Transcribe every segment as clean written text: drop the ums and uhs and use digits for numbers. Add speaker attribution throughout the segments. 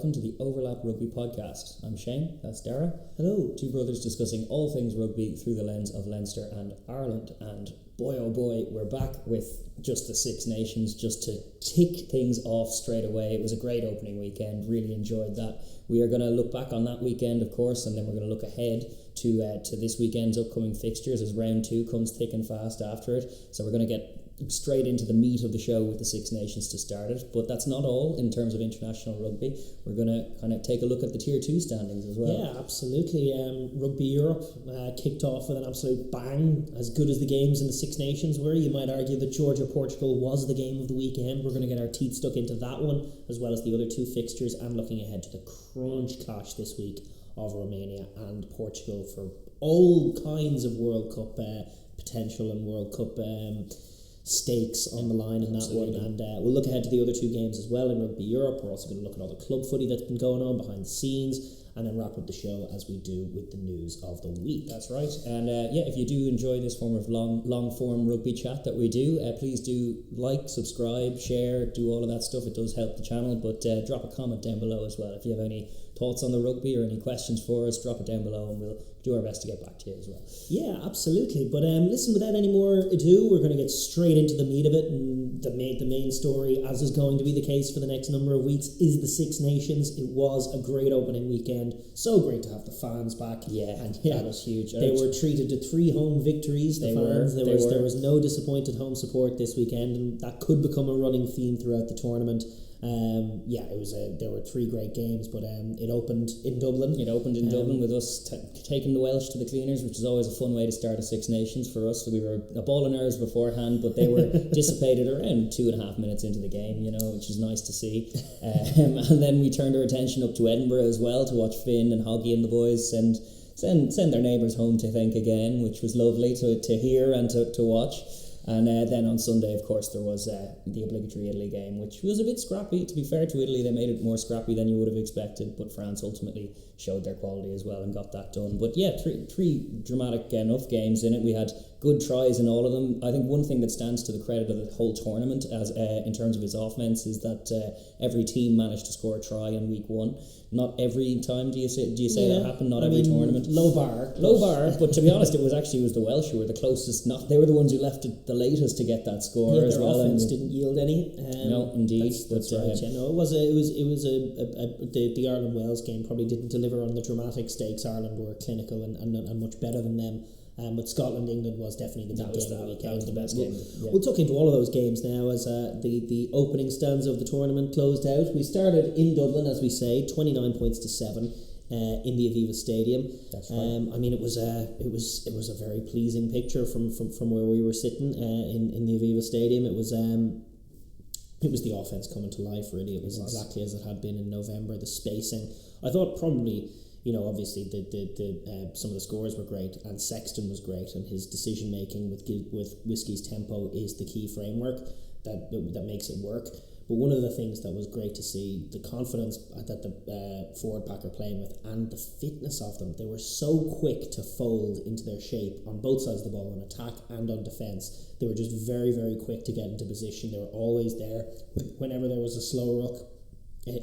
Speaker 1: welcome to the Overlap Rugby podcast. I'm Shane, that's Daragh.
Speaker 2: Hello.
Speaker 1: Two brothers discussing all things rugby through the lens of Leinster and Ireland. And boy oh boy, we're back with just the Six Nations, just to tick things off straight away. It was a great opening weekend, really enjoyed that. We are going to look back on that weekend, of course, and then we're going to look ahead to this weekend's upcoming fixtures as round two comes thick and fast after it. So we're going to get straight into the meat of the show with the Six Nations to start it, but that's not all in terms of international rugby. We're going to kind of take a look at the Tier 2 standings as well.
Speaker 2: Yeah, absolutely. Rugby Europe kicked off with an absolute bang, as good as the games in the Six Nations were. You might argue that Georgia-Portugal was the game of the weekend. We're going to get our teeth stuck into that one, as well as the other two fixtures, and looking ahead to the crunch clash this week of Romania and Portugal for all kinds of World Cup potential and World Cup stakes on the line in that one. And we'll look ahead to the other two games as well in Rugby Europe. We're also going to look at all the club footy that's been going on behind the scenes, and then wrap up the show as we do with the news of the week.
Speaker 1: That's right. And if you do enjoy this form of long form rugby chat that we do, please do like, subscribe, share, do all of that stuff. It does help the channel, but drop a comment down below as well. If you have any thoughts on the rugby or any questions for us, drop it down below and we'll do our best to get back to you as well.
Speaker 2: Yeah, absolutely. But listen, without any more ado, we're going to get straight into the meat of it. And the main story, as is going to be the case for the next number of weeks, is the Six Nations. It was a great opening weekend. So great to have the fans back.
Speaker 1: Yeah,
Speaker 2: and
Speaker 1: that was huge.
Speaker 2: They were treated to 3 home victories. The fans. There was no disappointed home support this weekend, and that could become a running theme throughout the tournament. There were 3 great games, but it opened in Dublin.
Speaker 1: It opened in Dublin with us taking the Welsh to the cleaners, which is always a fun way to start a Six Nations for us. So we were a ball of nerves beforehand, but they were dissipated around 2.5 minutes into the game, which is nice to see. And then we turned our attention up to Edinburgh as well to watch Finn and Hoggy and the boys send their neighbours home to think again, which was lovely to hear and to watch. And then on Sunday, of course, there was the obligatory Italy game, which was a bit scrappy. To be fair to Italy, they made it more scrappy than you would have expected, but France ultimately showed their quality as well and got that done. But yeah, three dramatic enough games in it. We had good tries in all of them. I think one thing that stands to the credit of the whole tournament, as in terms of its offense, is that every team managed to score a try in week 1. Not every time do you say that happened. Not every tournament.
Speaker 2: Low bar.
Speaker 1: But to be honest, it was the Welsh who were the closest. They were the ones who left it the latest to get that score.
Speaker 2: Yeah,
Speaker 1: as
Speaker 2: their
Speaker 1: well.
Speaker 2: offense didn't yield any.
Speaker 1: No, indeed.
Speaker 2: That's right. It was the Ireland Wales game probably didn't deliver on the dramatic stakes. Ireland were clinical and much better than them. But Scotland England was definitely the big game of the weekend.
Speaker 1: That was the best game. Yeah.
Speaker 2: We'll talk into all of those games now as the opening stanza of the tournament closed out. We started in Dublin, as we say, 29 points to 7 in the Aviva Stadium. That's right. It was a very pleasing picture from where we were sitting in the Aviva Stadium. It was the offense coming to life. Really, it was exactly as it had been in November. The spacing, I thought probably. Obviously the some of the scores were great, and Sexton was great, and his decision making with Whiskey's tempo is the key framework that makes it work. But one of the things that was great to see, the confidence that the forward pack are playing with, and the fitness of them. They were so quick to fold into their shape on both sides of the ball, on attack and on defence. They were just very, very quick to get into position. They were always there whenever there was a slow ruck.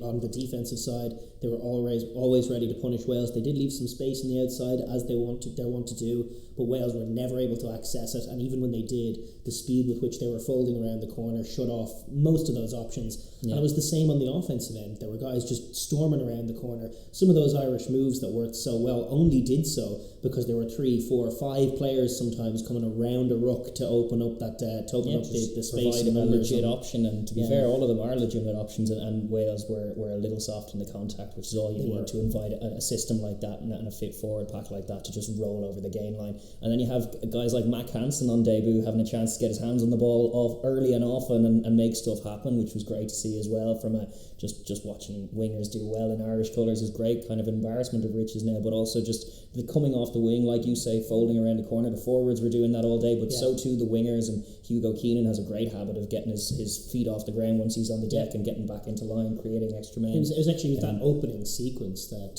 Speaker 2: On the defensive side, they were always ready to punish Wales. They did leave some space on the outside, as they want to do, but Wales were never able to access it, and even when they did, the speed with which they were folding around the corner shut off most of those options. Yeah. And it was the same on the offensive end. There were guys just storming around the corner. Some of those Irish moves that worked so well only did so because there were 3, 4, 5 players sometimes coming around a ruck to open up the space.
Speaker 1: Provide a legit option, and to be fair, all of them are legitimate options, and Wales were a little soft in the contact, which is all you need to invite a system like that and a fit forward pack like that to just roll over the gain line. And then you have guys like Mac Hansen on debut having a chance to get his hands on the ball early and often and make stuff happen, which was great to see as well. From just watching wingers do well in Irish colours is great, kind of embarrassment of riches now, but also just the coming off the wing, like you say, folding around the corner. The forwards were doing that all day, but so too the wingers, and Hugo Keenan has a great habit of getting his feet off the ground once he's on the deck and getting back into line, creating extra men.
Speaker 2: It was actually that opening sequence that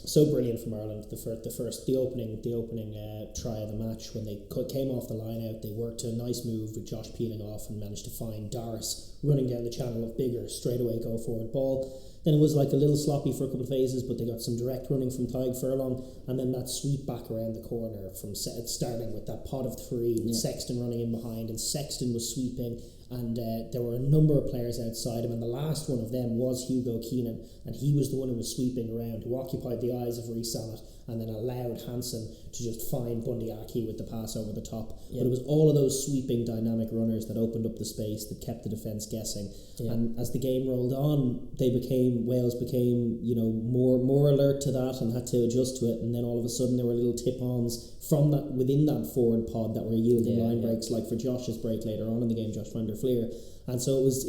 Speaker 2: So brilliant from Ireland. The opening try of the match, when they came off the line out, they worked a nice move with Josh peeling off and managed to find Daragh running down the channel of Bigger, straight away go forward ball. Then it was like a little sloppy for a couple of phases, but they got some direct running from Tig Furlong, and then that sweep back around the corner from starting with that pot of three with Sexton running in behind, and Sexton was sweeping, and there were a number of players outside him, and the last one of them was Hugo Keenan, and he was the one who was sweeping around, who occupied the eyes of Rhys Sammet, and then allowed Hansen to just find Bundy Aki with the pass over the top. But it was all of those sweeping dynamic runners that opened up the space, that kept the defence guessing. And as the game rolled on, Wales became more alert to that and had to adjust to it, and then all of a sudden there were little tip-ons from that, within that forward pod, that were yielding line breaks, like for Josh's break later on in the game, Josh van der Fleer. And so it was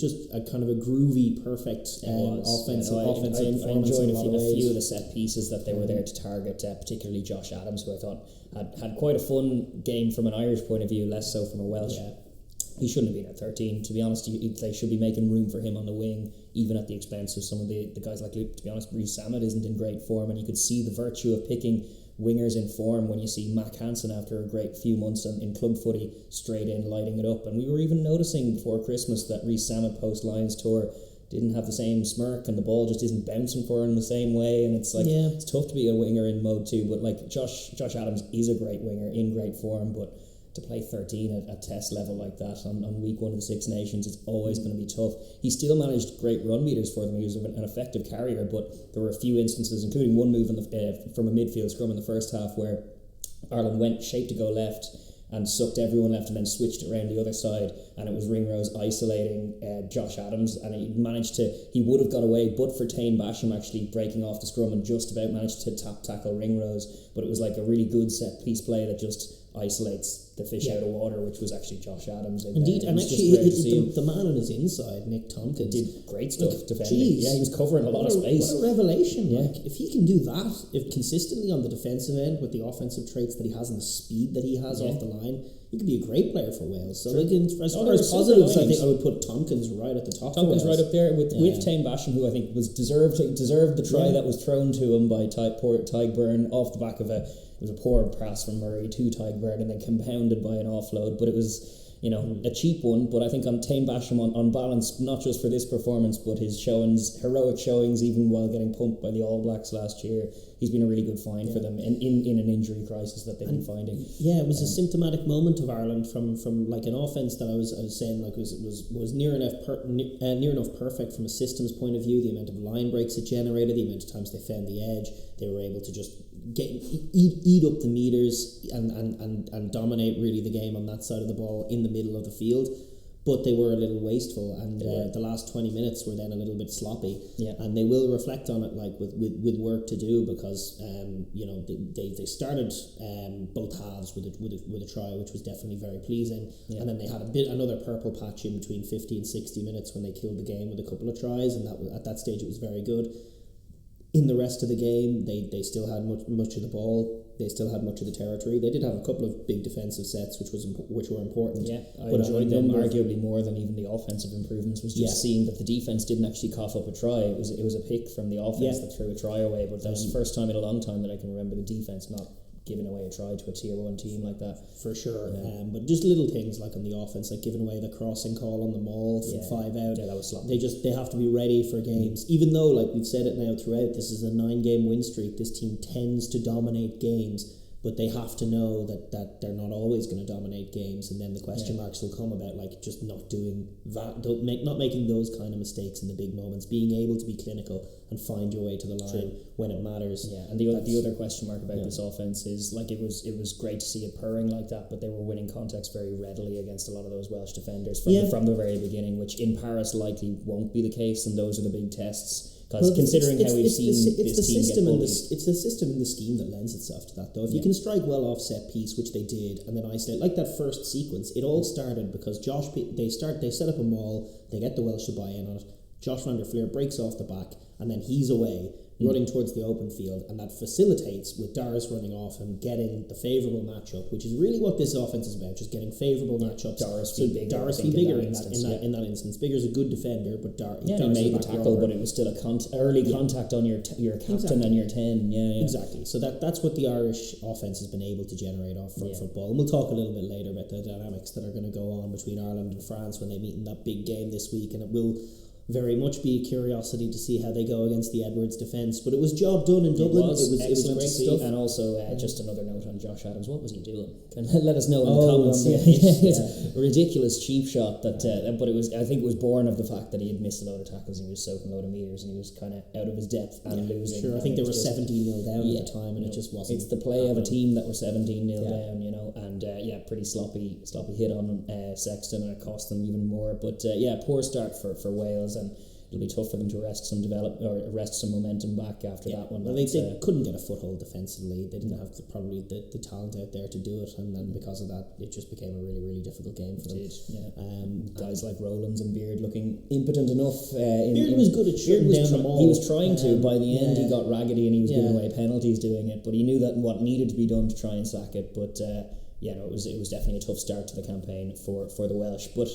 Speaker 2: just a kind of a groovy, perfect offensive performance.
Speaker 1: I enjoyed a few of the set pieces that they were there to target, particularly Josh Adams, who I thought had quite a fun game from an Irish point of view, less so from a Welsh. He shouldn't have been at 13, to be honest. They should be making room for him on the wing, even at the expense of some of the guys like Luke. To be honest, Rhys Sammet isn't in great form, and you could see the virtue of picking wingers in form when you see Mac Hansen after a great few months in club footy straight in lighting it up. And we were even noticing before Christmas that Rhys Sammet post Lions tour didn't have the same smirk, and the ball just isn't bouncing for him the same way, and it's like it's tough to be a winger in mode 2, but like Josh Adams is a great winger in great form, but to play 13 at test level like that on week 1 of the Six Nations, it's always going to be tough. He still managed great run beaters for them. He was an effective carrier, but there were a few instances, including one move from a midfield scrum in the first half, where Ireland went shape to go left and sucked everyone left and then switched it around the other side, and it was Ringrose isolating Josh Adams, and he would have got away but for Tane Basham actually breaking off the scrum and just about managed to tackle Ringrose. But it was like a really good set piece play that just isolates the fish out of water, which was actually Josh Adams.
Speaker 2: Indeed, and actually the man on his inside, Nick Tompkins,
Speaker 1: did great stuff defending. He was covering a lot of space.
Speaker 2: What a revelation! Like, if he can do that, if consistently on the defensive end with the offensive traits that he has and the speed that he has off the line, he could be a great player for Wales. So, as far as positives, I think I would put Tompkins right at the top.
Speaker 1: Tompkins right up there with Tane Basham, who I think deserved the try that was thrown to him by Tyg Byrne off the back of it was a poor pass from Murray to Tyg Byrne, and then compounded by an offload. But it was a cheap one. But I think on Tane Basham on balance, not just for this performance, but his heroic showings, even while getting pumped by the All Blacks last year, he's been a really good find for them in an injury crisis that they've been finding.
Speaker 2: Yeah, it was a symptomatic moment of Ireland from like an offense that I was saying like was near enough perfect from a systems point of view. The amount of line breaks it generated, the amount of times they found the edge, they were able to just eat up the meters and dominate really the game on that side of the ball in the middle of the field. But they were a little wasteful, and the last 20 minutes were then a little bit sloppy. And they will reflect on it like with work to do, because they started both halves with a try, which was definitely very pleasing. And then they had another purple patch in between 50 and 60 minutes when they killed the game with a couple of tries, and at that stage it was very good. In the rest of the game, they still had much of the ball. They still had much of the territory. They did have a couple of big defensive sets, which were important.
Speaker 1: Yeah, I enjoyed them arguably more than even the offensive improvements. Was just seeing that the defense didn't actually cough up a try. It was a pick from the offense that threw a try away. But that was the first time in a long time that I can remember the defense not giving away a try to a tier 1 team like that.
Speaker 2: For sure. But just little things like on the offense, like giving away the crossing call on the maul from 5 out.
Speaker 1: Yeah, that was sloppy.
Speaker 2: They have to be ready for games. Even though, like we've said it now throughout, this is a 9-game win streak. This team tends to dominate games, but they have to know that they're not always going to dominate games, and then the question marks will come about like just not doing that, not making those kind of mistakes in the big moments, being able to be clinical and find your way to the line when it matters.
Speaker 1: Yeah, and the other question mark about this offense is like it was great to see it purring like that, but they were winning context very readily against a lot of those Welsh defenders from the very beginning, which in Paris likely won't be the case, and those are the big tests. Because considering how we've seen this team get bullied.
Speaker 2: It's the system and the scheme that lends itself to that, though. If you can strike well off set piece, which they did, and then isolate, like that first sequence, it all started because they set up a maul, they get the Welsh to buy in on it, Josh van der Fleer breaks off the back, and then he's away. running towards the open field, and that facilitates with Daragh running off and getting the favourable matchup, which is really what this offence is about, just getting favourable matchups. Daragh bigger in that instance. Bigger's a good defender, but
Speaker 1: he made the tackle, but it was still a early contact on your captain and your 10.
Speaker 2: Exactly. So that's what the Irish offence has been able to generate off front football. And we'll talk a little bit later about the dynamics that are going to go on between Ireland and France when they meet in that big game this week, and it will very much be a curiosity to see how they go against the Edwards defence. But it was job done in Dublin. It was great stuff.
Speaker 1: And also, just another note on Josh Adams. What was he doing? Can let us know in the comments. It's a ridiculous cheap shot that, but it was. I think it was born of the fact that he had missed a load of tackles and he was soaking a load of meters and he was kind of out of his depth and losing.
Speaker 2: Sure, I think they were 17-0 down at the time, and it just wasn't.
Speaker 1: It's the play of a team that were 17-0 down, and pretty sloppy hit on Sexton, and it cost them even more. But poor start for Wales, and it'll be tough for them to arrest some momentum back after that one.
Speaker 2: Well, they couldn't get a foothold defensively. They didn't have probably the talent out there to do it, and then because of that, it just became a really, really difficult game for them.
Speaker 1: Guys like Rowlands and Beard looking impotent enough.
Speaker 2: Beard was good at shutting down them all.
Speaker 1: He was trying to. By the end, he got raggedy and he was giving away penalties doing it. But he knew that what needed to be done to try and sack it. But it was definitely a tough start to the campaign for the Welsh. But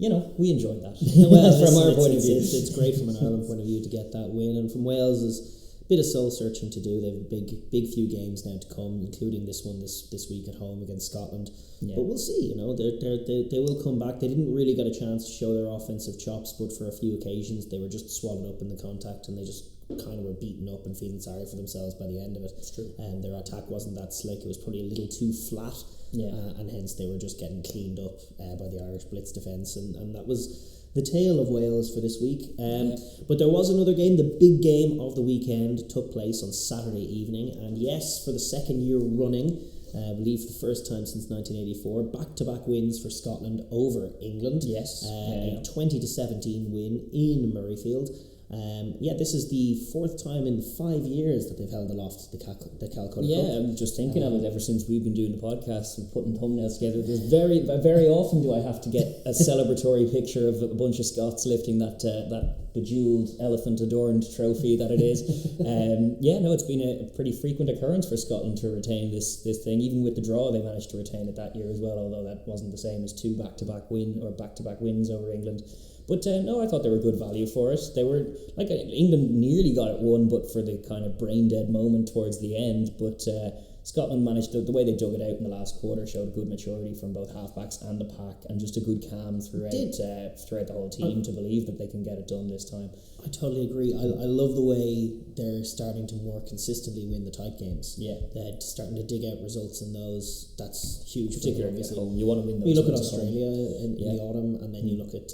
Speaker 1: we enjoyed that.
Speaker 2: From our point of view, it's great from an Ireland point of view to get that win, and from Wales is a bit of soul searching to do. They have a big few games now to come, including this one this week at home against Scotland. But we'll see. They will come back. They didn't really get a chance to show their offensive chops, but for a few occasions they were just swallowed up in the contact, and they just kind of were beaten up and feeling sorry for themselves by the end of it.
Speaker 1: It's true.
Speaker 2: And their attack wasn't that slick. It was probably a little too flat. And hence they were just getting cleaned up by the Irish blitz defence, and that was the tale of Wales for this week. But there was another game. The big game of the weekend took place on Saturday evening, and yes, for the second year running, I believe for the first time since 1984, back-to-back wins for Scotland over England.
Speaker 1: Yes,
Speaker 2: a 20-17 win in Murrayfield. This is the fourth time in 5 years that they've held aloft the Calcutta Cup.
Speaker 1: I'm just thinking of it ever since we've been doing the podcast and putting thumbnails together. There's very often do I have to get a celebratory picture of a bunch of Scots lifting that bejeweled elephant-adorned trophy that it is. It's been a pretty frequent occurrence for Scotland to retain this thing. Even with the draw, they managed to retain it that year as well, although that wasn't the same as back-to-back wins over England. But I thought they were good value for it. They were England nearly got it won, but for the kind of brain dead moment towards the end. But Scotland managed the way they dug it out in the last quarter showed good maturity from both halfbacks and the pack, and just a good calm throughout the whole team to believe that they can get it done this time.
Speaker 2: I totally agree. I love the way they're starting to more consistently win the tight games. They're starting to dig out results in those. That's huge,
Speaker 1: particularly at home. You want to win those.
Speaker 2: You look at Australia in the autumn, and then you look at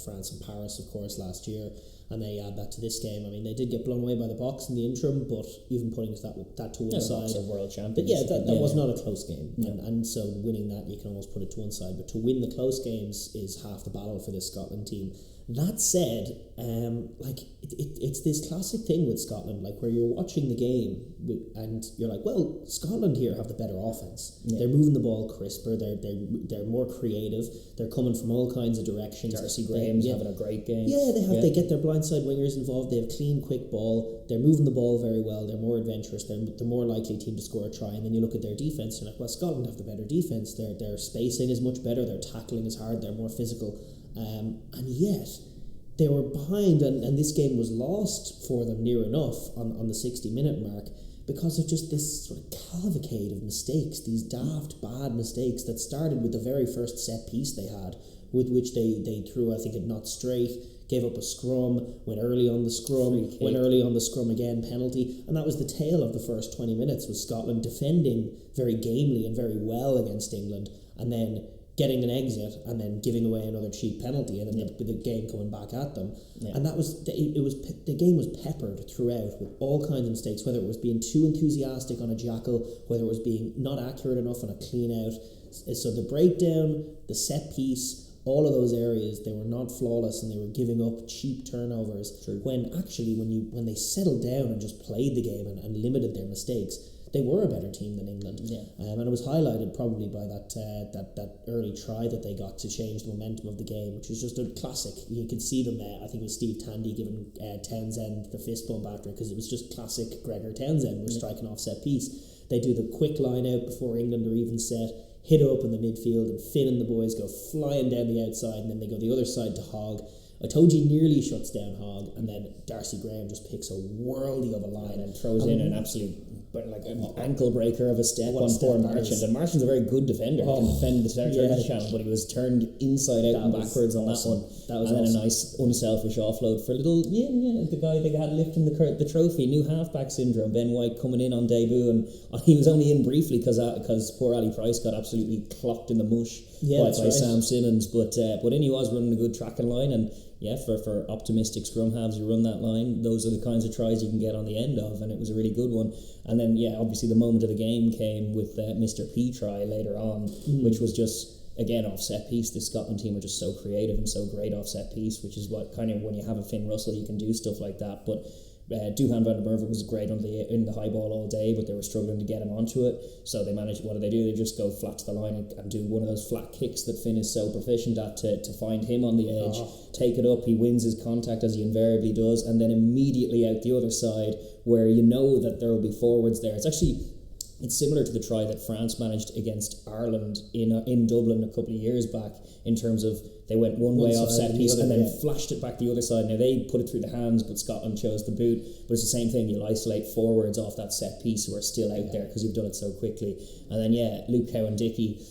Speaker 2: France and Paris, of course, last year, and they add that to this game. I mean, they did get blown away by the Box in the interim, but even putting that to one side,
Speaker 1: the world champions.
Speaker 2: But that was not a close game, and so winning that, you can almost put it to one side. But to win the close games is half the battle for this Scotland team. That said, it's this classic thing with Scotland, where you're watching the game and you're like, well, Scotland here have the better offense. They're moving the ball crisper. They're more creative. They're coming from all kinds of directions.
Speaker 1: Darcy Graham's having a great game.
Speaker 2: They get their blindside wingers involved. They have clean, quick ball. They're moving the ball very well. They're more adventurous. They're the more likely team to score a try. And then you look at their defense. You're like, well, Scotland have the better defense. Their spacing is much better. Their tackling is hard. They're more physical. And yet they were behind, and this game was lost for them near enough on the 60-minute mark because of just this sort of cavalcade of mistakes, these daft, bad mistakes that started with the very first set piece they had, with which they threw, I think, it not straight, gave up a scrum, went early on the scrum again, penalty, and that was the tale of the first 20 minutes, was Scotland defending very gamely and very well against England, and then getting an exit and then giving away another cheap penalty, and then the game coming back at them. And that was the game was peppered throughout with all kinds of mistakes, whether it was being too enthusiastic on a jackal, whether it was being not accurate enough on a clean out. So the breakdown, the set piece, all of those areas, they were not flawless, and they were giving up cheap turnovers. When actually when they settled down and just played the game and limited their mistakes, they were a better team than England. And it was highlighted probably by that early try that they got to change the momentum of the game, which was just a classic. You could see them there. I think it was Steve Tandy giving Townsend the fist bump after, because it was just classic Gregor Townsend. We're striking off set piece. They do the quick line out before England are even set, hit it up in the midfield, and Finn and the boys go flying down the outside, and then they go the other side to Hogg. Itoje nearly shuts down Hogg, and then Darcy Graham just picks a worldie of a line
Speaker 1: and throws in an absolute an ankle breaker of a step on poor Marchand. And Marchand's a very good defender. He can defend the Turkish channel, but he was turned inside out and backwards on that one.
Speaker 2: That was
Speaker 1: and then
Speaker 2: awesome.
Speaker 1: a nice unselfish offload for a little the guy they had lifting the trophy, new halfback syndrome. Ben White coming in on debut, and he was only in briefly because poor Ali Price got absolutely clocked in the mush by Sam Simmons. But in he was running a good tracking line, and for optimistic scrum halves who run that line, those are the kinds of tries you can get on the end of, and it was a really good one. And then obviously the moment of the game came with Mr. P try later on, which was just again off set piece. The Scotland team are just so creative and so great off set piece, which is what kind of, when you have a Finn Russell, you can do stuff like that. But Duhan van der Merwe was great in the high ball all day, but they were struggling to get him onto it. So they managed. What do? They just go flat to the line and do one of those flat kicks that Finn is so proficient at to find him on the edge, take it up. He wins his contact as he invariably does, and then immediately out the other side where you know that there will be forwards there. It's similar to the try that France managed against Ireland in Dublin a couple of years back, in terms of they went one way off set piece and then flashed it back the other side. Now they put it through the hands, but Scotland chose the boot. But it's the same thing. You'll isolate forwards off that set piece who are still out there because you've done it so quickly. And then Luke Cowan-Dickey,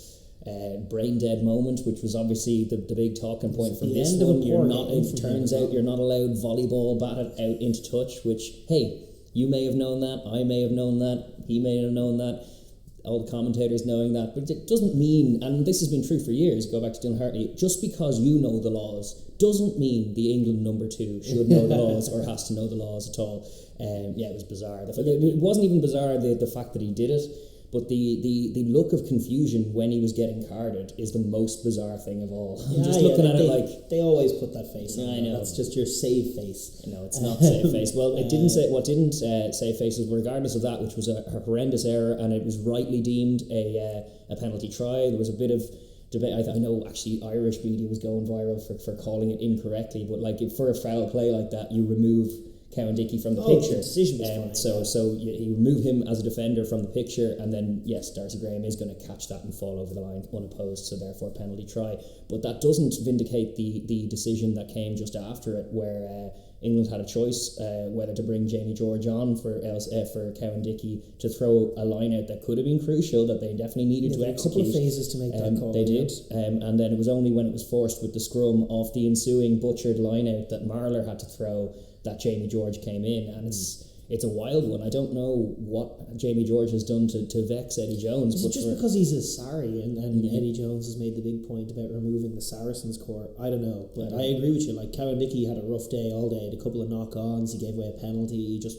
Speaker 1: brain dead moment, which was obviously the big talking point from this one. It turns out you're not allowed volleyball batted out into touch, which, hey, you may have known that, I may have known that, he may have known that, all the commentators knowing that, but it doesn't mean, and this has been true for years, go back to Dylan Hartley, just because you know the laws doesn't mean the England number 2 should know the laws or has to know the laws at all. It was bizarre. It wasn't even bizarre the fact that he did it, but the look of confusion when he was getting carded is the most bizarre thing of all. Just looking at it like...
Speaker 2: They always put that face on.
Speaker 1: I know.
Speaker 2: That's just your save face.
Speaker 1: No, it's not save face. Well, it didn't say... What didn't save face was, regardless of that, which was a horrendous error, and it was rightly deemed a penalty try. There was a bit of debate. I know, actually, Irish media was going viral for calling it incorrectly, but for a foul play like that, you remove Cowan-Dickey from the picture.
Speaker 2: The decision was fine.
Speaker 1: So you remove him as a defender from the picture, and then yes, Darcy Graham is going to catch that and fall over the line unopposed, so therefore penalty try. But that doesn't vindicate the decision that came just after it, where England had a choice whether to bring Jamie George on for Cowan-Dickey to throw a line out that could have been crucial, that they definitely needed to execute.
Speaker 2: A couple of phases to make that call.
Speaker 1: They did, and then it was only when it was forced with the scrum off the ensuing butchered line out that Marler had to throw that Jamie George came in, and it's a wild one. I don't know what Jamie George has done to vex Eddie Jones.
Speaker 2: Is it just because he's a Sarri and Eddie Jones has made the big point about removing the Saracens core? I don't know, but I agree with you. Like, Cowan-Dickey had a rough day all day, had a couple of knock-ons, he gave away a penalty. He just,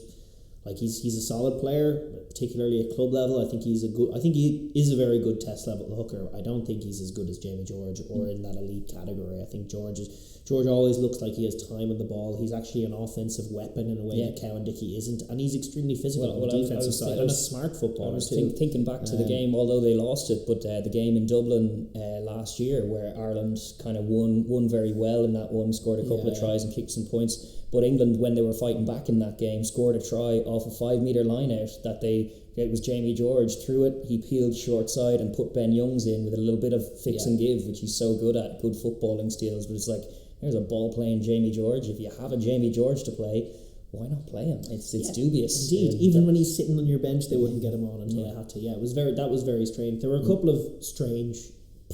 Speaker 2: he's a solid player, particularly at club level. I think he is a very good test level hooker. I don't think he's as good as Jamie George or in that elite category. I think George always looks like he has time on the ball. He's actually an offensive weapon in a way that Cowan-Dickey isn't, and he's extremely physical on the defensive side, and a smart footballer.
Speaker 1: I was thinking back to the game, although they lost it, but the game in Dublin last year, where Ireland kind of won very well in that one, scored a couple of tries and kicked some points. But England, when they were fighting back in that game, scored a try off a 5-metre line out that it was Jamie George threw it, he peeled short side and put Ben Youngs in with a little bit of fix and give, which he's so good at, good footballing skills. But it's like, there's a ball playing Jamie George. If you have a Jamie George to play, why not play him? It's dubious.
Speaker 2: Indeed, even when he's sitting on your bench, they wouldn't get him on until they had to. Yeah, that was very strange. There were a couple of strange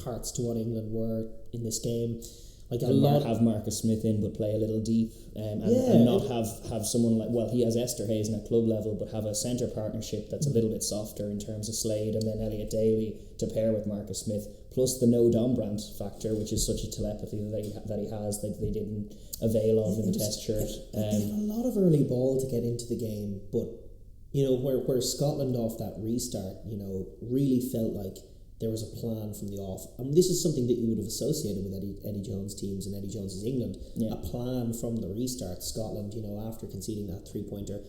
Speaker 2: parts to what England were in this game.
Speaker 1: Have Marcus Smith in, but play a little deep, and not have someone like, well, he has Esterhazy at club level, but have a centre partnership that's a little bit softer in terms of Slade, and then Elliot Daly to pair with Marcus Smith, plus the no Dombrandt factor, which is such a telepathy that he has that they didn't avail of in the test shirt.
Speaker 2: They had a lot of early ball to get into the game, but where Scotland off that restart, really felt like there was a plan from the off. And this is something that you would have associated with Eddie Jones' teams and Eddie Jones' England. A plan from the restart. Scotland, after conceding that 3-pointer,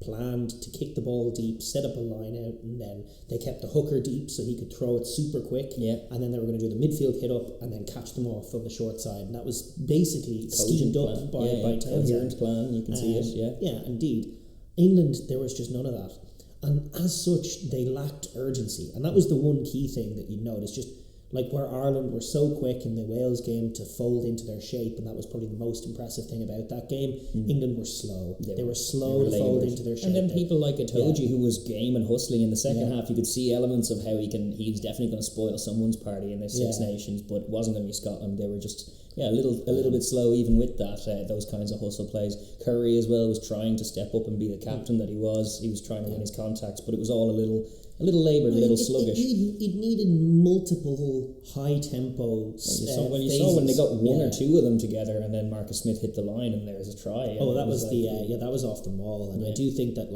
Speaker 2: planned to kick the ball deep, set up a line out, and then they kept the hooker deep so he could throw it super quick.
Speaker 1: Yeah.
Speaker 2: And then they were going to do the midfield hit up and then catch them off from the short side. And that was basically schemed up by Townsend.
Speaker 1: Plan, you can see it, yeah.
Speaker 2: Yeah, indeed. England, there was just none of that. And as such, they lacked urgency. And that was the one key thing that you'd notice. Just like where Ireland were so quick in the Wales game to fold into their shape, and that was probably the most impressive thing about that game. England were slow. They were slow to fold into their shape.
Speaker 1: And then people like Itoje, who was game and hustling in the second half, you could see elements of how he's definitely going to spoil someone's party in the Six Nations, but it wasn't going to be Scotland. They were just a little bit slow even with that, those kinds of hustle plays. Curry as well was trying to step up and be the captain that he was. He was trying to win his contacts, but it was all a little laboured, a little sluggish.
Speaker 2: It needed multiple high tempo.
Speaker 1: You saw when they got one or two of them together, and then Marcus Smith hit the line, and there's a try.
Speaker 2: Oh, that was that was off the maul, and I do think that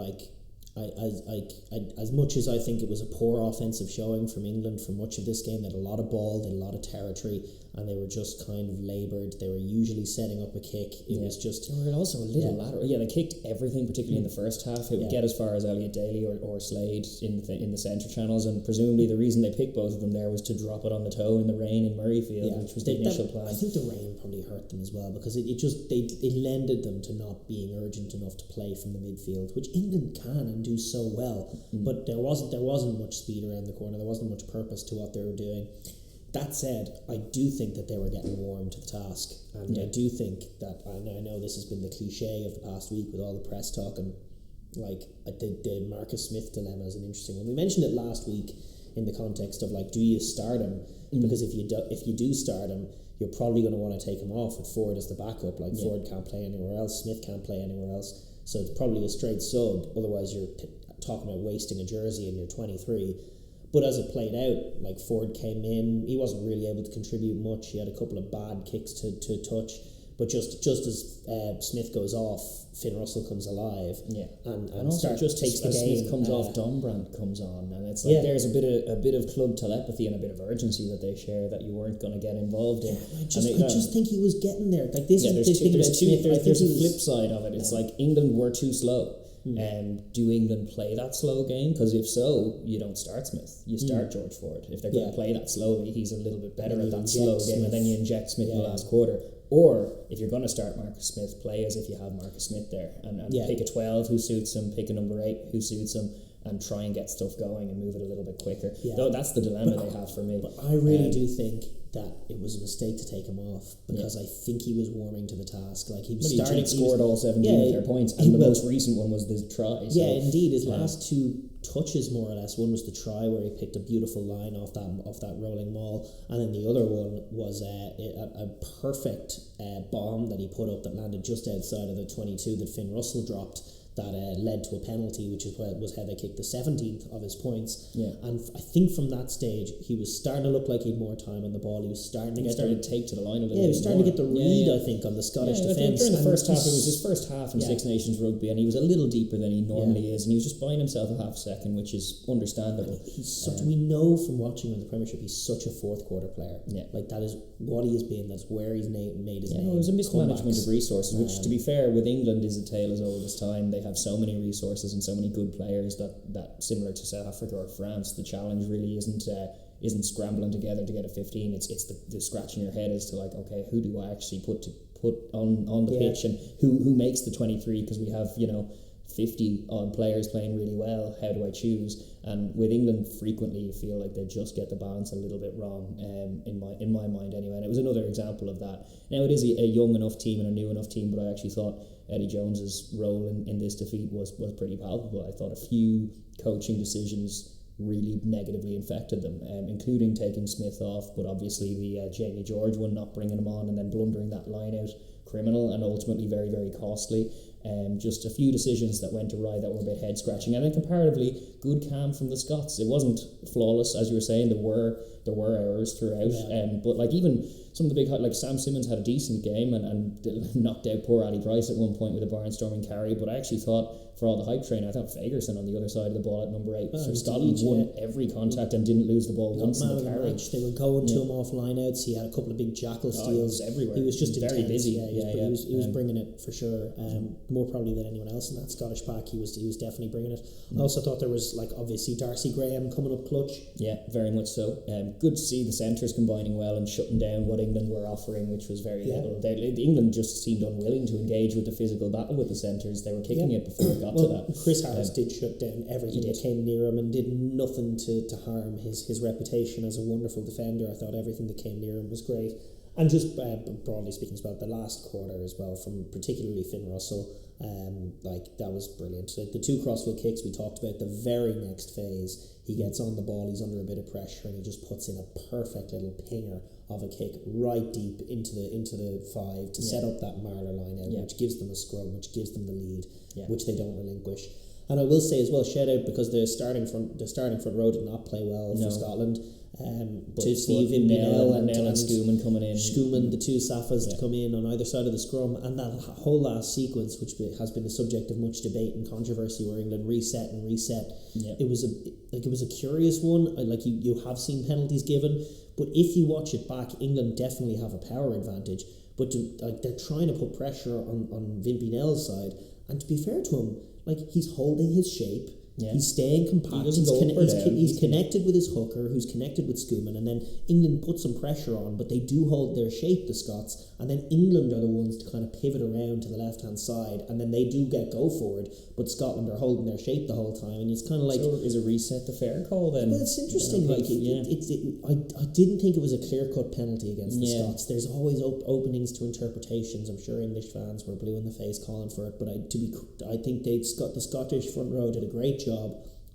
Speaker 2: as much as I think it was a poor offensive showing from England for much of this game, they had a lot of ball, they had a lot of territory, and they were just kind of laboured. They were usually setting up a kick. It was just...
Speaker 1: They were also a little lateral. Yeah, they kicked everything, particularly in the first half. It would get as far as Elliot Daly or Slade in the centre channels, and presumably the reason they picked both of them there was to drop it on the toe in the rain in Murrayfield, which was the initial plan.
Speaker 2: I think the rain probably hurt them as well, because it lended them to not being urgent enough to play from the midfield, which England can and do so well. But there wasn't much speed around the corner. There wasn't much purpose to what they were doing. That said, I do think that they were getting warm to the task, and I do think that, and I know this has been the cliche of the past week with all the press talk, and the Marcus Smith dilemma is an interesting one. We mentioned it last week in the context of do you start him? Because if you do start him, you're probably going to want to take him off with Ford as the backup. Ford can't play anywhere else, Smith can't play anywhere else, so it's probably a straight sub. Otherwise, you're talking about wasting a jersey and you're 23. But as it played out, Ford came in, he wasn't really able to contribute much. He had a couple of bad kicks to touch. But just as Smith goes off, Finn Russell comes alive. Yeah, and also just takes the game.
Speaker 1: Smith comes off, Dombrand comes on, and it's there's a bit of club telepathy and a bit of urgency that they share that you weren't going to get involved in.
Speaker 2: I just think he was getting there. There's a
Speaker 1: flip side of it. It's England were too slow. Do England play that slow game? Because if so, you don't start Smith. You start George Ford. If they're going to play that slowly, he's a little bit better at that slow game, and then you inject Smith in the last quarter. Or if you're going to start Marcus Smith, play as if you have Marcus Smith there, and pick a 12 who suits him, pick a number 8 who suits him, and try and get stuff going and move it a little bit quicker. Though that's the dilemma they have for me.
Speaker 2: But I really do think that it was a mistake to take him off, because I think he was warming to the task. He was starting.
Speaker 1: He scored all 17 of their points, and the most recent one was the try. So,
Speaker 2: indeed, his last two touches, more or less. One was the try where he picked a beautiful line off that rolling maul, and then the other one was a perfect bomb that he put up that landed just outside of the 22 that Finn Russell dropped. That led to a penalty, which was how they kicked the 17th of his points. Yeah. And I think from that stage, he was starting to look like he had more time on the ball. He was starting to take to the line a little bit. Yeah, he was starting to get the read, I think, on the Scottish defence.
Speaker 1: During the first half, it was his first half in Six Nations rugby, and he was a little deeper than he normally is, and he was just buying himself a half second, which is understandable.
Speaker 2: We know from watching him in the Premiership, he's such a fourth quarter player. Yeah. That is what he has been. That's where he's made his name.
Speaker 1: It was a mismanagement of resources, which, to be fair, with England is a tale as old as time. They have so many resources and so many good players that similar to South Africa or France, the challenge really isn't scrambling together to get a 15. It's the scratching your head as to okay, who do I actually put on the pitch, and who makes the 23, because we have 50 odd players playing really well. How do I choose? And with England, frequently you feel like they just get the balance a little bit wrong, in my mind anyway. And it was another example of that. Now it is a young enough team and a new enough team, but I actually thought Eddie Jones's role in this defeat was pretty palpable. I thought a few coaching decisions really negatively infected them, including taking Smith off, but obviously the Jamie George one, not bringing him on and then blundering that line out, criminal and ultimately very, very costly. Just a few decisions that went awry that were a bit head scratching, and then comparatively good calm from the Scots. It wasn't flawless, as you were saying. There were errors throughout, but even some of the big, Sam Simmons had a decent game and knocked out poor Ali Price at one point with a barnstorming carry. But I actually thought, for all the hype train, I thought Fagerson on the other side of the ball at number 8. So Scotland won every contact and didn't lose the ball once in the carry.
Speaker 2: They were going to him off lineouts. He had a couple of big jackal steals.
Speaker 1: He was everywhere.
Speaker 2: He was just
Speaker 1: very
Speaker 2: intense.
Speaker 1: busy.
Speaker 2: He was bringing it for sure. more probably than anyone else in that Scottish pack. He was definitely bringing it. I also thought there was, like, obviously Darcy Graham coming up clutch.
Speaker 1: Yeah, very much so. Good to see the centres combining well and shutting down what England were offering, which was very little. England just seemed unwilling to engage with the physical battle with the centres. They were kicking it before it got to that.
Speaker 2: Chris Harris did shut down everything that came near him and did nothing to harm his reputation as a wonderful defender. I thought everything that came near him was great. And just broadly speaking as well, the last quarter as well, from particularly Finn Russell, that was brilliant. Like the 2 crossfield kicks we talked about, the very next phase, he gets on the ball, he's under a bit of pressure, and he just puts in a perfect little pinger of a kick right deep into the 5 to set up that Marler line out, which gives them a scrum, which gives them the lead, which they don't relinquish. And I will say as well, shout out, because the starting front row did not play well for Scotland. To Steve Nell and
Speaker 1: Schoeman coming in.
Speaker 2: Schoeman, the 2 Safas to come in on either side of the scrum, and that whole last sequence, which has been the subject of much debate and controversy, where England reset. It was a curious one. You have seen penalties given, but if you watch it back, England definitely have a power advantage. But they're trying to put pressure on Vimpy Nell's side, and to be fair to him, he's holding his shape. Yeah. He's staying compact. He's connected with his hooker, who's connected with Schoeman, and then England put some pressure on, but they do hold their shape, the Scots, and then England are the ones to kind of pivot around to the left-hand side, and then they do go forward, but Scotland are holding their shape the whole time, and it's kind of like...
Speaker 1: So is a reset the fair call then?
Speaker 2: Well, it's interesting. I didn't think it was a clear-cut penalty against the Scots. There's always openings to interpretations. I'm sure English fans were blue in the face calling for it, but I think the Scottish front row did a great job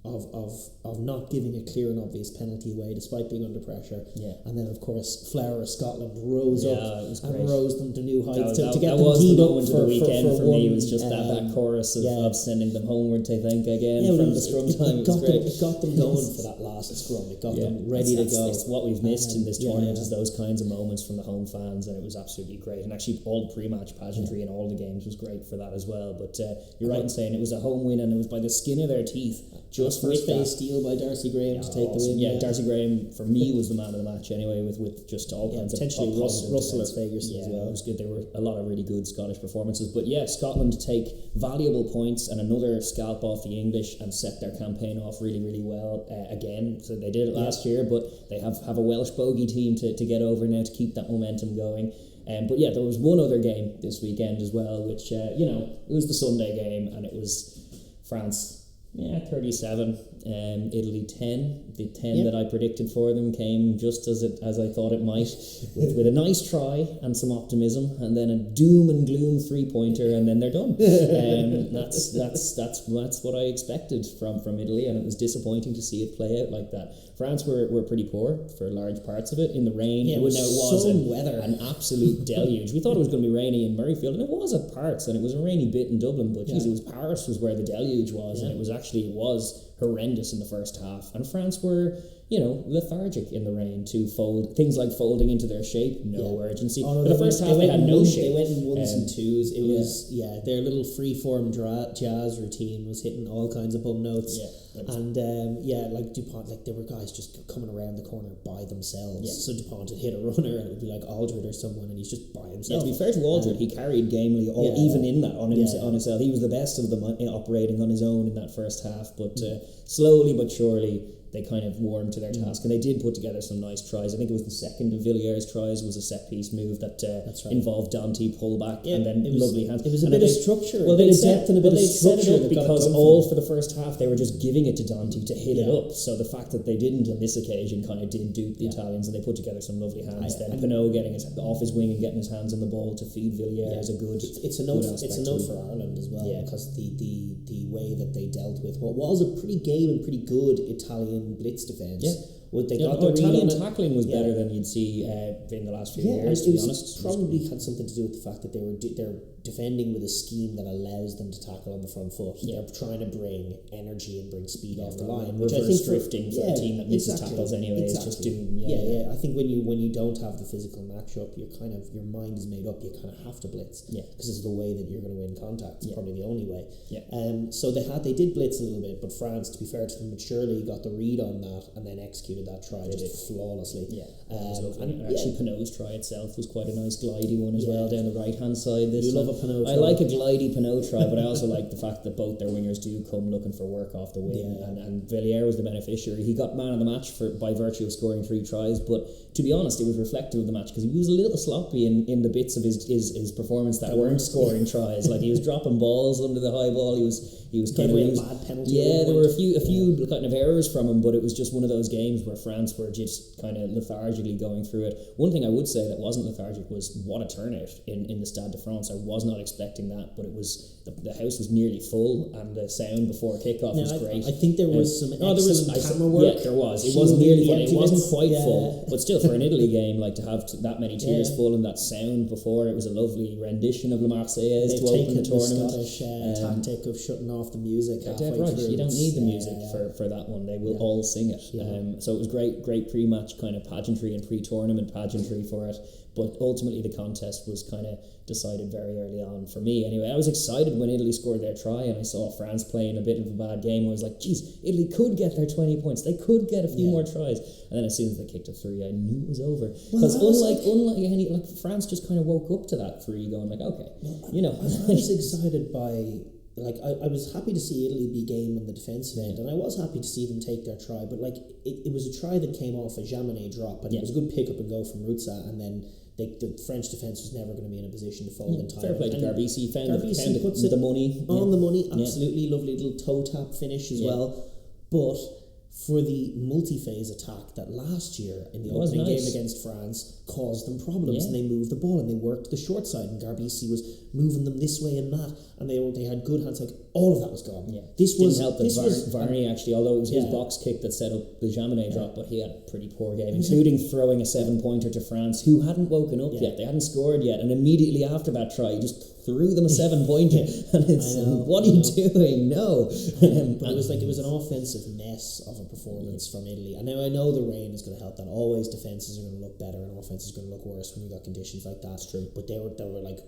Speaker 2: of not giving a clear and obvious penalty away despite being under pressure. And then of course Flower of Scotland rose up and rose them to new heights to get them teed up for the weekend for me.
Speaker 1: It was just that chorus of sending them homeward, I think, again from the scrum time.
Speaker 2: It got them going for that last scrum. It got them ready to go.
Speaker 1: It's what we've missed in this tournament is those kinds of moments from the home fans, and it was absolutely great. And actually all the pre-match pageantry in all the games was great for that as well. But you're right in saying it was a home win, and it was by the skin of their teeth. Just
Speaker 2: first phase steal by Darcy Graham to take the win.
Speaker 1: Darcy Graham for me was the man of the match anyway, with just all kinds of
Speaker 2: potentially Russell or Ferguson as well.
Speaker 1: It was good. There were a lot of really good Scottish performances, but Scotland take valuable points and another scalp off the English and set their campaign off really, really well again. So they did it last year, but they have a Welsh bogey team to get over now to keep that momentum going. But there was one other game this weekend as well, which it was the Sunday game, and it was France 37, Italy 10. The 10 that I predicted for them came just as I thought it might, with a nice try and some optimism, and then a doom and gloom 3-pointer, and then they're done. That's what I expected from Italy, and it was disappointing to see it play out like that. France were pretty poor for large parts of it in the rain.
Speaker 2: It was
Speaker 1: an absolute deluge. We thought it was going to be rainy in Murrayfield, and it was at parts, and it was a rainy bit in Dublin, but it was Paris was where the deluge was, and it was horrendous in the first half. And France were, lethargic in the rain to fold things like folding into their shape, urgency.
Speaker 2: For
Speaker 1: the first half they had no shape.
Speaker 2: They went in ones and twos. It was their little free-form jazz routine was hitting all kinds of bum notes. And like Dupont, there were guys just coming around the corner by themselves. So Dupont would hit a runner, and it would be like Aldred or someone, and he's just by himself.
Speaker 1: To be fair to Aldred, he carried gamely even in that on himself. He was the best of them operating on his own in that first half, but slowly but surely they kind of warmed to their task, and they did put together some nice tries. I think it was the second of Villiers' tries was a set piece move that involved Dante pullback and then lovely hands.
Speaker 2: It was a bit of structure.
Speaker 1: Well, they set it up because all for the first half they were just giving it to Dante to hit it up. So the fact that they didn't on this occasion kind of did dupe the Italians, and they put together some lovely hands. Then Pinot getting off his wing and getting his hands on the ball to feed Villiers is a good.
Speaker 2: It's a note for Ireland as well, because the way that they dealt with what was a pretty game and pretty good Italian blitz defence.
Speaker 1: Italian tackling was better than you'd see in the last few years, to be honest.
Speaker 2: Probably had something to do with the fact that they're defending with a scheme that allows them to tackle on the front foot. They're trying to bring energy and bring speed off the line, which I think
Speaker 1: drifting for a team that misses tackles anyway is just doom.
Speaker 2: I think when you don't have the physical matchup, your mind is made up. You kind of have to blitz because it's the way that you're going to win contact. It's probably the only way. So they did blitz a little bit, but France, to be fair to them, maturely got the read on that and then executed executed that try just flawlessly.
Speaker 1: Yeah, actually, Pinot's try itself was quite a nice glidey one as well down the right hand side.
Speaker 2: You love a Pinot try.
Speaker 1: I like a glidey Pinot try, but I also like the fact that both their wingers do come looking for work off the wing, and Villiers was the beneficiary. He got man of the match by virtue of scoring 3 tries, but to be honest, it was reflective of the match because he was a little sloppy in the bits of his performance that weren't scoring tries. Like he was dropping balls under the high ball. He was kind of
Speaker 2: a bad penalty.
Speaker 1: Yeah, there were a few kind of errors from him, but it was just one of those games where France were just kind of lethargically going through it. One thing I would say that wasn't lethargic was what a turnout in the Stade de France. I was not expecting that, but it was the house was nearly full, and the sound before kickoff was great.
Speaker 2: I think there was some excellent camera work.
Speaker 1: Yeah, there was. It wasn't nearly full. It wasn't quite full, but still for an Italy game, like to have that many tiers full and that sound before, it was a lovely rendition of La Marseillaise to open the tournament.
Speaker 2: The Scottish tactic of shutting off the music halfway through.
Speaker 1: You don't need the music for that one. They will all sing it. So it was great pre-match kind of pageantry and pre-tournament pageantry for it. But ultimately the contest was kind of decided very early on for me. Anyway, I was excited when Italy scored their try and I saw France playing a bit of a bad game. I was like, geez, Italy could get their 20 points. They could get a few more tries. And then as soon as they kicked a 3, I knew it was over. Because unlike France just kind of woke up to that 3 going like, okay,
Speaker 2: I was excited by... I was happy to see Italy be game on the defensive end, and I was happy to see them take their try, but it was a try that came off a Jaminet drop, and it was a good pick up and go from Rutsa, and then the French defence was never going to be in a position to fold in time.
Speaker 1: Fair play to Garbisi. Garbisi
Speaker 2: puts it
Speaker 1: the money.
Speaker 2: On the money, absolutely. Lovely little toe tap finish as well. But for the multi-phase attack that last year in the opening game against France caused them problems, and they moved the ball and they worked the short side, and Garbisi was moving them this way and that, and they had good hands. Like all of that was gone. This
Speaker 1: didn't help that Varney actually, although it was his box kick that set up the Jaminet drop, but he had a pretty poor game, including throwing a 7-pointer to France, who hadn't woken up yet. They hadn't scored yet, and immediately after that try, he just threw them a 7-pointer, and it's what are you doing? No.
Speaker 2: But it was an offensive mess of a performance from Italy. And now I know the rain is going to help that. Always defences are going to look better and offences are going to look worse when you got conditions like that. That's true. But there were like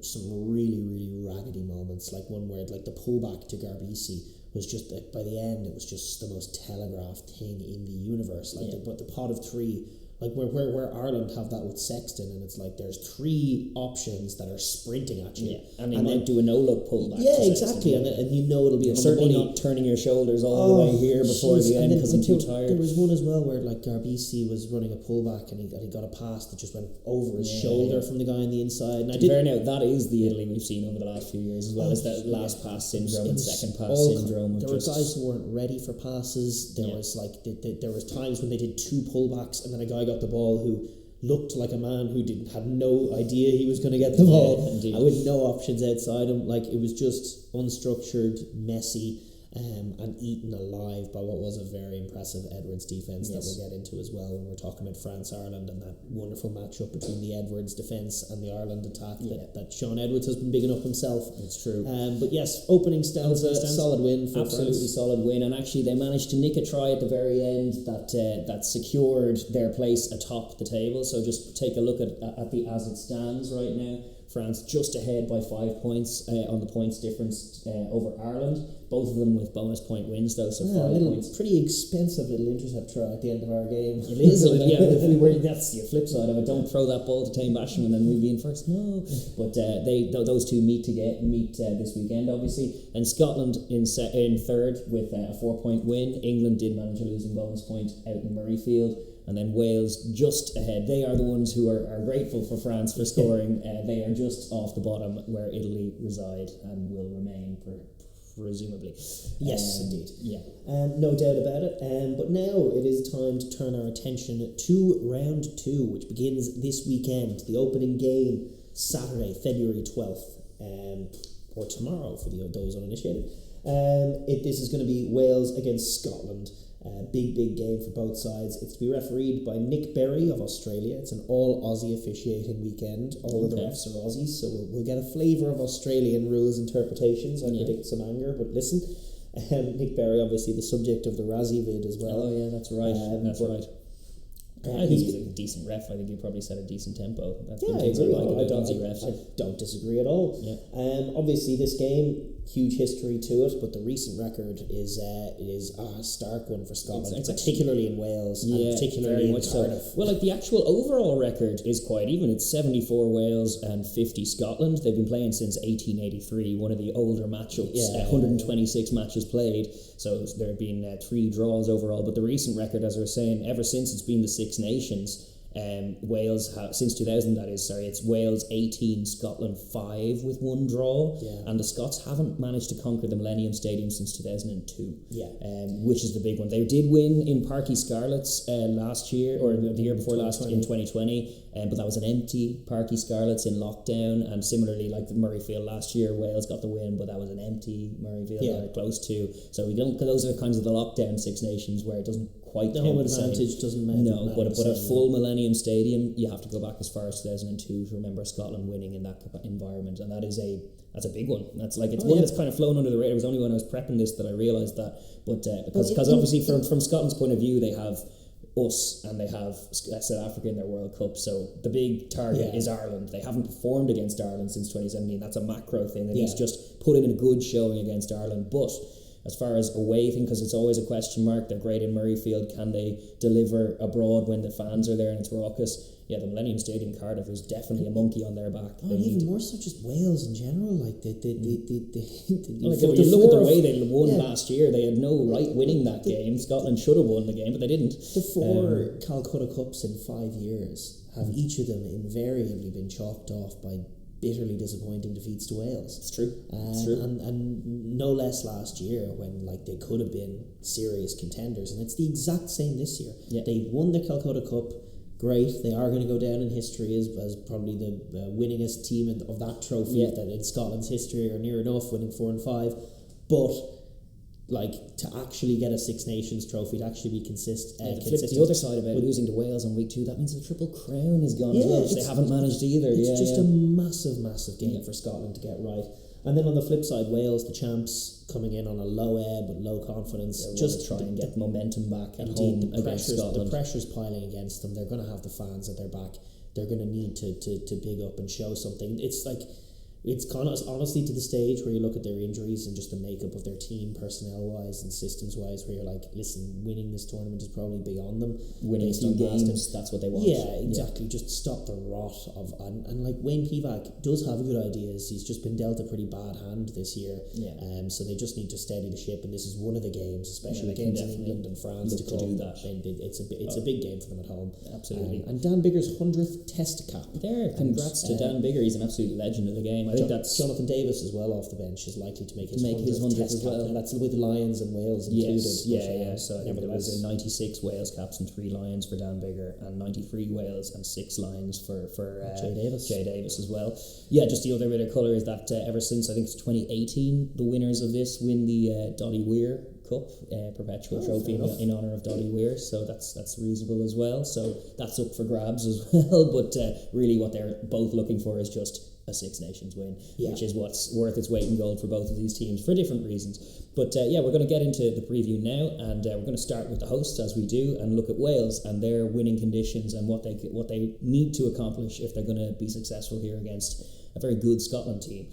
Speaker 2: some really, really raggedy moments. Like one where like the pullback to Garbisi was just by the end it was just the most telegraphed thing in the universe. But the pot of 3. Like where Ireland have that with Sexton, and it's like there's 3 options that are sprinting at you,
Speaker 1: and they might do a no-look pullback.
Speaker 2: Yeah, exactly, and it'll be
Speaker 1: certainly not turning your shoulders all the way here before the end because I'm too tired.
Speaker 2: There was one as well where like Garbisi was running a pullback and he got a pass that just went over his shoulder from the guy on the inside. And that is the Italy we've seen over the last few years, as well as that last pass syndrome and second pass syndrome. There were guys who weren't ready for passes. There was there was times when they did 2 pullbacks and then a guy got the ball who looked like a man who had no idea he was going to get the ball and with no options outside him. Like it was just unstructured, messy, and eaten alive by what was a very impressive Edwards defence that we'll get into as well when we're talking about France-Ireland and that wonderful matchup between the Edwards defence and the Ireland attack that Sean Edwards has been bigging up himself.
Speaker 1: It's true.
Speaker 2: But yes, opening stance, solid win for
Speaker 1: absolutely
Speaker 2: France.
Speaker 1: Solid win, and actually they managed to nick a try at the very end that secured their place atop the table. So just take a look at the as it stands right now. France just ahead by 5 points on the points difference over Ireland. Both of them with bonus point wins though, so 5 points.
Speaker 2: Pretty expensive little intercept try at the end of our game.
Speaker 1: It is, that's the flip side of it. Don't throw that ball to Tame Basham and then we'll be in first. No, but those two meet this weekend obviously, and Scotland in third with a 4-point win. England did manage a losing bonus point out in Murrayfield. And then Wales just ahead. They are the ones who are grateful for France for scoring. They are just off the bottom where Italy reside and will remain presumably.
Speaker 2: Yes, indeed.
Speaker 1: Yeah.
Speaker 2: No doubt about it. But now it is time to turn our attention to round 2, which begins this weekend. The opening game, Saturday, February 12th, or tomorrow for those uninitiated. This is going to be Wales against Scotland. Big game for both sides. It's to be refereed by Nick Berry of Australia. It's an all Aussie officiating weekend. All of the refs are Aussies, so we'll get a flavour of Australian rules interpretations. I predict some anger, but listen, Nick Berry, obviously the subject of the Razzie vid as well.
Speaker 1: Oh yeah, that's right. That's right. I think he's a decent ref. I think he probably set a decent tempo. That's
Speaker 2: I
Speaker 1: things
Speaker 2: agree.
Speaker 1: I like about Dodgy
Speaker 2: I
Speaker 1: refs.
Speaker 2: don't disagree at all.
Speaker 1: Yeah.
Speaker 2: Obviously, this game, huge history to it, but the recent record is a stark one for Scotland, particularly in Wales, and particularly in Cardiff.
Speaker 1: Well, like the actual overall record is quite even. It's 74 Wales and 50 Scotland. They've been playing since 1883, one of the older matchups. 126 matches played, so there have been 3 draws overall. But the recent record, as I was saying, ever since it's been the Six Nations, Wales since 2000, that is, it's Wales 18, Scotland 5 with 1 draw, and the Scots haven't managed to conquer the Millennium Stadium since 2002, which is the big one. They did win in Parky Scarlets last year, or the year before last, in 2020, but that was an empty Parky Scarlets in lockdown, and similarly, like the Murrayfield last year, Wales got the win, but that was an empty Murrayfield, very close to. So we don't. Those are kinds of the lockdown Six Nations where it doesn't quite
Speaker 2: the home advantage doesn't matter.
Speaker 1: No, but a full Millennium Stadium, you have to go back as far as 2002 to remember Scotland winning in that environment, and that's a big one. That's like it's one that's kind of flown under the radar. It was only when I was prepping this that I realised that, but because obviously from Scotland's point of view, they have us and they have South Africa in their World Cup, so the big target is Ireland. They haven't performed against Ireland since 2017. That's a macro thing, and he's just put in a good showing against Ireland. But as far as away thing, because it's always a question mark, they're great in Murrayfield. Can they deliver abroad when the fans are there and it's raucous? Yeah, the Millennium Stadium Cardiff is definitely a monkey on their back.
Speaker 2: Even more so just Wales in general. Like
Speaker 1: if you look at the way they won last year, they had no right winning that game. Scotland should have won the game, but they didn't.
Speaker 2: The 4 Calcutta Cups in 5 years have each of them invariably been chalked off by bitterly disappointing defeats to Wales.
Speaker 1: It's true.
Speaker 2: And no less last year when like they could have been serious contenders, and it's the exact same this year. They won the Calcutta Cup. Great, they are going to go down in history as probably the winningest team of that trophy that in Scotland's history, or near enough, winning 4 and 5. But like to actually get a Six Nations trophy, to actually be consistent.
Speaker 1: The other side about losing to Wales on week 2, that means the Triple Crown is gone as well, which they haven't managed either.
Speaker 2: It's just a massive game for Scotland to get right. And then on the flip side, Wales, the champs, coming in on a low ebb with low confidence,
Speaker 1: just try and get momentum back at home against Scotland.
Speaker 2: The pressure's piling against them. They're going to have the fans at their back. They're going to need to big up and show something. It's like, it's kind of honestly to the stage where you look at their injuries and just the makeup of their team, personnel-wise and systems-wise, where you're like, listen, winning this tournament is probably beyond them.
Speaker 1: Winning a few games, that's what they want.
Speaker 2: Yeah, exactly. Just stop the rot of... And like, Wayne Pivac does have good ideas. He's just been dealt a pretty bad hand this year. So they just need to steady the ship, and this is one of the games, especially against England and France, to
Speaker 1: do that.
Speaker 2: It's a big game for them at home.
Speaker 1: Absolutely.
Speaker 2: And Dan Biggar's 100th Test cap.
Speaker 1: Congrats to Dan Biggar. He's an absolute legend of the game. I think that's
Speaker 2: Jonathan Davis as well off the bench is likely to make his 100th
Speaker 1: as well.
Speaker 2: And that's with Lions and Wales included.
Speaker 1: So I think there was 96 Wales caps and 3 Lions for Dan Biggar, and 93 Wales and 6 Lions for Jay Davis as well. Yeah, just the other bit of colour is that ever since I think it's 2018, the winners of this win the Doddy Weir Cup, perpetual trophy in honour of Doddy Weir, so that's reasonable as well. So that's up for grabs as well. But really, what they're both looking for is just a Six Nations win, which is what's worth its weight in gold for both of these teams for different reasons. But we're going to get into the preview now, and we're going to start with the hosts as we do, and look at Wales and their winning conditions and what they need to accomplish if they're going to be successful here against a very good Scotland team.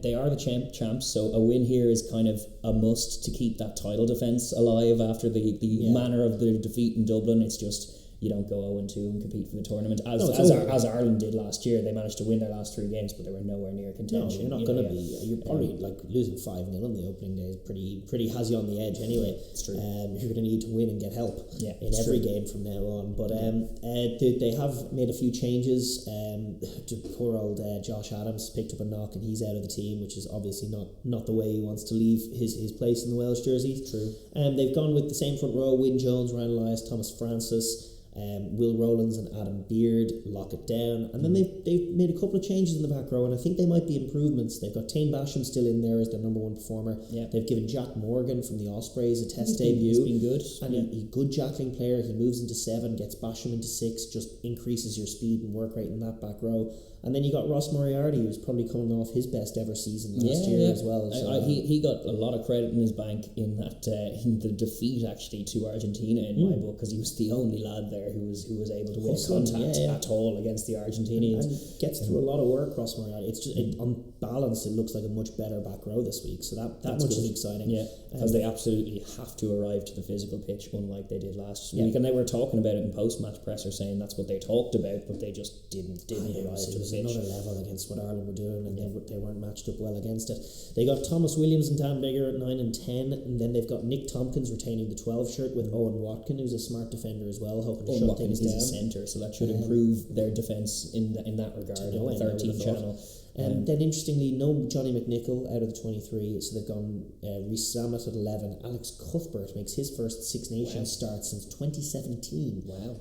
Speaker 1: They are the champs, so a win here is kind of a must to keep that title defence alive after the manner of the defeat in Dublin. It's just, you don't go 0-2 and compete for the tournament as Ireland did last year. They managed to win their last 3 games, but they were nowhere near contention.
Speaker 2: No, you're not going to be. You're probably like losing 5-0 in the opening day is pretty has you on the edge anyway.
Speaker 1: It's true.
Speaker 2: You're going to need to win and get help in every game from now on. But they have made a few changes. Poor old Josh Adams picked up a knock and he's out of the team, which is obviously not the way he wants to leave his place in the Welsh jersey.
Speaker 1: True.
Speaker 2: They've gone with the same front row: Wyn Jones, Ryan Elias, Thomas Francis. Will Rowlands and Adam Beard lock it down, and then they've made a couple of changes in the back row, and I think they might be improvements. They've got Tane Basham still in there as their number 1 performer. They've given Jack Morgan from the Ospreys a test debut.
Speaker 1: He's been good,
Speaker 2: and he's a good jackling player. He moves into 7, gets Basham into 6, just increases your speed and work rate in that back row. And then you got Ross Moriarty, who's probably coming off his best ever season last year as well. So,
Speaker 1: he got a lot of credit in his bank in that in the defeat actually to Argentina in my book, because he was the only lad there who was able to win contact at all against the Argentinians.
Speaker 2: And gets through a lot of work, Ross Moriarty. It's just on balance, it looks like a much better back row this week. So that much is exciting.
Speaker 1: Yeah, because they absolutely have to arrive to the physical pitch, unlike they did last week. And they were talking about it in post-match presser, saying that's what they talked about, but they just didn't arrive to the pitch.
Speaker 2: Another level against what Ireland were doing, and they weren't matched up well against it. They got Thomas Williams and Dan Bigger at 9 and 10, and then they've got Nick Tompkins retaining the 12 shirt with Owen Watkin, who's a smart defender as well, hoping to shut things down.
Speaker 1: He's a centre, so that should improve their defence in that regard. In the 13 channel.
Speaker 2: Then interestingly, no Johnny McNichol out of the 23, so they've gone Rhys Sammet at 11. Alex Cuthbert makes his first Six Nations start since 2017.
Speaker 1: Wow.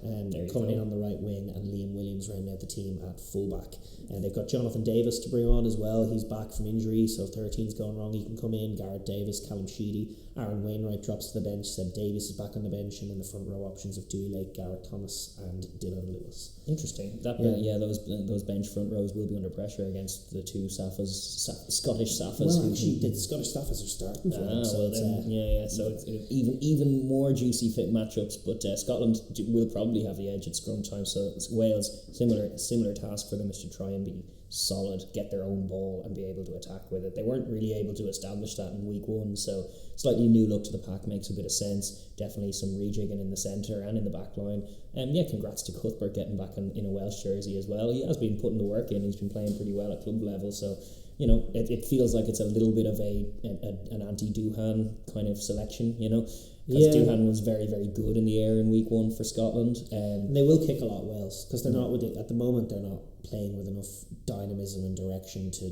Speaker 2: Coming in on the right wing, and Liam Williams rounding out the team at fullback. And they've got Jonathan Davis to bring on as well. He's back from injury, so if 13's going wrong, he can come in. Garrett Davis, Callum Sheedy, Aaron Wainwright drops to the bench. Seb Davies is back on the bench, and then the front row options of Dewey Lake, Garrett Thomas, and Dylan Lewis.
Speaker 1: Interesting. Those bench front rows will be under pressure against the two Scottish Saffas.
Speaker 2: Well, actually, the Scottish Saffas are starting for them. So
Speaker 1: it's even more juicy fit matchups. But Scotland will probably have the edge at scrum time. So Wales, similar task for them is to try and be solid, get their own ball and be able to attack with it. They weren't really able to establish that in week one, so slightly new look to the pack makes a bit of sense. Definitely some rejigging in the centre and in the back line. Congrats to Cuthbert getting back in a Welsh jersey as well. He has been putting the work in. He's been playing pretty well at club level, so it feels like it's a little bit of an anti-Duhan kind of selection, because Duhan was very, very good in the air in week one for Scotland.
Speaker 2: They will kick a lot, Wales, because they're not at the moment they're not playing with enough dynamism and direction to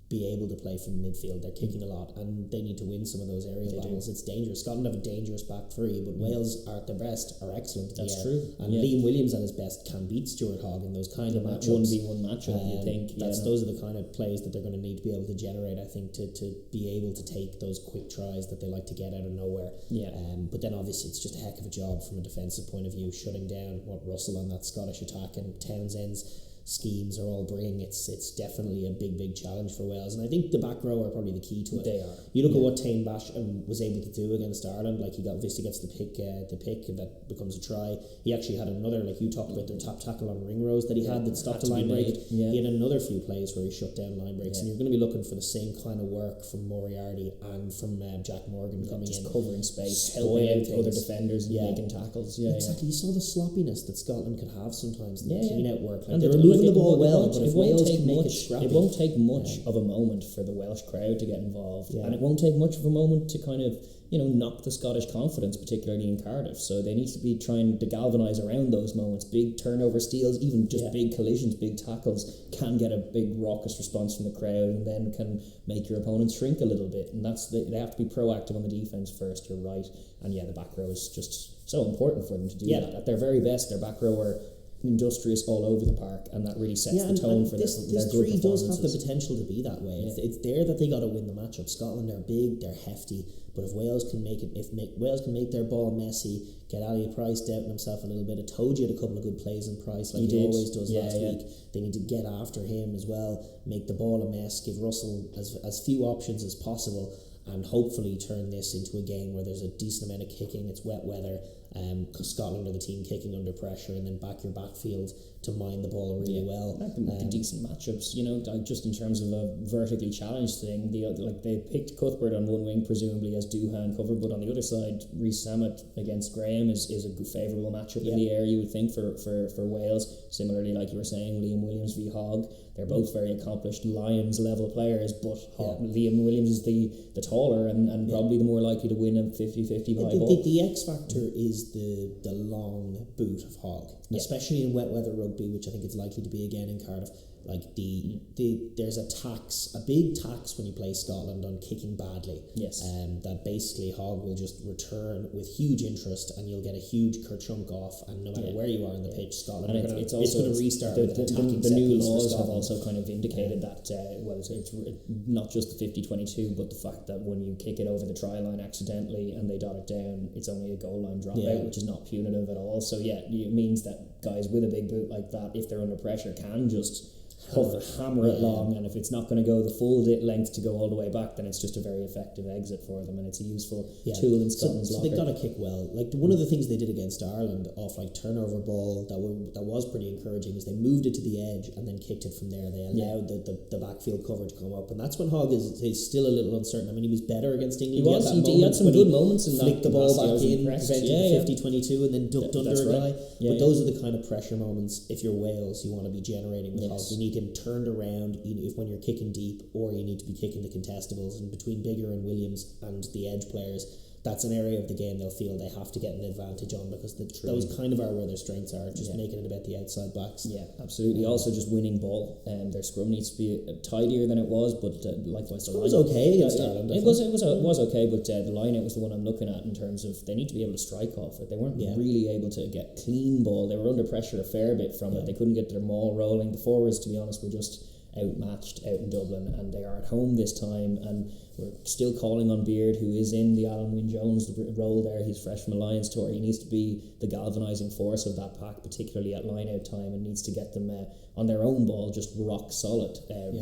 Speaker 2: be able to play from midfield. They're kicking a lot, and they need to win some of those aerial battles. It's dangerous. Scotland have a dangerous back three, but Wales are at their best, are excellent.
Speaker 1: That's true.
Speaker 2: And Liam Williams at his best can beat Stuart Hogg in those kind of matchups.
Speaker 1: 1v1 matchup, you think.
Speaker 2: Those are the kind of plays that they're going to need to be able to generate, I think, to be able to take those quick tries that they like to get out of nowhere. But then obviously it's just a heck of a job from a defensive point of view, shutting down what Russell on that Scottish attack and Townsend's schemes are all bringing. It's definitely a big challenge for Wales, and I think the back row are probably the key to it.
Speaker 1: They are.
Speaker 2: You look at what Tane Basham was able to do against Ireland. Like, he obviously gets the pick that becomes a try. He actually had another, like you talked about, their top tackle on ring rows that he had that stopped a line break. He had another few plays where he shut down line breaks, and you're going to be looking for the same kind of work from Moriarty and from Jack Morgan coming in,
Speaker 1: covering space, helping out other defenders and making tackles.
Speaker 2: Exactly. You saw the sloppiness that Scotland could have sometimes in the clean out work.
Speaker 1: And
Speaker 2: they're moving the ball well, but if Wales can make it scrappy,
Speaker 1: it won't take much of a moment for the Welsh crowd to get involved, and it won't take much of a moment to kind of knock the Scottish confidence, particularly in Cardiff. So they need to be trying to galvanise around those moments. Big turnover steals, even just big collisions, big tackles can get a big raucous response from the crowd, and then can make your opponents shrink a little bit. And they have to be proactive on the defence first. You're right, and the back row is just so important for them to do that. At their very best, their back row are industrious all over the park, and that really sets the tone for their good
Speaker 2: three
Speaker 1: performances.
Speaker 2: does have the potential to be that way. It's there that they got to win the matchup. Scotland are big, they're hefty, but if Wales can make Wales can make their ball messy, get Ali Price doubting himself a little bit. I told you had a couple of good plays in Price, like he always does last week. They need to get after him as well, make the ball a mess, give Russell as few options as possible, and hopefully turn this into a game where there's a decent amount of kicking. It's wet weather. Scotland are the team kicking under pressure, and then back your backfield to mind the ball really well.
Speaker 1: That can make decent matchups, just in terms of a vertically challenged thing. They picked Cuthbert on one wing, presumably as Duhan cover, but on the other side, Rhys Sammet against Graham is a good favourable matchup in the air, you would think, for Wales. Similarly, like you were saying, Liam Williams v Hogg. They're both very accomplished Lions level players, but Liam Williams is the taller and probably the more likely to win a 50-50 high ball.
Speaker 2: The X factor is the long boot of Hogg, especially in wet weather rugby, which I think it's likely to be again in Cardiff. Like there's a big tax when you play Scotland on kicking badly.
Speaker 1: Yes.
Speaker 2: That basically Hogg will just return with huge interest, and you'll get a huge kerchunk off, and no matter where you are in the pitch, Scotland it's going to restart.
Speaker 1: The new laws have also kind of indicated that it's not just the 50-22, but the fact that when you kick it over the try line accidentally and they dot it down, it's only a goal line dropout, which is not punitive at all. So it means that guys with a big boot like that, if they're under pressure, can just hammer it long, and if it's not going to go the full length to go all the way back, then it's just a very effective exit for them, and it's a useful tool in Scotland's locker.
Speaker 2: So they got to kick well. Like one of the things they did against Ireland off like turnover ball that was pretty encouraging is they moved it to the edge and then kicked it from there. They allowed the backfield cover to come up, and that's when Hogg is still a little uncertain. I mean, he was better against England.
Speaker 1: He had some good moments in that.
Speaker 2: Flicked the ball back in, prevented the 50-22, and then ducked under a guy. But those are the kind of pressure moments. If you're Wales, you want to be generating with Hogg. You need him turned around if when you're kicking deep, or you need to be kicking the contestables. And between Biggar and Williams and the edge players, that's an area of the game they'll feel they have to get an advantage on, because those kind of are where their strengths are, just making it about the outside backs. Yeah, absolutely. Also just winning ball. Their scrum needs to be tidier than it was, but likewise the line was okay against Ireland.
Speaker 1: It was okay, but the line out was the one I'm looking at in terms of they need to be able to strike off it. They weren't really able to get clean ball. They were under pressure a fair bit from it. They couldn't get their maul rolling. The forwards, to be honest, were just outmatched out in Dublin, and they are at home this time, and we're still calling on Beard, who is in the Alan Wynne-Jones role there. He's fresh from Alliance Tour. He needs to be the galvanising force of that pack, particularly at line-out time, and needs to get them on their own ball just rock solid.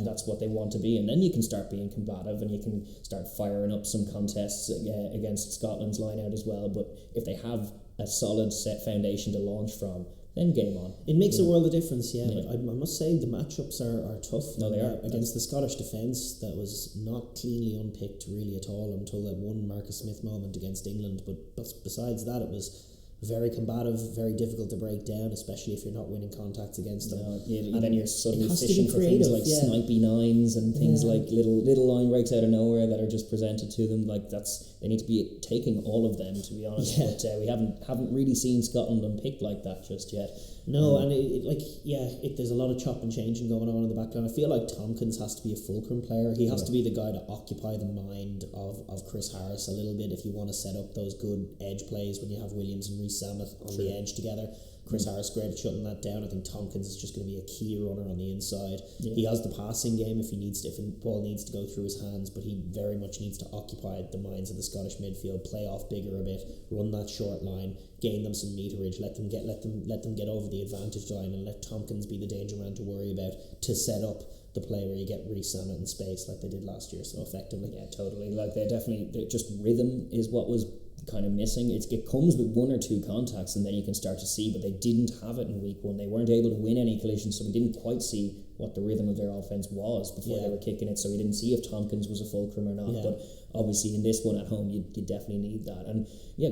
Speaker 1: That's what they want to be, and then you can start being combative, and you can start firing up some contests against Scotland's line-out as well. But if they have a solid set foundation to launch from, then game on.
Speaker 2: It makes a world of difference, but I must say the matchups are tough.
Speaker 1: No, they are.
Speaker 2: Against the Scottish defence, that was not cleanly unpicked really at all until that one Marcus Smith moment against England. But besides that, it was very combative, very difficult to break down, especially if you're not winning contacts against them.
Speaker 1: And then you're suddenly fishing for things like snipey nines and things like little line breaks out of nowhere that are just presented to them. Like they need to be taking all of them, to be honest. But we haven't really seen Scotland unpicked like that just yet.
Speaker 2: No, and there's a lot of chop and changing going on in the background. I feel like Tompkins has to be a fulcrum player. He has to be the guy to occupy the mind of Chris Harris a little bit if you want to set up those good edge plays when you have Williams and Reece Samet on the edge together. Chris Harris great at shutting that down. I think Tompkins is just going to be a key runner on the inside. He has the passing game if the ball needs to go through his hands, but he very much needs to occupy the minds of the Scottish midfield, play off Biggar a bit, run that short line, gain them some meterage, let them get over the advantage line, and let Tompkins be the danger man to worry about to set up the play where you get Reece Samet in space like they did last year so effectively.
Speaker 1: Yeah, totally. Like they just rhythm is what was kind of missing. It comes with one or two contacts and then you can start to see, but they didn't have it in week one. They weren't able to win any collisions, so we didn't quite see what the rhythm of their offence was before they were kicking it, so we didn't see if Tompkins was a fulcrum or not. But obviously in this one at home you definitely need that. And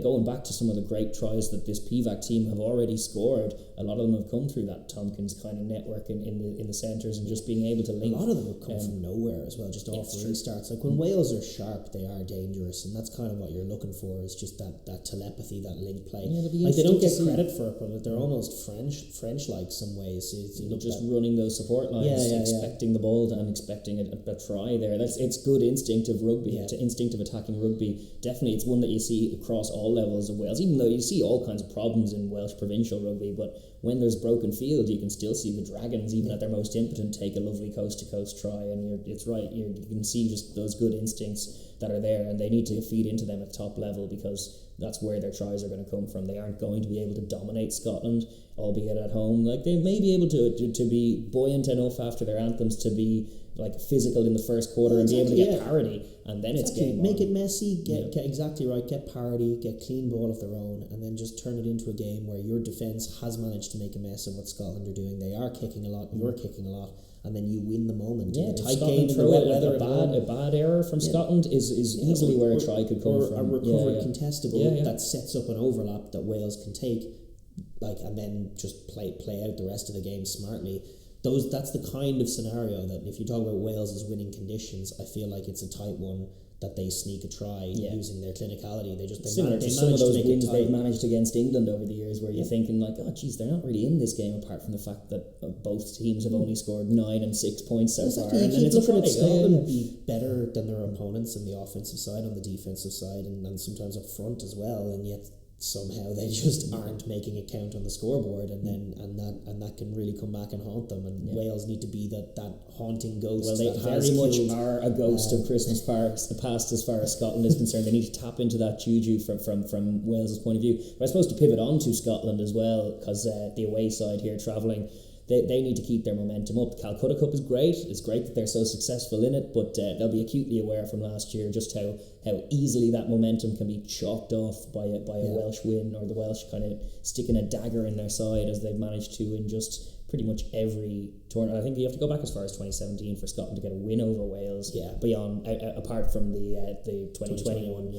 Speaker 1: going back to some of the great tries that this PVAC team have already scored, a lot of them have come through that Tompkins kind of network in the centres and just being able to link.
Speaker 2: A lot of them have come from nowhere as well, just off restarts. Like when Wales are sharp, they are dangerous, and that's kind of what you're looking for, is just that telepathy, that link play. Like they don't get credit for it, but they're almost French-like some ways.
Speaker 1: Just running those support lines, expecting the ball and expecting a try there. It's good instinctive rugby, instinctive attacking rugby. Definitely, it's one that you see across all levels of Wales, even though you see all kinds of problems in Welsh provincial rugby, but when there's broken field you can still see the Dragons, even at their most impotent, take a lovely coast-to-coast try, and you can see just those good instincts that are there, and they need to feed into them at top level, because that's where their tries are going to come from. They aren't going to be able to dominate Scotland, albeit at home. Like they may be able to be buoyant enough after their anthems to be like physical in the first quarter and be able to get parity, and then it's game
Speaker 2: make it messy, get exactly right, get parity, get clean ball of their own, and then just turn it into a game where your defence has managed to make a mess of what Scotland are doing. They are kicking a lot, you're kicking a lot, and then you win the moment.
Speaker 1: Yeah, tight game in the wet weather. A bad error from Scotland is easily where a try could come from.
Speaker 2: Or a recovered contestable that sets up an overlap that Wales can take, and then just play out the rest of the game smartly. That's the kind of scenario that, if you talk about Wales as winning conditions, I feel like it's a tight one that they sneak a try using their clinicality. They
Speaker 1: similar to some of those wins they've managed against England over the years, where you're thinking like, oh geez, they're not really in this game, apart from the fact that both teams have only scored 9 and 6 points so far. And then it's
Speaker 2: looking at Scotland be better than their opponents on the offensive side, on the defensive side, and sometimes up front as well, and yet somehow they just aren't making it count on the scoreboard, and that can really come back and haunt them. And Wales need to be that haunting ghost. Well, they very much
Speaker 1: are a ghost of Christmas past as far as Scotland is concerned. They need to tap into that juju from Wales' point of view. But I suppose to pivot on to Scotland as well, because the away side here travelling, they need to keep their momentum up. The Calcutta Cup is great. It's great that they're so successful in it, but they'll be acutely aware from last year just how easily that momentum can be chalked off by a Welsh win, or the Welsh kind of sticking a dagger in their side as they've managed to in just pretty much every tournament. I think you have to go back as far as 2017 for Scotland to get a win over Wales. Beyond apart from the 2021,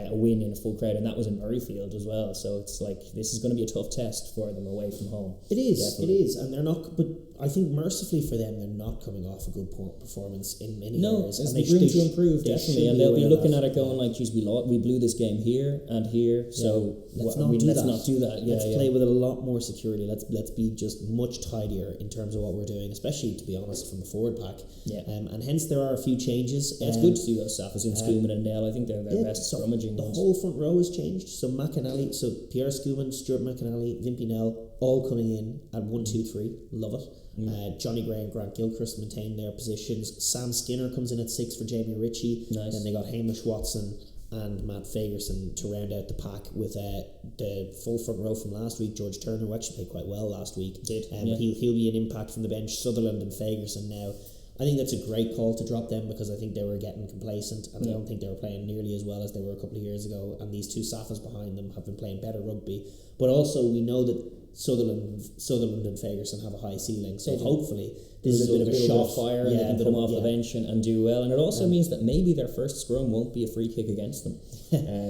Speaker 1: a win in a full crowd, and that was in Murrayfield as well. So it's like this is going to be a tough test for them away from home.
Speaker 2: It is, and they're not. But I think mercifully for them, they're not coming off a good performance in many areas.
Speaker 1: There's room to improve, definitely, and they'll be looking at it going like, "Geez, we blew this game here and here, so
Speaker 2: let's not do that.
Speaker 1: Let's
Speaker 2: play with a lot more security. Let's be just much tidier in terms of what we're doing, especially, to be honest, from the forward pack. And hence there are a few changes.
Speaker 1: It's good to see those Saffas in Schoeman and Nell. I think they're their best scrummaging.
Speaker 2: The whole front row has changed. So McAnally, Pierre Schoeman, Stuart McAnally, Vimpy Nell, all coming in at 1, 2, 3. Love it. Johnny Gray and Grant Gilchrist maintain their positions. Sam Skinner comes in at 6 for Jamie Ritchie.
Speaker 1: Nice.
Speaker 2: Then they got Hamish Watson and Matt Fagerson to round out the pack with the full front row from last week. George Turner, who actually played quite well last week. He'll be an impact from the bench. Sutherland and Fagerson now. I think that's a great call to drop them, because I think they were getting complacent, and I don't think they were playing nearly as well as they were a couple of years ago, and these two Saffas behind them have been playing better rugby. But also we know that Sutherland and Fagerson have a high ceiling, so hopefully this is a bit of a shot
Speaker 1: fire, and they can come off the bench and do well. And it also means that maybe their first scrum won't be a free kick against them,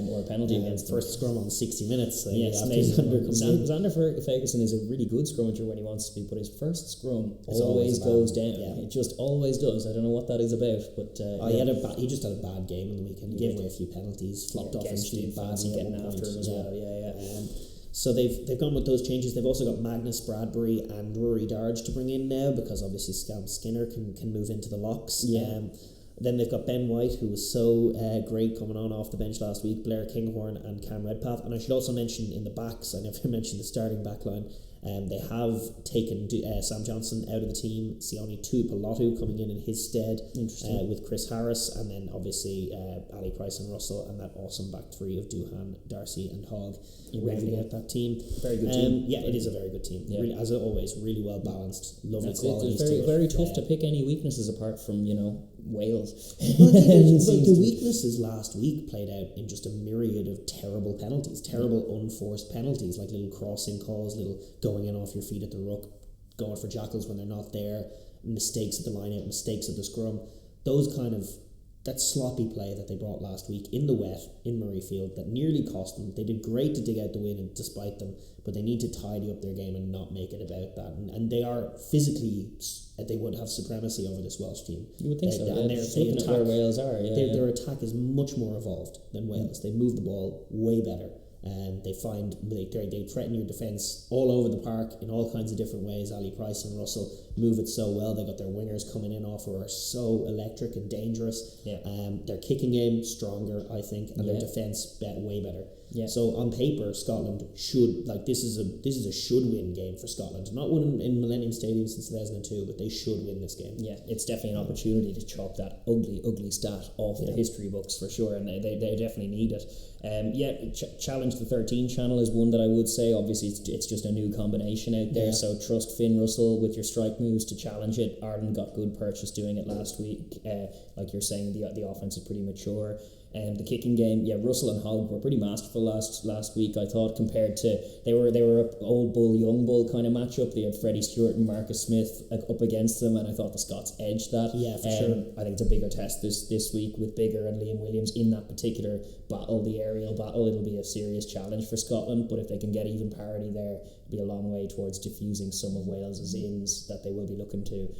Speaker 1: or a penalty against them.
Speaker 2: First scrum on 60 minutes.
Speaker 1: Yes, Xander Fagerson is a really good scrummager when he wants to be, but his first scrum always goes down. It just always does. I don't know what that is about, but
Speaker 2: he just had a bad game on the weekend. He gave away a few penalties, flopped off into the badly
Speaker 1: getting after him as well.
Speaker 2: So they've gone with those changes. They've also got Magnus Bradbury and Rory Darge to bring in now, because obviously Scam Skinner can move into the locks. Then they've got Ben White, who was so great coming on off the bench last week, Blair Kinghorn and Cam Redpath. And I should also mention in the backs, I never mentioned the starting back line, they have taken Sam Johnson out of the team. Sione Tuipulotu coming in his stead, with Chris Harris, and then obviously Ali Price and Russell, and that awesome back three of Duhan, Darcy and Hogg rounding out that team.
Speaker 1: Very good team.
Speaker 2: It is a very good team. Really, as always, really well balanced, lovely qualities.
Speaker 1: It's very tough to pick any weaknesses apart from Wales.
Speaker 2: Well, the weaknesses last week played out in just a myriad of terrible penalties, terrible unforced penalties, like little crossing calls, little going in off your feet at the ruck, going for jackals when they're not there, mistakes at the line out, mistakes at the scrum. Those kind of, that sloppy play that they brought last week in the wet in Murrayfield that nearly cost them. They did great to dig out the win despite them, but they need to tidy up their game and not make it about that. And they are physically, they would have supremacy over this Welsh team.
Speaker 1: You would think so.
Speaker 2: And
Speaker 1: where Wales are.
Speaker 2: Their attack is much more evolved than Wales. They move the ball way better. They threaten your defence all over the park in all kinds of different ways. Ali Price and Russell move it so well. They got their wingers coming in off who are so electric and dangerous. Their kicking game stronger, I think, and their defence way better. So on paper, Scotland should, this is a should win game for Scotland. Not won in Millennium Stadium since 2002, but they should win this game.
Speaker 1: It's definitely an opportunity to chop that ugly stat off the history books for sure, and they definitely need it. Challenge the 13 channel is one that I would say. Obviously, it's just a new combination out there, so trust Finn Russell with your strike moves to challenge it. Ireland got good purchase doing it last week. Like you're saying, the offense is pretty mature. The kicking game, Russell and Hogg were pretty masterful last week, I thought, compared to they were a old bull, young bull kind of matchup. They had Freddie Stewart and Marcus Smith up against them, and I thought the Scots edged that.
Speaker 2: For sure.
Speaker 1: I think it's a bigger test this week with Bigger and Liam Williams in that particular battle, the aerial battle. It'll be a serious challenge for Scotland, but if they can get even parity there, it'll be a long way towards diffusing some of Wales's ins that they will be looking to.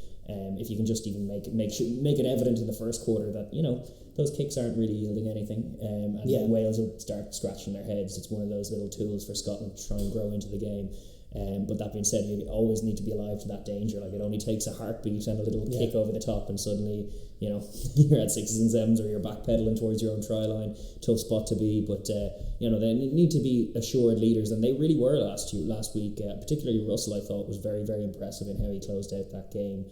Speaker 1: If you can just even make it evident in the first quarter that those kicks aren't really yielding anything, then Wales will start scratching their heads. It's one of those little tools for Scotland to try and grow into the game. But that being said, you always need to be alive to that danger. Like, it only takes a heartbeat and a little kick over the top, and suddenly you're at 6s and 7s, or you're backpedaling towards your own try line. Tough spot to be, but they need to be assured leaders, and they really were last week. Particularly Russell, I thought, was very, very impressive in how he closed out that game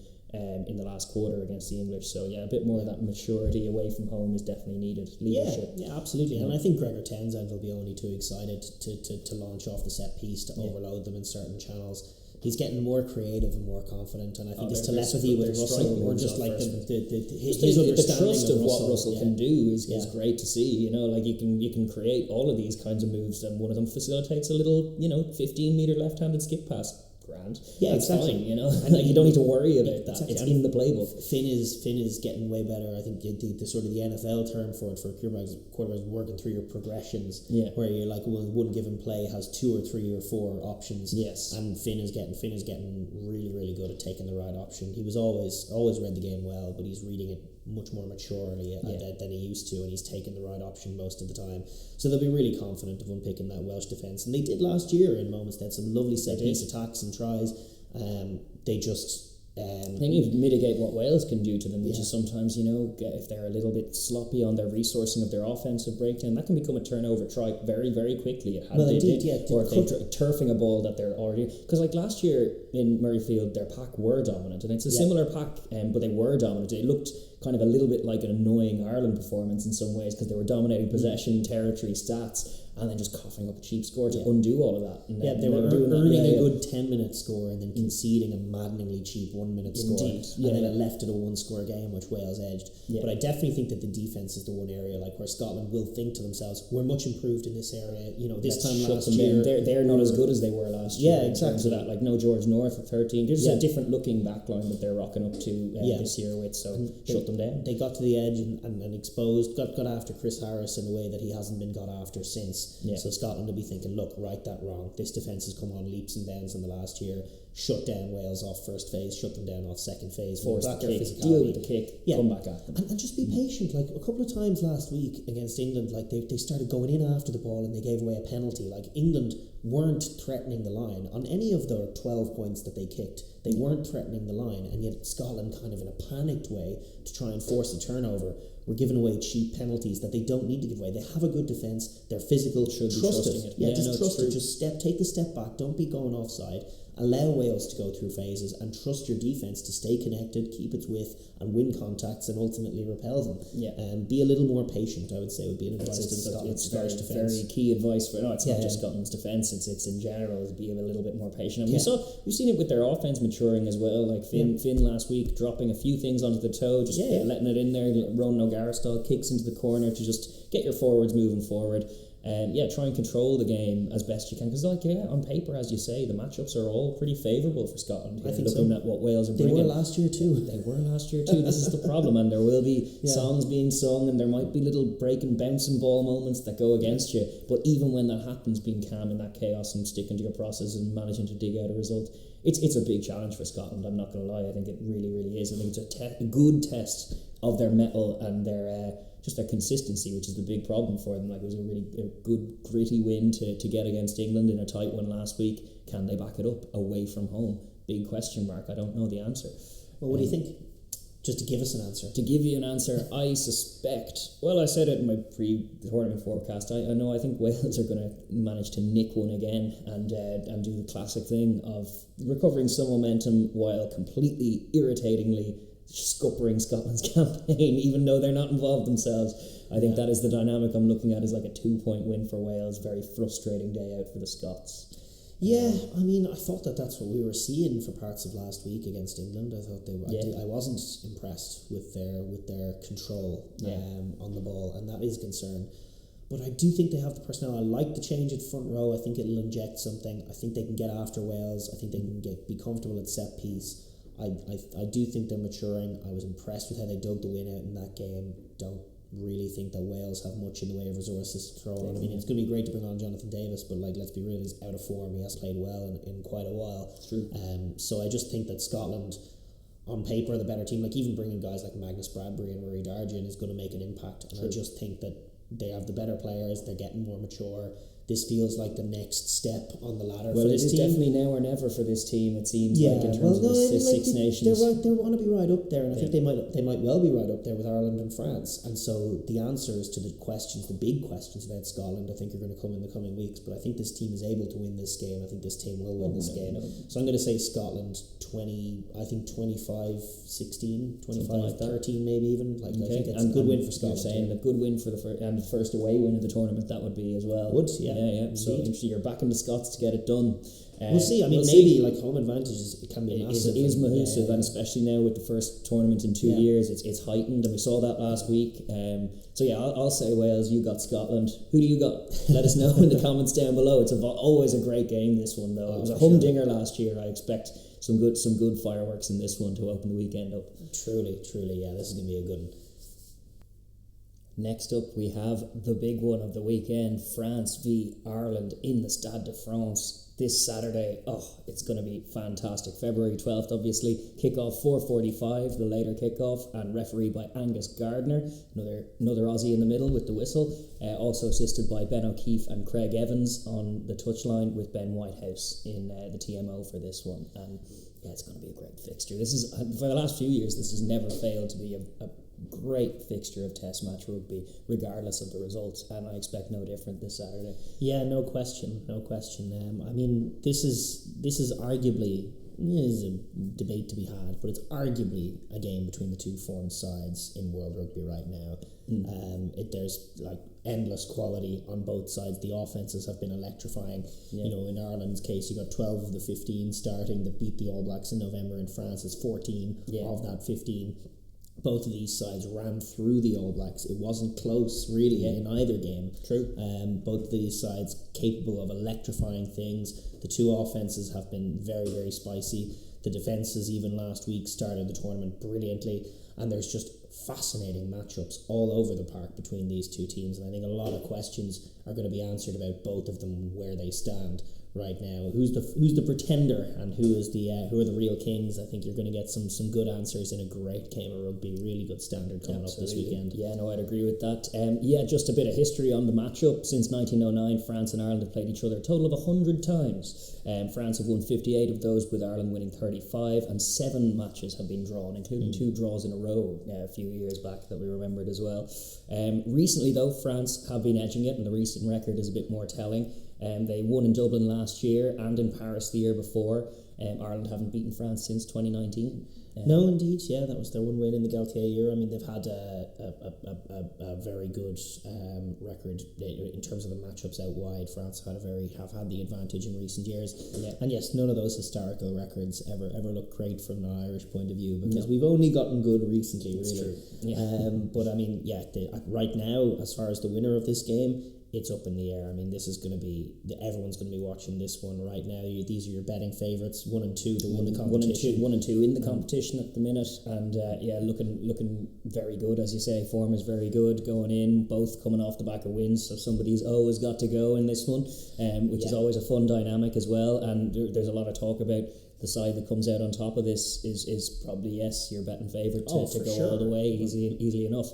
Speaker 1: in the last quarter against the English. So a bit more of that maturity away from home is definitely needed. Leadership.
Speaker 2: Yeah, absolutely. And I think Gregor Townsend will be only too excited to launch off the set piece, to overload them in certain channels. he's getting more creative and more confident, and I think his
Speaker 1: their
Speaker 2: telepathy with Russell, or just like his understanding
Speaker 1: the trust of what
Speaker 2: Russell
Speaker 1: Russell can do is great to see. You know, like you can create all of these kinds of moves, and one of them facilitates a little 15-meter left-handed skip pass. Grand.
Speaker 2: Yeah,
Speaker 1: that's
Speaker 2: exactly.
Speaker 1: fine, and like you don't need to worry about that.
Speaker 2: Exactly.
Speaker 1: It's in the playbook.
Speaker 2: Finn is getting way better. I think the sort of the NFL term for it for quarterbacks working through your progressions.
Speaker 1: Yeah.
Speaker 2: Where you're like, well, one given play has 2 or 3 or 4 options.
Speaker 1: Yes.
Speaker 2: And Finn is getting really, really good at taking the right option. He was always read the game well, but he's reading it much more maturely than he used to, and he's taken the right option most of the time. So they'll be really confident of unpicking that Welsh defence, and they did last year in moments. They had some lovely set piece attacks and tries. They just
Speaker 1: they need to mitigate what Wales can do to them, which is sometimes, if they're a little bit sloppy on their resourcing of their offensive breakdown, that can become a turnover try very, very quickly. Or if they're turfing a ball that they're already... Because like last year in Murrayfield, their pack were dominant, and it's a similar pack, but they were dominant. It looked kind of a little bit like an annoying Ireland performance in some ways, because they were dominating possession, territory, stats, and then just coughing up a cheap score to undo all of that. And
Speaker 2: they were earning a good 10-minute score and then conceding a maddeningly cheap 1-minute score. And then it left it a 1-score game, which Wales edged. Yeah. But I definitely think that the defence is the one area where Scotland will think to themselves, we're much improved in this area. This time last year...
Speaker 1: They're not as good as they were last year.
Speaker 2: Yeah, exactly.
Speaker 1: In terms of that. Like, no George North at 13. There's a different looking backline that they're rocking up to this year with, so shut them down.
Speaker 2: They got to the edge and exposed, got after Chris Harris in a way that he hasn't been got after since. Yeah. So Scotland will be thinking, look, right that wrong. This defence has come on leaps and bounds in the last year. Shut down Wales off first phase, shut them down off second phase.
Speaker 1: Force the kick, deal with the kick, come back at them.
Speaker 2: And just be patient. Like a couple of times last week against England, like they started going in after the ball and they gave away a penalty. Like England weren't threatening the line on any of their 12 points that they kicked. They weren't threatening the line, and yet Scotland, kind of in a panicked way to try and force a turnover, were giving away cheap penalties that they don't need to give away. They have a good defence. They're physical. Trust it. Trust it. Just take the step back. Don't be going offside. Allow Wales to go through phases and trust your defence to stay connected, keep its width, and win contacts and ultimately repel them. Yeah. Be a little more patient, I would say, would be an advice to Scotland's Scottish defence.
Speaker 1: Very key advice for it's not just Scotland's defence, it's in general, to be a little bit more patient. And we've seen it with their offence maturing as well. Like Finn last week dropping a few things onto the toe, just letting it in there, Ronan O'Gara style kicks into the corner to just get your forwards moving forward. Try and control the game as best you can, because on paper, as you say, the matchups are all pretty favourable for Scotland. I think looking at what Wales are bringing.
Speaker 2: They were last year too.
Speaker 1: This is the problem, and there will be songs being sung, and there might be little break and bouncing ball moments that go against you, but even when that happens, being calm in that chaos and sticking to your process and managing to dig out a result, it's a big challenge for Scotland. I'm not going to lie, I think it really, really is. I think it's a good test of their mettle and their just their consistency, which is the big problem for them. Like, it was a good gritty win to get against England in a tight one last week. Can they back it up away from home? Big question mark. I don't know the answer.
Speaker 2: Well, what do you think? Just to give us an answer.
Speaker 1: To give you an answer, I suspect... Well, I said it in my pre-tournament forecast. I think Wales are going to manage to nick one again and do the classic thing of recovering some momentum while completely irritatingly scuppering Scotland's campaign, even though they're not involved themselves. I think that is the dynamic I'm looking at, is like a 2-point win for Wales. Very frustrating day out for the Scots.
Speaker 2: Yeah, I mean, I thought that's what we were seeing for parts of last week against England. I thought I wasn't impressed with their control on the ball, and that is a concern. But I do think they have the personnel. I like the change at front row. I think it'll inject something. I think they can get after Wales. I think they can be comfortable at set piece. I do think they're maturing. I was impressed with how they dug the win out in that game. Don't really think that Wales have much in the way of resources to throw on. I mean, it's going to be great to bring on Jonathan Davis, but let's be real, he's out of form. He has played well in quite a while.
Speaker 1: True.
Speaker 2: So I just think that Scotland, on paper, are the better team. Like, even bringing guys like Magnus Bradbury and Murray Daragh in is going to make an impact. And I just think that they have the better players. They're getting more mature. This feels like the next step on the ladder for this team. Well, it is
Speaker 1: definitely now or never for this team, it seems like, in terms of the Six Nations.
Speaker 2: They want to be right up there, and I think they might well be right up there with Ireland and France. And so the answers to the big questions about Scotland, I think, are going to come in the coming weeks. But I think this team is able to win this game. I think this team will win this game. So I'm going to say Scotland 25-16, 25-13 maybe even. I think it's a good win for Scotland.
Speaker 1: You're saying a good win for the first away win of the tournament, that would be as well.
Speaker 2: Yeah.
Speaker 1: Yeah. So you're backing the Scots to get it done.
Speaker 2: We'll see. I mean, maybe like home advantages, it can be massive.
Speaker 1: It is massive, and especially now with the first tournament in 2 years, it's heightened, and we saw that last week. So yeah, I'll say Wales. You got Scotland. Who do you got? Let us know in the comments down below. It's always a great game. This one though, it was a humdinger last year. I expect some good fireworks in this one to open the weekend up.
Speaker 2: Truly, yeah. This is gonna be a good one.
Speaker 1: Next up, we have the big one of the weekend: France v Ireland in the Stade de France. This Saturday, it's going to be fantastic. February 12th, obviously. Kickoff 4:45, the later kickoff, and refereed by Angus Gardner, another Aussie in the middle with the whistle. Also assisted by Ben O'Keefe and Craig Evans on the touchline, with Ben Whitehouse in the TMO for this one. And yeah, it's going to be a great fixture. This is, for the last few years, this has never failed to be a great fixture of Test match rugby, regardless of the results, and I expect no different this Saturday.
Speaker 2: Yeah, no question. I mean, this is arguably, there's a debate to be had, but it's arguably a game between the two form sides in world rugby right now. There's like endless quality on both sides. The offenses have been electrifying. You know, in Ireland's case, you got 12 of the 15 starting that beat the All Blacks in November. In France, it's 14 of that 15. Both of these sides ran through the All Blacks. It wasn't close, really, in either game.
Speaker 1: True.
Speaker 2: Both of these sides capable of electrifying things. The two offenses have been very, very spicy. The defences, even last week, started the tournament brilliantly. And there's just fascinating matchups all over the park between these two teams. And I think a lot of questions are going to be answered about both of them and where they stand right now. Who's the pretender and who are the real kings? I think you're going to get some good answers in a great game of rugby. Really good standard coming up this weekend.
Speaker 1: Yeah, no, I'd agree with that. Just a bit of history on the matchup. Since 1909, France and Ireland have played each other a total of 100 times. France have won 58 of those, with Ireland winning 35, and 7 matches have been drawn, including 2 draws in a row a few years back that we remembered as well. Recently, though, France have been edging it, and the recent record is a bit more telling. They won in Dublin last year and in Paris the year before. Ireland haven't beaten France since 2019.
Speaker 2: No, indeed, yeah, that was their one win in the Galtier year. I mean, they've had a very good record in terms of the matchups out wide. France have had the advantage in recent years, and yes, none of those historical records ever look great from an Irish point of view, because we've only gotten good recently, really.
Speaker 1: True. Yeah.
Speaker 2: But I mean, right now, as far as the winner of this game, it's up in the air. I mean, this is going to be, everyone's going to be watching this one right now. These are your betting favourites, 1 and 2 to win the competition.
Speaker 1: 1 and 2 in the competition at the minute, and looking very good, as you say. Form is very good going in, both coming off the back of wins, so somebody's always got to go in this one, which is always a fun dynamic as well. And there's a lot of talk about the side that comes out on top of this is probably, your betting favourite to go all the way easily enough.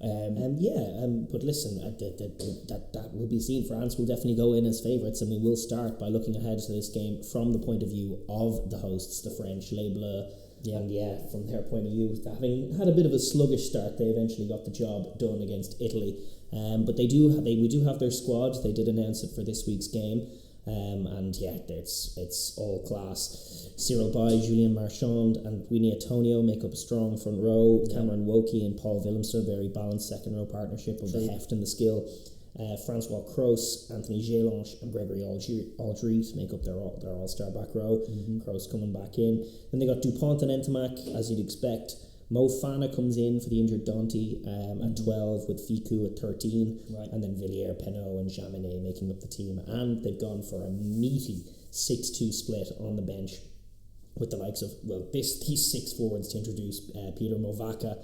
Speaker 2: But listen, that will be seen. France will definitely go in as favourites, and we will start by looking ahead to this game from the point of view of the hosts, the French, Les Bleus. And from their point of view, having had a bit of a sluggish start, they eventually got the job done against Italy. But we do have their squad. They did announce it for this week's game. It's all class. Cyril Bay, Julien Marchand and Winnie Antonio make up a strong front row. Cameron Wokey and Paul Willemse, very balanced second row partnership of the heft and the skill. Francois Croce, Anthony Gélange and Gregory Aldrit make up their all-star back row. Croce coming back in. Then they got Dupont and Entomac, as you'd expect. Mo Fana comes in for the injured Dante at 12, with Ficou at 13, and then Villiers, Penot and Jaminet making up the team. And they've gone for a meaty 6-2 split on the bench, with the likes of, these 6 forwards to introduce: Peter Movaka,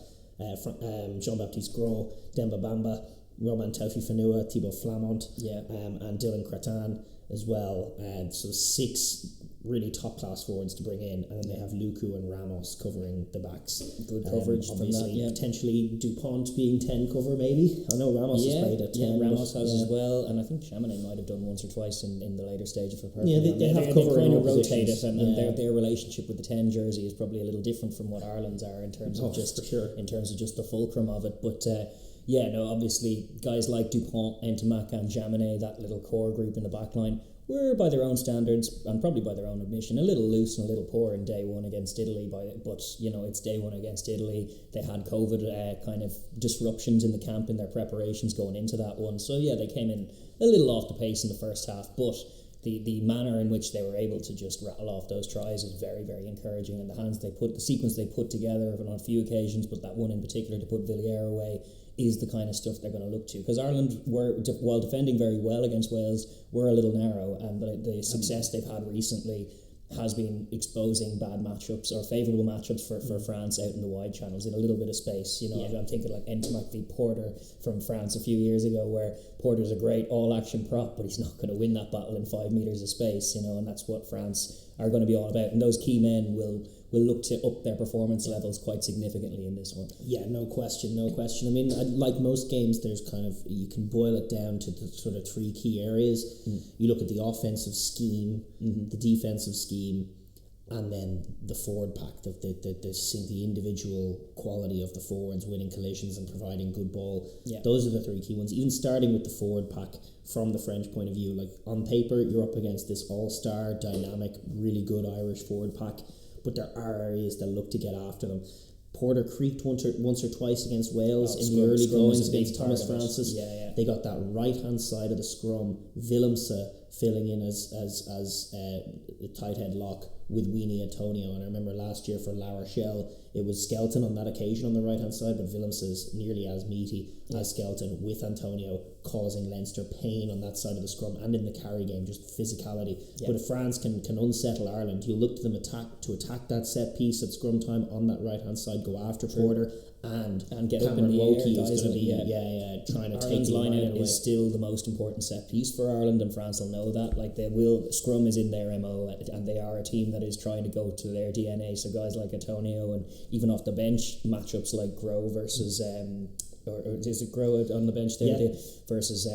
Speaker 2: Jean-Baptiste Gros, Demba Bamba, Roman Taufi-Fanua, Thibaut Flamont, and Dylan Cretan as well. So 6 really top-class forwards to bring in, and then they have Luku and Ramos covering the backs.
Speaker 1: Good coverage from that,
Speaker 2: potentially Dupont being 10 cover, maybe. I know Ramos has played at 10.
Speaker 1: Ramos has as well, and I think Chamonix might have done once or twice in the later stage of her perfect.
Speaker 2: They have cover
Speaker 1: kind
Speaker 2: in
Speaker 1: of rotated, and their relationship with the 10 jersey is probably a little different from what Ireland's are in terms of just the fulcrum of it. But obviously guys like Dupont, Entomac and Jaminet, that little core group in the back line, were, by their own standards and probably by their own admission, a little loose and a little poor in day one against Italy. But it's day one against Italy. They had COVID kind of disruptions in the camp in their preparations going into that one. So yeah, they came in a little off the pace in the first half, but the manner in which they were able to just rattle off those tries is very, very encouraging. And the sequence they put together on a few occasions, but that one in particular to put Villiers away, is the kind of stuff they're going to look to. Because Ireland were, while defending very well against Wales, were a little narrow, and the success they've had recently has been exposing bad matchups or favourable matchups for France out in the wide channels in a little bit of space. I'm thinking like Entomac v Porter from France a few years ago, where Porter's a great all-action prop, but he's not going to win that battle in 5 metres of space, and that's what France are going to be all about. And those key men will look to up their performance levels quite significantly in this one. Yeah,
Speaker 2: no question. I mean, like most games, there's kind of, you can boil it down to the sort of 3 key areas. You look at the offensive scheme, the defensive scheme, and then the forward pack, the individual quality of the forwards winning collisions and providing good ball. Yeah. Those are the 3 key ones. Even starting with the forward pack from the French point of view, like on paper, you're up against this all-star, dynamic, really good Irish forward pack, but there are areas that look to get after them. Porter creaked once or twice against Wales in the early goings against Thomas Francis. They got that right-hand side of the scrum, Willemse filling in as the tight head lock with Weenie Antonio. And I remember last year for La Rochelle, it was Skelton on that occasion on the right-hand side, but Willemse is nearly as meaty as Skelton, with Antonio causing Leinster pain on that side of the scrum and in the carry game, just physicality. But if France can unsettle Ireland, you'll look to them to attack that set piece at scrum time on that right-hand side, go after Porter, and get
Speaker 1: up in the air.
Speaker 2: Is going to be trying to take the line out
Speaker 1: is still the most important set piece for Ireland, and France will know that. Like, scrum is in their MO, and they are a team that is trying to go to their DNA. So guys like Antonio, and even off the bench, matchups like Grow versus or is it Grow on the bench there versus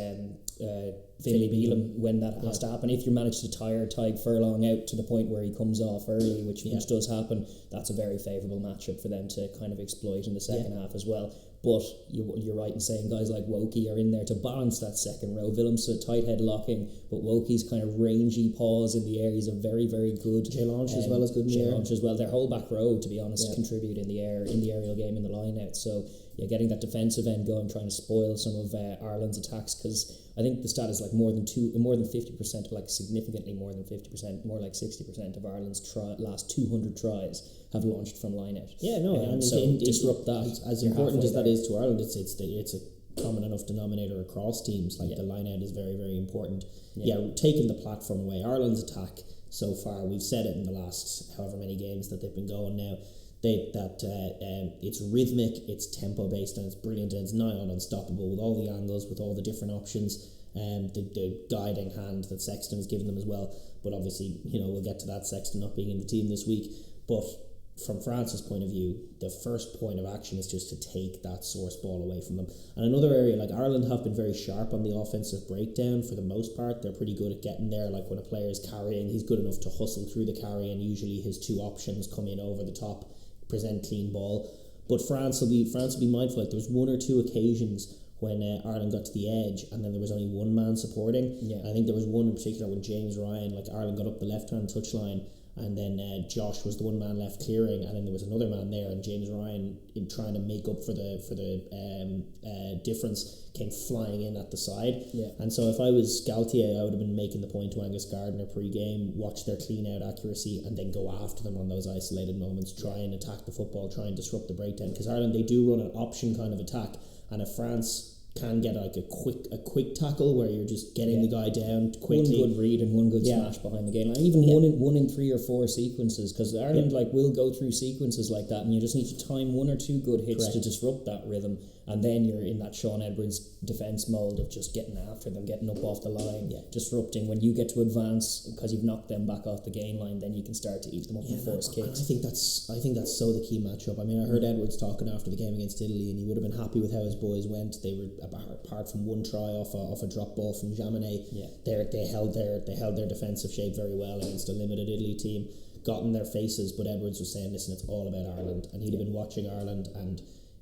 Speaker 1: Finlay Bealham, when that has to happen. If you manage to tire Tadhg Furlong out to the point where he comes off early, which does happen, that's a very favourable matchup for them to kind of exploit in the second half as well. But you're right in saying guys like Wokey are in there to balance that second row. Willemse tight head locking, but Wokey's kind of rangy paws in the air. He's a very, very good
Speaker 2: Jay Launch as well as good in the air.
Speaker 1: Launch as well. Their whole back row, to be honest, contribute in the air, in the aerial game, in the line out. So getting that defensive end going, trying to spoil some of Ireland's attacks, because I think the stat is like more than 50%, like significantly more than 50%, more like 60% of Ireland's last 200 tries have launched from line out.
Speaker 2: And
Speaker 1: so disrupt that.
Speaker 2: As important as that is to Ireland, it's a common enough denominator across teams. Like the line out is very, very important. Taking the platform away. Ireland's attack so far, we've said it in the last however many games that they've been going now, it's rhythmic, it's tempo based, and it's brilliant, and it's nigh on unstoppable with all the angles, with all the different options, and the guiding hand that Sexton has given them as well. But obviously, we'll get to that, Sexton not being in the team this week. But from France's point of view, the first point of action is just to take that source ball away from them. And another area, like Ireland have been very sharp on the offensive breakdown for the most part. They're pretty good at getting there. Like when a player is carrying, he's good enough to hustle through the carry, and usually his 2 options come in over the top, present clean ball. But France will be mindful. Like there was 1 or 2 occasions when Ireland got to the edge and then there was only one man supporting. I think there was one in particular when James Ryan, like Ireland got up the left hand touchline, and then Josh was the one man left clearing, and then there was another man there, and James Ryan, in trying to make up for the difference, came flying in at the side. And so if I was Galtier, I would have been making the point to Angus Gardner pre-game, watch their clean out accuracy and then go after them on those isolated moments, try and attack the football, try and disrupt the breakdown, because Ireland, they do run an option kind of attack, and if France can get like a quick tackle where you're just getting the guy down quickly.
Speaker 1: One good read and one good smash behind the game line. Even one in 3 or 4 sequences, because Ireland will go through sequences like that, and you just need to time 1 or 2 good hits to disrupt that rhythm, and then you're in that Sean Edwards defence mould of just getting after them, getting up off the line, disrupting. When you get to advance, because you've knocked them back off the gain line, then you can start to eat them up with force kicks.
Speaker 2: I think that's so the key matchup. I mean, I heard Edwards talking after the game against Italy, and he would have been happy with how his boys went. They were, apart from one try off a drop ball from Jaminet, they held their defensive shape very well against a limited Italy team, got in their faces. But Edwards was saying, listen, it's all about Ireland, and he'd have been watching Ireland, and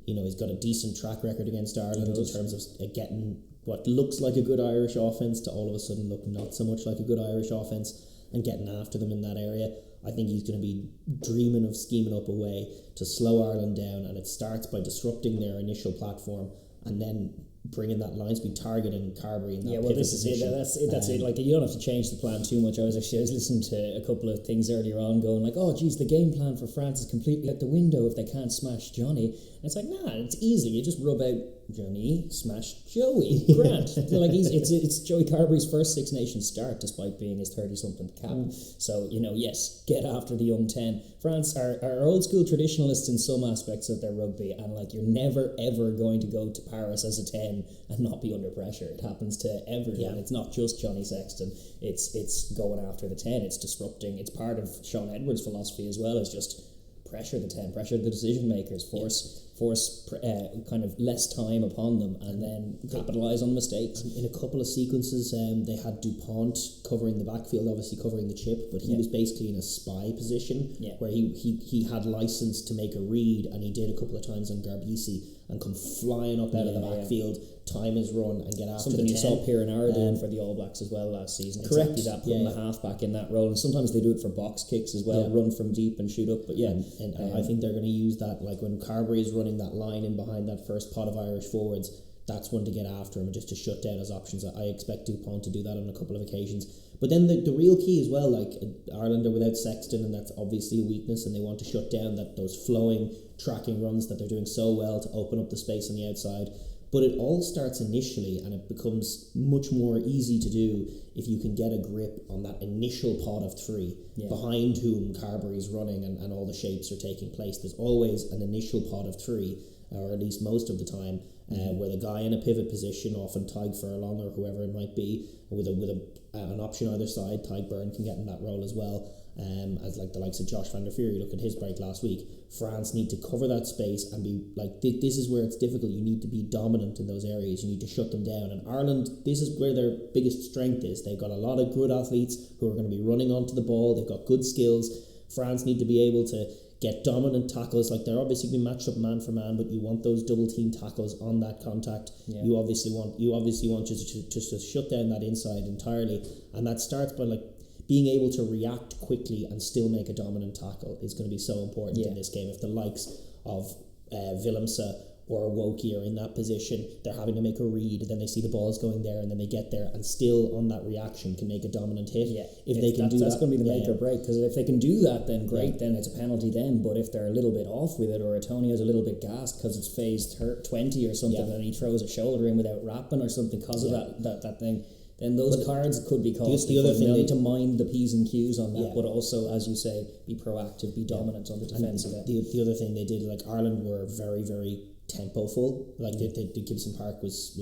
Speaker 2: he's got a decent track record against Ireland in terms of getting what looks like a good Irish offence to all of a sudden look not so much like a good Irish offence, and getting after them in that area. I think he's going to be dreaming of scheming up a way to slow Ireland down, and it starts by disrupting their initial platform and then bringing that line speed target in Carberry in that pivot
Speaker 1: this
Speaker 2: position.
Speaker 1: is it. That's it. Like, you don't have to change the plan too much. I was listening to a couple of things earlier on, going like, "Oh, geez, the game plan for France is completely out the window if they can't smash Johnny." And it's like, nah, it's easy. You just rub out Johnny, smash Joey. Grant. Like, it's Joey Carberry's first Six Nations start, despite being his 30-something cap. So, yes, get after the young 10. France are old school traditionalists in some aspects of their rugby, and like, you're never ever going to go to Paris as a 10 and not be under pressure. It happens to everyone. Yeah. It's not just Johnny Sexton. It's going after the 10. It's disrupting. It's part of Sean Edwards' philosophy as well, is just pressure the 10, pressure the decision makers, force kind of less time upon them, and then capitalise on mistakes.
Speaker 2: In a couple of sequences, they had Dupont covering the backfield, obviously covering the chip, but he was basically in a spy position where he had license to make a read, and he did a couple of times on Garbisi and come flying up out of the backfield, time his run and get after
Speaker 1: something
Speaker 2: the 10.
Speaker 1: You saw Pierre Nara doing for the All Blacks as well last season.
Speaker 2: Correct.
Speaker 1: Exactly that, putting the halfback in that role, and sometimes they do it for box kicks as well, run from deep and shoot up. But and
Speaker 2: I think they're going to use that, like when Carberry is running that line in behind that first pot of Irish forwards, that's one to get after him and just to shut down his options. I expect Dupont to do that on a couple of occasions. But then the real key as well, like Ireland are without Sexton, and that's obviously a weakness, and they want to shut down those flowing tracking runs that they're doing so well to open up the space on the outside. But it all starts initially, and it becomes much more easy to do if you can get a grip on that initial pot of three behind whom Carberry's running and all the shapes are taking place. There's always an initial pot of three, or at least most of the time, where the guy in a pivot position, often Tyg Furlong or whoever it might be, with an option either side. Tyg Byrne can get in that role as well, as like the likes of Josh van der Fury. Look at his break last week. France need to cover that space and be like, this is where it's difficult. You need to be dominant in those areas. You need to shut them down. And Ireland, this is where their biggest strength is. They've got a lot of good athletes who are going to be running onto the ball. They've got good skills. France need to be able to get dominant tackles. Like, they're obviously going to be matched up man for man, but you want those double team tackles on that contact. You obviously want just to shut down that inside entirely, and that starts by like being able to react quickly and still make a dominant tackle is going to be so important in this game. If the likes of Willemse or Wokey are in that position, they're having to make a read, then they see the ball's going there, and then they get there and still on that reaction can make a dominant hit. If they can do that, that's going to be the make or break, because if they can do that, then great, then it's a penalty then. But if they're a little bit off with it, or Antonio's a little bit gassed because it's phase 20 or something, and he throws a shoulder in without wrapping or something because of that thing, then those cards could be costly. The other thing, they need to mind the P's and Q's on that, but also, as you say, be proactive, be dominant on the defensive end. The other thing they did, like Ireland were very, very tempo-full. Like the Gibson Park was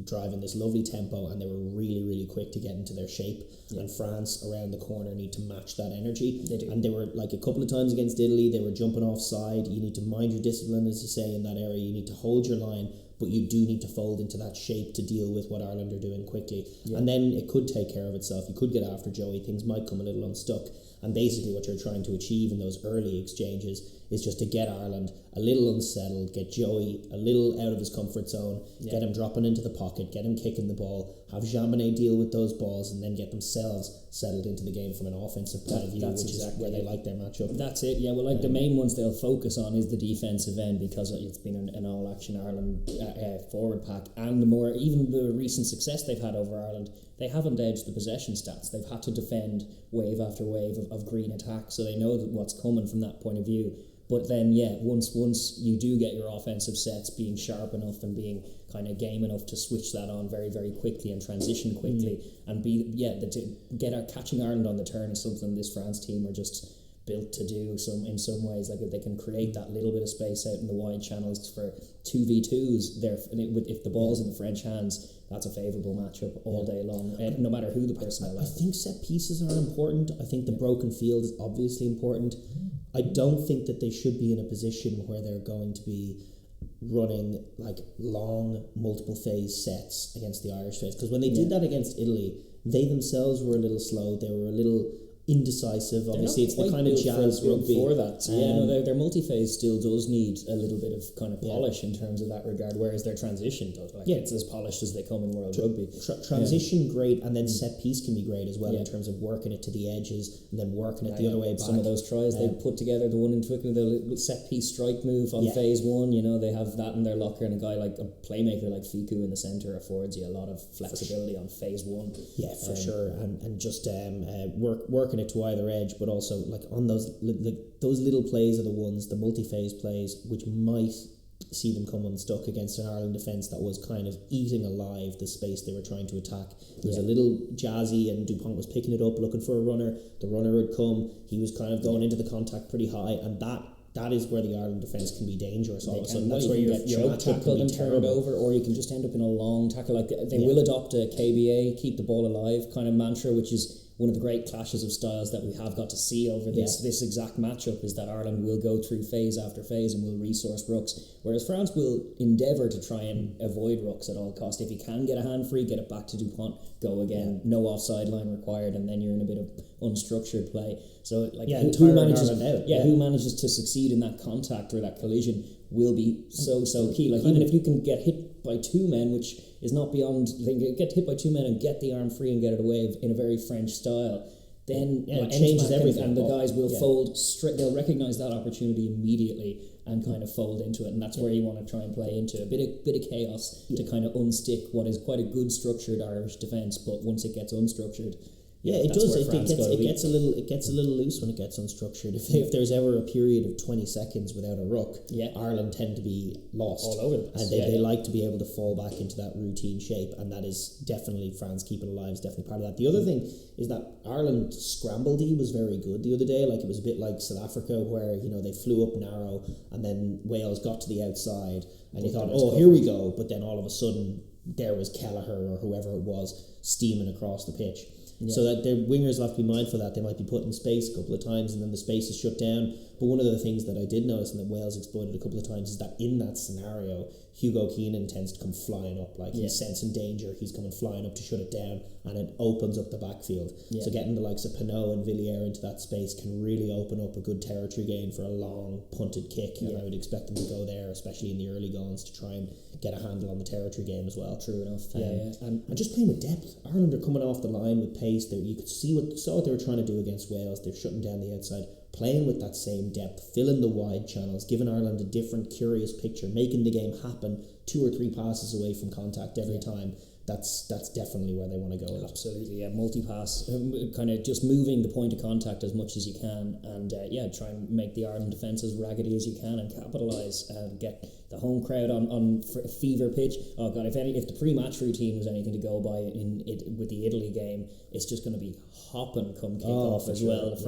Speaker 2: driving this lovely tempo, and they were really, really quick to get into their shape. And France around the corner need to match that energy.
Speaker 1: They do.
Speaker 2: And they were like a couple of times against Italy, they were jumping offside. You need to mind your discipline, as you say, in that area. You need to hold your line, but you do need to fold into that shape to deal with what Ireland are doing quickly. And then it could take care of itself. You could get after Joey. Things might come a little unstuck. And basically what you're trying to achieve in those early exchanges is just to get Ireland a little unsettled, get Joey a little out of his comfort zone, get him dropping into the pocket, get him kicking the ball, have Jaminet deal with those balls, and then get themselves settled into the game from an offensive point of view, which is where they like their matchup.
Speaker 1: That's it, yeah. Well, like the main ones they'll focus on is the defensive end, because it's been an all-action Ireland forward pack, and even the recent success they've had over Ireland, they haven't edged the possession stats. They've had to defend wave after wave of green attack, so they know what's coming from that point of view. But then, once you do get your offensive sets being sharp enough and being kind of game enough to switch that on very, very quickly and transition quickly, and catching Ireland on the turn is something this France team are just built to do. In some ways, like if they can create that little bit of space out in the wide channels for 2v2s, if the ball's in the French hands, that's a favourable matchup all day long, no matter who the personnel is.
Speaker 2: I think set pieces are important. I think the broken field is obviously important. I don't think that they should be in a position where they're going to be running like long multiple phase sets against the Irish phase, because when they did that against Italy, they themselves were a little slow. They were a little indecisive. Obviously, it's the kind of jazz rugby
Speaker 1: for that. So, their multi-phase still does need a little bit of kind of polish in terms of that regard, whereas their transition does. It's as polished as they come in World Rugby.
Speaker 2: Transition great, and then set piece can be great as well in terms of working it to the edges and then working it the other way back.
Speaker 1: Some of those tries they put together, the one in Twickenham, the set piece strike move on phase one. They have that in their locker, and a guy like a playmaker like Fiku in the centre affords you a lot of flexibility on phase one.
Speaker 2: Yeah, for sure, and just working it to either edge, but also like on those little plays are the ones, the multi-phase plays, which might see them come unstuck against an Ireland defence that was kind of eating alive the space they were trying to attack. It was a little jazzy, and Dupont was picking it up, looking for a runner. The runner would come. He was kind of going into the contact pretty high, and that is where the Ireland defence can be dangerous all of a sudden. That's where your
Speaker 1: tackle and turn it over, or you can just end up in a long tackle. Like they will adopt a KBA, keep the ball alive kind of mantra, which is one of the great clashes of styles that we have got to see over this exact matchup, is that Ireland will go through phase after phase and will resource rucks, whereas France will endeavour to try and avoid rucks at all cost. If you can get a hand free, get it back to Dupont, go again, no offside line required, and then you're in a bit of unstructured play. So who manages to succeed in that contact or that collision will be so key. Like even if you can get hit by two men, which is not beyond, they get hit by two men and get the arm free and get it away in a very French style, then
Speaker 2: it changes everything.
Speaker 1: And the guys will fold straight. They'll recognise that opportunity immediately and kind of fold into it, and that's where you want to try and play into a bit of chaos to kind of unstick what is quite a good structured Irish defence. But once it gets unstructured,
Speaker 2: it does. It gets a little loose when it gets unstructured. If there's ever a period of 20 seconds without a ruck, Ireland tend to be lost
Speaker 1: all over the place.
Speaker 2: And they like to be able to fall back into that routine shape, and that is definitely France keeping alive is definitely part of that. The other thing is that Ireland scramble D was very good the other day. Like it was a bit like South Africa, where they flew up narrow and then Wales got to the outside, and you thought, here we go, but then all of a sudden there was Kelleher or whoever it was steaming across the pitch. So that their wingers will have to be mindful that they might be put in space a couple of times and then the space is shut down. But one of the things that I did notice and that Wales exploited a couple of times is that in that scenario, Hugo Keenan tends to come flying up. Like he's sensing danger, he's coming flying up to shut it down, and it opens up the backfield. So getting the likes of Pinot and Villiers into that space can really open up a good territory gain for a long punted kick, and I would expect them to go there, especially in the early goings, to try and get a handle on the territory game as well.
Speaker 1: True enough.
Speaker 2: And just playing with depth. Ireland are coming off the line with pace. There, you could saw what they were trying to do against Wales. They're shutting down the outside, playing with that same depth, filling the wide channels, giving Ireland a different, curious picture, making the game happen 2 or 3 passes away from contact every time. That's definitely where they want to go.
Speaker 1: Absolutely, multi-pass, kind of just moving the point of contact as much as you can, and try and make the Ireland defence as raggedy as you can and capitalise and get the home crowd on fever pitch. Oh God, if the pre-match routine was anything to go by with the Italy game, it's just going to be hopping come kick-off as well. The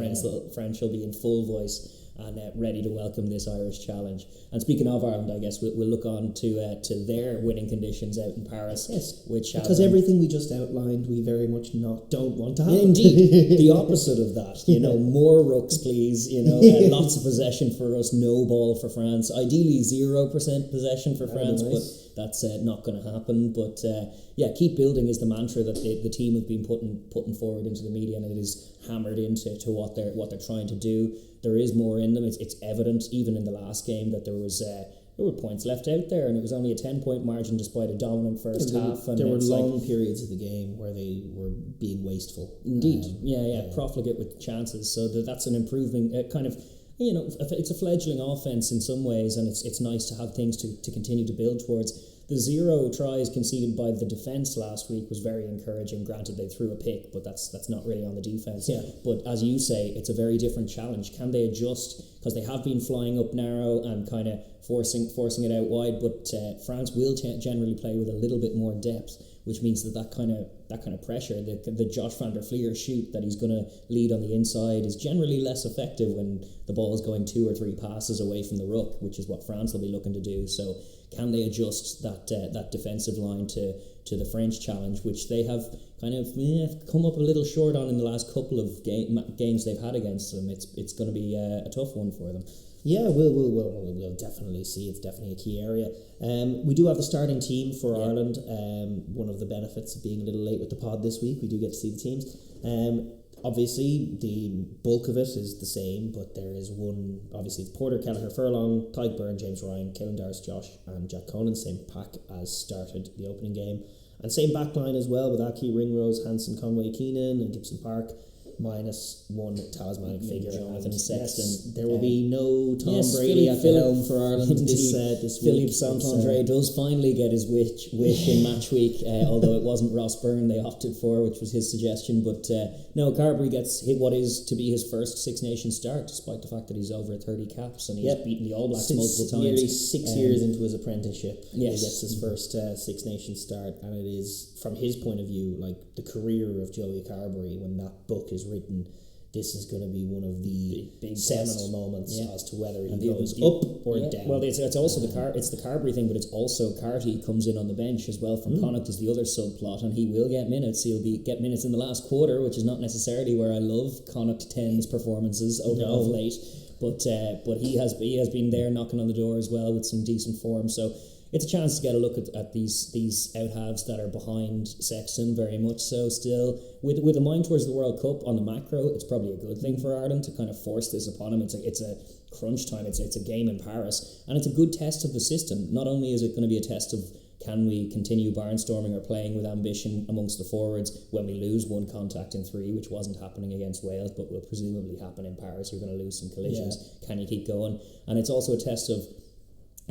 Speaker 1: French will be in full voice and ready to welcome this Irish challenge. And speaking of Ireland, I guess we'll look on to their winning conditions out in Paris.
Speaker 2: Yes,
Speaker 1: which
Speaker 2: because everything we just outlined, we very much don't want to happen.
Speaker 1: Indeed, the opposite of that. More rucks, please. Lots of possession for us, no ball for France. Ideally, 0% possession for France, but that's not going to happen. But keep building is the mantra that the team have been putting forward into the media, and it is hammered into what they're trying to do. There is more in them. It's evident even in the last game that there were points left out there, and it was only a 10-point margin despite a dominant first half. And
Speaker 2: there were long periods of the game where they were being wasteful.
Speaker 1: Indeed, profligate with chances. So that's an improving kind of. It's a fledgling offense in some ways, and it's nice to have things to continue to build towards. The 0 tries conceded by the defence last week was very encouraging. Granted, they threw a pick, but that's not really on the defence. Yeah. But as you say, it's a very different challenge. Can they adjust? Because they have been flying up narrow and kind of forcing it out wide. But France will generally play with a little bit more depth, which means that kind of pressure, the Josh van der Fleer shoot that he's going to lead on the inside is generally less effective when the ball is going 2 or 3 passes away from the ruck, which is what France will be looking to do. So can they adjust that defensive line to the French challenge, which they have kind of come up a little short on in the last couple of games they've had against them? It's going to be a tough one for them.
Speaker 2: Yeah, we'll definitely see. It's definitely a key area. We do have the starting team for Ireland. One of the benefits of being a little late with the pod this week, we do get to see the teams. Obviously, the bulk of it is the same, but there is one. Obviously, it's Porter, Kelleher, Furlong, Tyke Byrne, James Ryan, Killen Darris, Josh, and Jack Conan. Same pack as started the opening game. And same backline as well with Aki, Ringrose, Hanson, Conway, Keenan, and Gibson Park. -1 talismanic figure.
Speaker 1: Jonathan Sexton.
Speaker 2: Yes, there will be no Tom Brady at the helm for Ireland this
Speaker 1: Philippe
Speaker 2: week.
Speaker 1: Saint-Andre does finally get his wish in match week, although it wasn't Ross Byrne they opted for, which was his suggestion. But no, Carberry gets hit what is to be his first Six Nations start, despite the fact that he's over 30 caps and he's beaten the All Blacks multiple times.
Speaker 2: Nearly 6 years into his apprenticeship,
Speaker 1: yes.
Speaker 2: He gets his first Six Nations start, and it is, from his point of view, like the career of Joey Carberry. When that book is written, this is going to be one of the big seminal moments as to whether he goes up or down.
Speaker 1: Well, it's also it's the Carberry thing, but it's also Carty comes in on the bench as well from Connacht as the other subplot, and he will get minutes. He'll get minutes in the last quarter, which is not necessarily where I love Connacht 10's performances of late, but he has been there knocking on the door as well with some decent form. So it's a chance to get a look at these out-halves that are behind Sexton, very much so still. With a mind towards the World Cup on the macro, it's probably a good thing for Ireland to kind of force this upon him. It's a crunch time, it's a game in Paris, and it's a good test of the system. Not only is it going to be a test of can we continue barnstorming or playing with ambition amongst the forwards when we lose one contact in 3, which wasn't happening against Wales, but will presumably happen in Paris. You're going to lose some collisions. Yeah. Can you keep going? And it's also a test of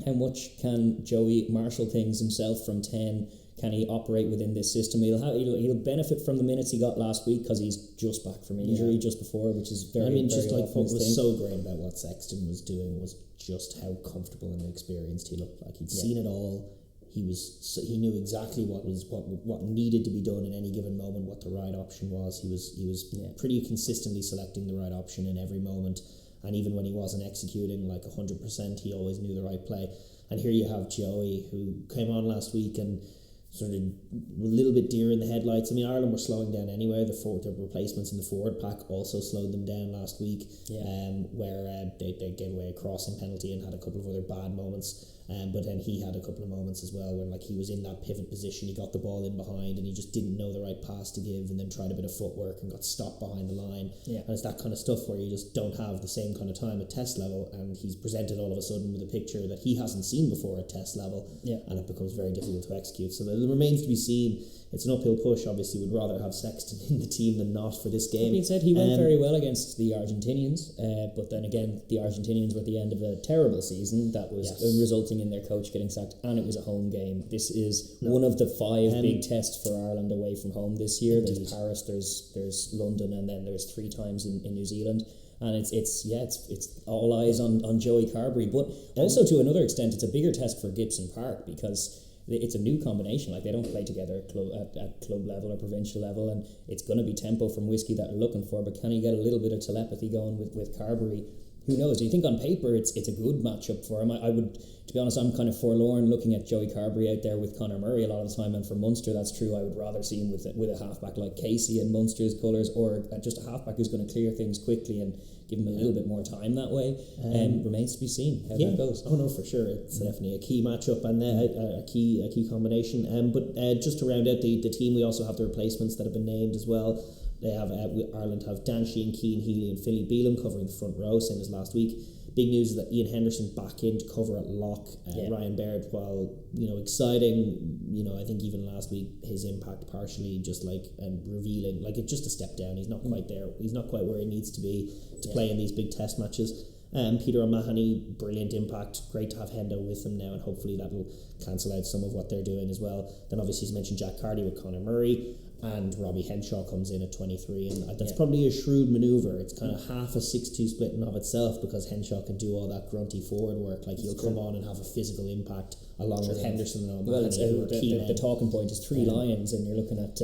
Speaker 1: how much can Joey marshal things himself from 10? Can he operate within this system? He'll benefit from the minutes he got last week because he's just back from injury just before, which is very. I mean,
Speaker 2: just like what was so great about what Sexton was doing was just how comfortable and experienced he looked. Like he'd seen it all. He knew exactly what needed to be done in any given moment, what the right option was. He was pretty consistently selecting the right option in every moment. And even when he wasn't executing like 100%, he always knew the right play. And here you have Joey, who came on last week and sort of a little bit deer in the headlights. I mean, Ireland were slowing down anyway. The replacements in the forward pack also slowed them down last week, where they gave away a crossing penalty and had a couple of other bad moments. But then he had a couple of moments as well when like he was in that pivot position, he got the ball in behind and he just didn't know the right pass to give, and then tried a bit of footwork and got stopped behind the line. And it's that kind of stuff where you just don't have the same kind of time at test level, and he's presented all of a sudden with a picture that he hasn't seen before at test level, and it becomes very difficult to execute. So it remains to be seen. It's an uphill push. Obviously, would rather have Sexton in the team than not for this game.
Speaker 1: Being said, he went very well against the Argentinians, but then again, the Argentinians were at the end of a terrible season that was resulting in their coach getting sacked, and it was a home game. This is one of the 5 big tests for Ireland away from home this year. There's Paris, there's London, and then there's 3 times in New Zealand. And it's all eyes on Joey Carberry, but also to another extent, it's a bigger test for Gibson Park because it's a new combination. Like they don't play together at club level or provincial level, and it's going to be tempo from Whiskey that they're looking for. But can he get a little bit of telepathy going with Carberry? Who knows? Do you think on paper it's a good matchup for him? I would, to be honest, I'm kind of forlorn looking at Joey Carberry out there with Conor Murray a lot of the time, and for Munster that's true. I would rather see him with a halfback like Casey in Munster's colours, or just a halfback who's going to clear things quickly and give him a little bit more time that way. Remains to be seen how that goes.
Speaker 2: Oh no, for sure, it's definitely a key matchup and a key combination. But just to round out the team, we also have the replacements that have been named as well. They have Ireland have Dan Sheehan, Cian Healy and Philly Bealham covering the front row, same as last week. Big news is that Ian Henderson's back in to cover at lock. Ryan Baird, while exciting, I think even last week his impact partially just and revealing, it's just a step down. He's not quite there. He's not quite where he needs to be to play in these big test matches. Peter O'Mahony, brilliant impact. Great to have Hendo with them now, and hopefully that will cancel out some of what they're doing as well. Then obviously he's mentioned Jack Carty with Conor Murray, and Robbie Henshaw comes in at 23, and that's probably a shrewd manoeuvre. It's kind of half a 6-2 split in of itself, because Henshaw can do all that grunty forward work. He'll come on and have a physical impact along with Henderson and O'Mahony.
Speaker 1: The talking point is 3 Lions, and you're looking at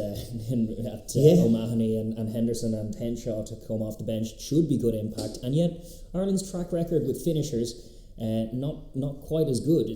Speaker 1: O'Mahony and Henderson and Henshaw to come off the bench. Should be good impact, and yet Ireland's track record with finishers not quite as good.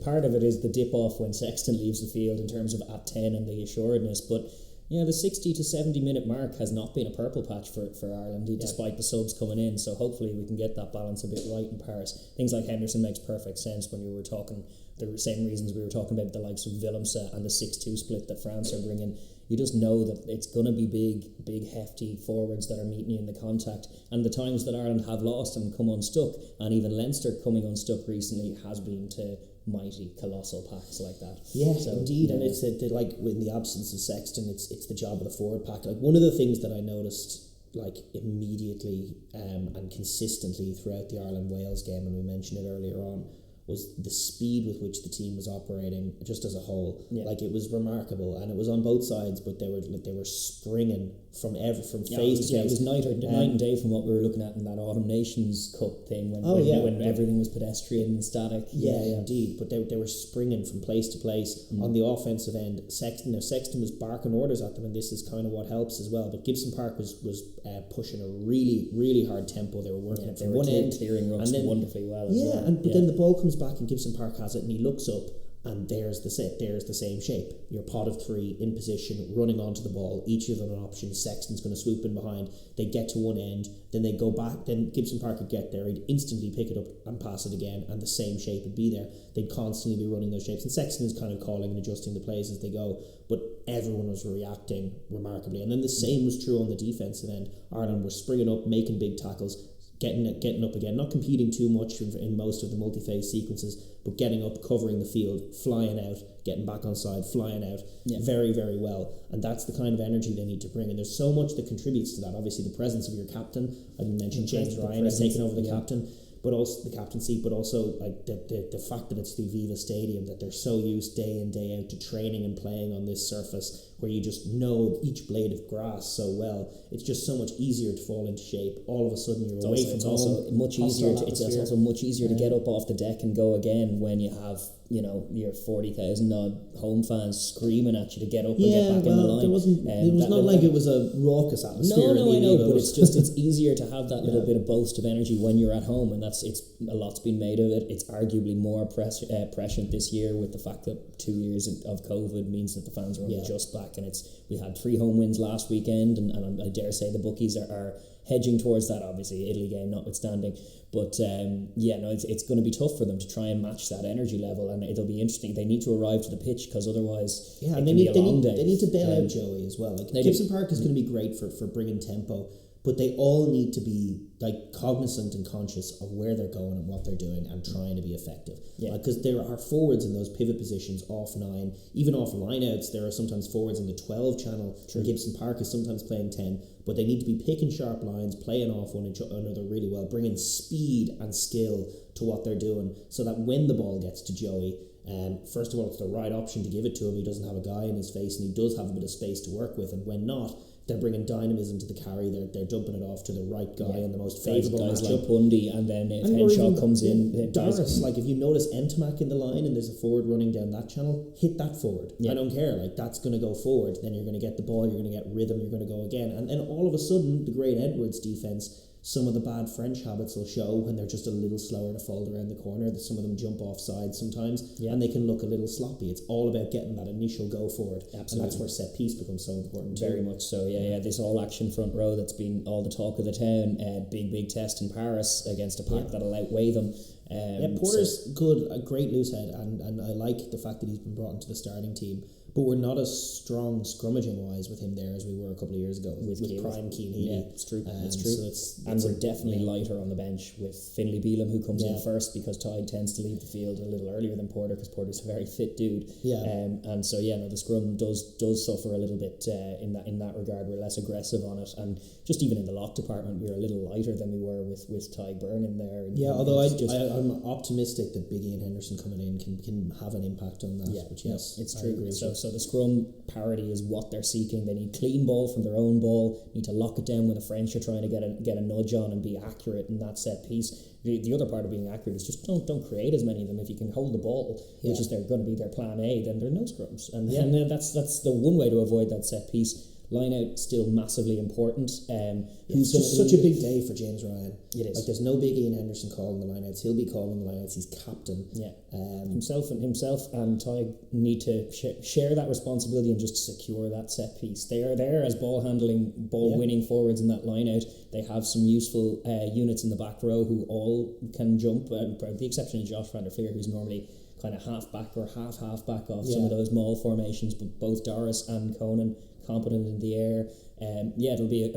Speaker 1: Part of it is the dip off when Sexton leaves the field in terms of at 10 and the assuredness, but the 60 to 70 minute mark has not been a purple patch for Ireland, despite the subs coming in. So hopefully we can get that balance a bit right in Paris. Things like Henderson makes perfect sense when you were talking the same reasons we were talking about the likes of Willemse and the 6-2 split that France are bringing. You just know that it's going to be big, hefty forwards that are meeting you in the contact. And the times that Ireland have lost and come unstuck, and even Leinster coming unstuck recently, has been to mighty, colossal packs like that.
Speaker 2: Yeah, so, indeed. And it's like in the absence of Sexton, it's the job of the forward pack. Like one of the things that I noticed like immediately and consistently throughout the Ireland-Wales game, and we mentioned it earlier on, was the speed with which the team was operating just as a whole. Yeah. Like it was remarkable, and it was on both sides, but they were springing from phase to phase.
Speaker 1: It was night and day from what we were looking at in that Autumn Nations Cup thing when everything was pedestrian and static.
Speaker 2: Yeah, indeed. But they were springing from place to place. On the offensive end, Sexton was barking orders at them, and this is kind of what helps as well. But Gibson Park was pushing a really, really hard tempo. They were working it from one end,
Speaker 1: clearing rucks wonderfully well.
Speaker 2: But then the ball comes back and Gibson Park has it, and he looks up, and there's the same shape. Your pot of three in position, running onto the ball, each of them an option. Sexton's going to swoop in behind. They get to one end, then they go back, then Gibson Park would get there, he'd instantly pick it up and pass it again, and the same shape would be there. They'd constantly be running those shapes, and Sexton is kind of calling and adjusting the plays as they go, but everyone was reacting remarkably. And then the same was true on the defensive end. Ireland were springing up, making big tackles, getting up again, not competing too much in most of the multi-phase sequences, but getting up, covering the field, flying out, getting back on side, flying out, very, very well. And that's the kind of energy they need to bring. And there's so much that contributes to that. Obviously, the presence of your captain. I didn't mention James Ryan has taken over the captain, but also the captaincy, but also like the fact that it's the Aviva Stadium, that they're so used day in, day out to training and playing on this surface where you just know each blade of grass so well. It's just so much easier to fall into shape. All of a sudden you're away from home.
Speaker 1: It's also much easier to get up off the deck and go again when you have, your 40,000 odd home fans screaming at you to get up and get back in the line.
Speaker 2: It was not like it was a raucous atmosphere.
Speaker 1: No, I know, but it's easier to have that little bit of boast of energy when you're at home, and a lot's been made of it. It's arguably more prescient this year with the fact that 2 years of COVID means that the fans are only just back, and we had 3 home wins last weekend, and I dare say the bookies are hedging towards that, obviously Italy game notwithstanding, but it's going to be tough for them to try and match that energy level, and it'll be interesting. They need to arrive to the pitch, because otherwise it can be a long day.
Speaker 2: They need to bail out Joey as well. Like Gibson Park is going to be great for bringing tempo, but they all need to be like cognizant and conscious of where they're going and what they're doing and trying to be effective. Because there are forwards in those pivot positions off 9, even off lineouts. There are sometimes forwards in the 12 channel. And Gibson Park is sometimes playing 10, but they need to be picking sharp lines, playing off one another really well, bringing speed and skill to what they're doing, so that when the ball gets to Joey, first of all, it's the right option to give it to him. He doesn't have a guy in his face, and he does have a bit of space to work with. And when not, they're bringing dynamism to the carry. They're dumping it off to the right guy in the most favourable
Speaker 1: guys
Speaker 2: matchup.
Speaker 1: Like Bundy, and then if Henshaw comes in,
Speaker 2: Daragh, like if you notice Ntamak in the line and there's a forward running down that channel, hit that forward. I don't care. Like that's going to go forward. Then you're going to get the ball. You're going to get rhythm. You're going to go again. And then all of a sudden, the great Edwards defence, some of the bad French habits will show when they're just a little slower to fold around the corner. That some of them jump offside sometimes, and they can look a little sloppy. It's all about getting that initial go forward. Absolutely. And that's where set piece becomes so important too.
Speaker 1: Very much so. Yeah. This all action front row that's been all the talk of the town. Big test in Paris against a pack that'll outweigh them.
Speaker 2: Porter's good, a great loose head, and I like the fact that he's been brought into the starting team. But we're not as strong scrummaging-wise with him there as we were a couple of years ago with prime Keane Healy.
Speaker 1: Yeah, it's true. So we're definitely lighter on the bench with Finlay Bealham, who comes in first, because Tighe tends to leave the field a little earlier than Porter, because Porter's a very fit dude. And so the scrum does suffer a little bit in that regard. We're less aggressive on it, and just even in the lock department, we're a little lighter than we were with Tighe Byrne in there.
Speaker 2: Although I'm optimistic that Big Ian Henderson coming in can have an impact on that.
Speaker 1: It's true. So the scrum parity is what they're seeking. They need clean ball from their own ball, need to lock it down when the French are trying to get a nudge on and be accurate in that set piece. The other part of being accurate is just don't create as many of them. If you can hold the ball, which is going to be their plan A, then there are no scrums. And that's the one way to avoid that set piece. Line out still massively important.
Speaker 2: It's just such a big day for James Ryan.
Speaker 1: It is.
Speaker 2: Like there's no Big Ian Henderson calling the line outs. He'll be calling the line outs. He's captain.
Speaker 1: Himself and Tighe need to share that responsibility and just secure that set piece. They are there as ball handling, ball winning forwards in that line out. They have some useful units in the back row who all can jump, with the exception of Josh van der Fleer, who's normally kind of half-back or half-back off some of those maul formations, but both Doris and Conan competent in the air. It'll be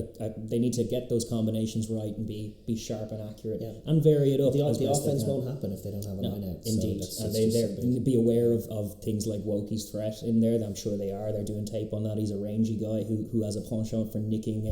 Speaker 1: they need to get those combinations right and be sharp and accurate and vary it up.
Speaker 2: The offense won't happen if they don't have a line out.
Speaker 1: Indeed,
Speaker 2: so
Speaker 1: and they be aware of things like Wokey's threat in there. I'm sure they are. They're doing tape on that. He's a rangy guy who has a penchant for nicking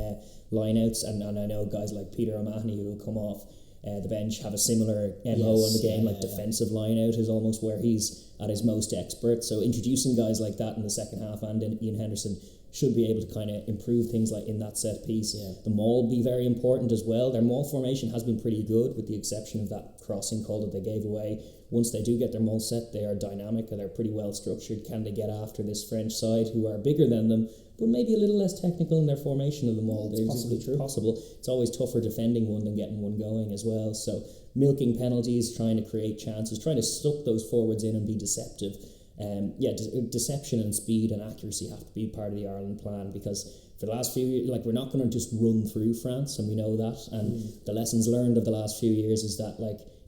Speaker 1: line outs, and I know guys like Peter O'Mahony who will come off the bench have a similar MO on the game. Defensive line out is almost where he's at his most expert. So introducing guys like that in the second half, and then Ian Henderson should be able to kind of improve things like in that set piece. The maul be very important as well. Their maul formation has been pretty good, with the exception of that crossing call that they gave away. Once they do get their maul set, they are dynamic and they're pretty well structured. Can they get after this French side, who are bigger than them, but maybe a little less technical in their formation of the maul? It's possible. It's always tougher defending one than getting one going as well. So milking penalties, trying to create chances, trying to suck those forwards in and be deceptive. Deception and speed and accuracy have to be part of the Ireland plan, because for the last few years, we're not going to just run through France, and we know that. And the lessons learned of the last few years is that,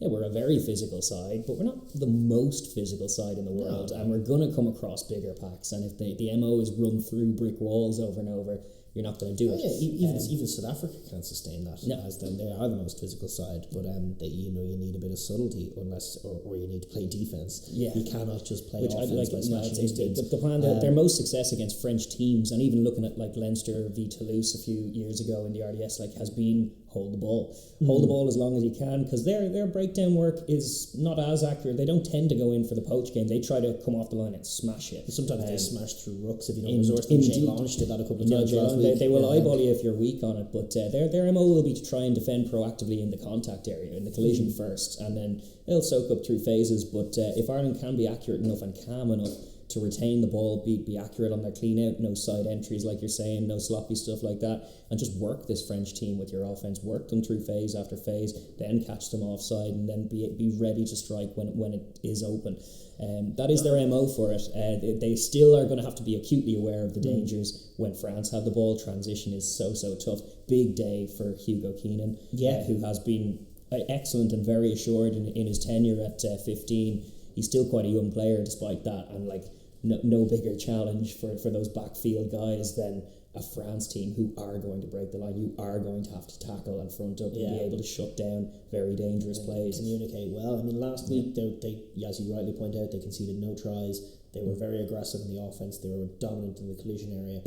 Speaker 1: we're a very physical side, but we're not the most physical side in the world, and we're going to come across bigger packs. And if the MO is run through brick walls over and over, you're not going to do it.
Speaker 2: Even South Africa can't sustain that. No. As them, they are the most physical side, but you need a bit of subtlety, unless or you need to play defense. You cannot just play offense by smashing these teams.
Speaker 1: The plan, their most success against French teams, and even looking at Leinster v Toulouse a few years ago in the RDS, has been hold the ball. Hold the ball as long as you can, because their breakdown work is not as accurate. They don't tend to go in for the poach game. They try to come off the line and smash it.
Speaker 2: Sometimes they smash through rucks if you don't resource them. Jay Launch did that a couple of times last week.
Speaker 1: They will eyeball you if you're weak on it, but their MO will be to try and defend proactively in the contact area, in the collision first, and then they'll soak up through phases. But if Ireland can be accurate enough and calm enough to retain the ball, be accurate on their clean out, no side entries like you're saying, no sloppy stuff like that, and just work this French team with your offense, work them through phase after phase, then catch them offside, and then be ready to strike when it is open. That is their MO for it. They still are going to have to be acutely aware of the dangers when France have the ball. Transition is so tough. Big day for Hugo Keenan, who has been excellent and very assured in his tenure at 15. He's still quite a young player despite that, and no bigger challenge for those backfield guys than a France team who are going to break the line. You are going to have to tackle and front up and be able to shut down very dangerous plays.
Speaker 2: Communicate well. Last week, they, as you rightly point out, they conceded no tries. They were very aggressive in the offence. They were dominant in the collision area.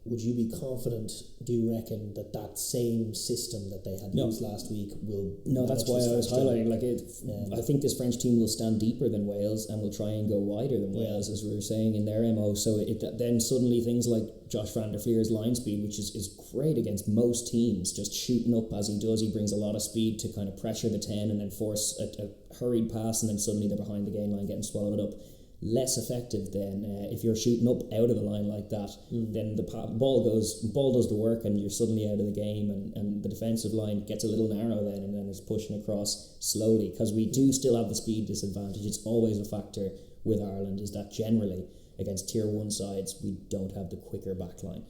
Speaker 2: Would you be confident, do you reckon, that same system that they had used last week will...
Speaker 1: No, that's why I was highlighting. I think this French team will stand deeper than Wales and will try and go wider than Wales, as we were saying, in their MO. So then suddenly things like Josh van der Vlier's line speed, which is great against most teams, just shooting up as he does. He brings a lot of speed to kind of pressure the 10 and then force a hurried pass, and then suddenly they're behind the gain line getting swallowed up. Less effective than if you're shooting up out of the line like that. Then the ball does the work, and you're suddenly out of the game, and the defensive line gets a little narrow then, and then it's pushing across slowly, because we do still have the speed disadvantage. It's always a factor with Ireland, is that generally against tier 1 sides we don't have the quicker backline.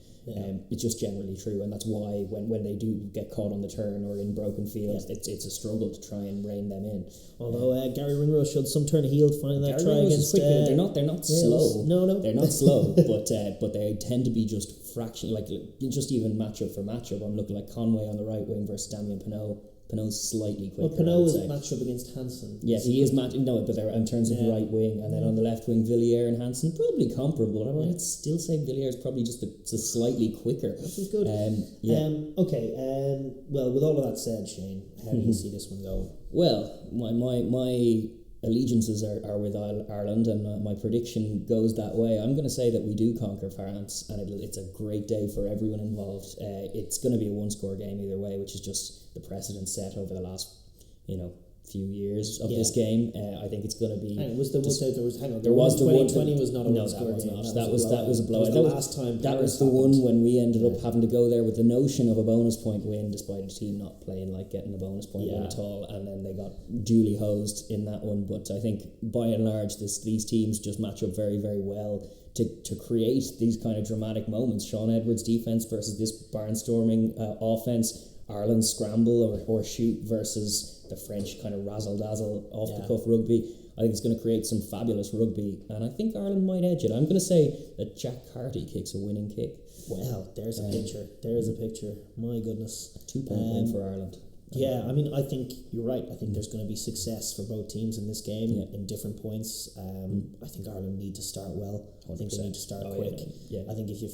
Speaker 1: It's just generally true, and that's why when they do get caught on the turn or in broken fields, it's a struggle to try and rein them in.
Speaker 2: Although Gary Ringrose showed some turn of heel finding that try against
Speaker 1: they're not slow.
Speaker 2: No,
Speaker 1: they're not slow, but they tend to be just fraction, just even matchup for matchup. I'm looking like Conway on the right wing versus Damien Pinot. Pinot's slightly quicker.
Speaker 2: Well, Pinot is matched up against Hansen.
Speaker 1: Yeah, he is matched. No, but they're in terms of right wing, and then on the left wing, Villiers and Hansen probably comparable. I would still say Villiers is probably just slightly quicker.
Speaker 2: That was good. Okay. Well, with all of that said, Shane, how do you see this one go?
Speaker 1: Well, my allegiances are with Ireland, and my prediction goes that way. I'm going to say that we do conquer France, and it's a great day for everyone involved. It's going to be a one-score game either way, which is just the precedent set over the last, few years of this game. I think it's going to be.
Speaker 2: And was the one 2020 was not a one-score game.
Speaker 1: That was a blowout.
Speaker 2: That was the last time.
Speaker 1: That was the one when we ended up having to go there with the notion of a bonus point win, despite the team not playing like getting a bonus point win at all, and then they got duly hosed in that one. But I think by and large, these teams just match up very, very well to create these kind of dramatic moments. Sean Edwards' defense versus this barnstorming offense. Ireland's scramble or shoot versus the French kind of razzle-dazzle off-the-cuff rugby. I think it's going to create some fabulous rugby, and I think Ireland might edge it. I'm going to say that Jack Carty kicks a winning kick.
Speaker 2: Well, there's a picture. There's a picture. My goodness.
Speaker 1: 2-point win for Ireland.
Speaker 2: Yeah, I mean, I think you're right. I think there's going to be success for both teams in this game in different points. I think Ireland need to start well. I think they need to start quick.
Speaker 1: Yeah.
Speaker 2: I think if you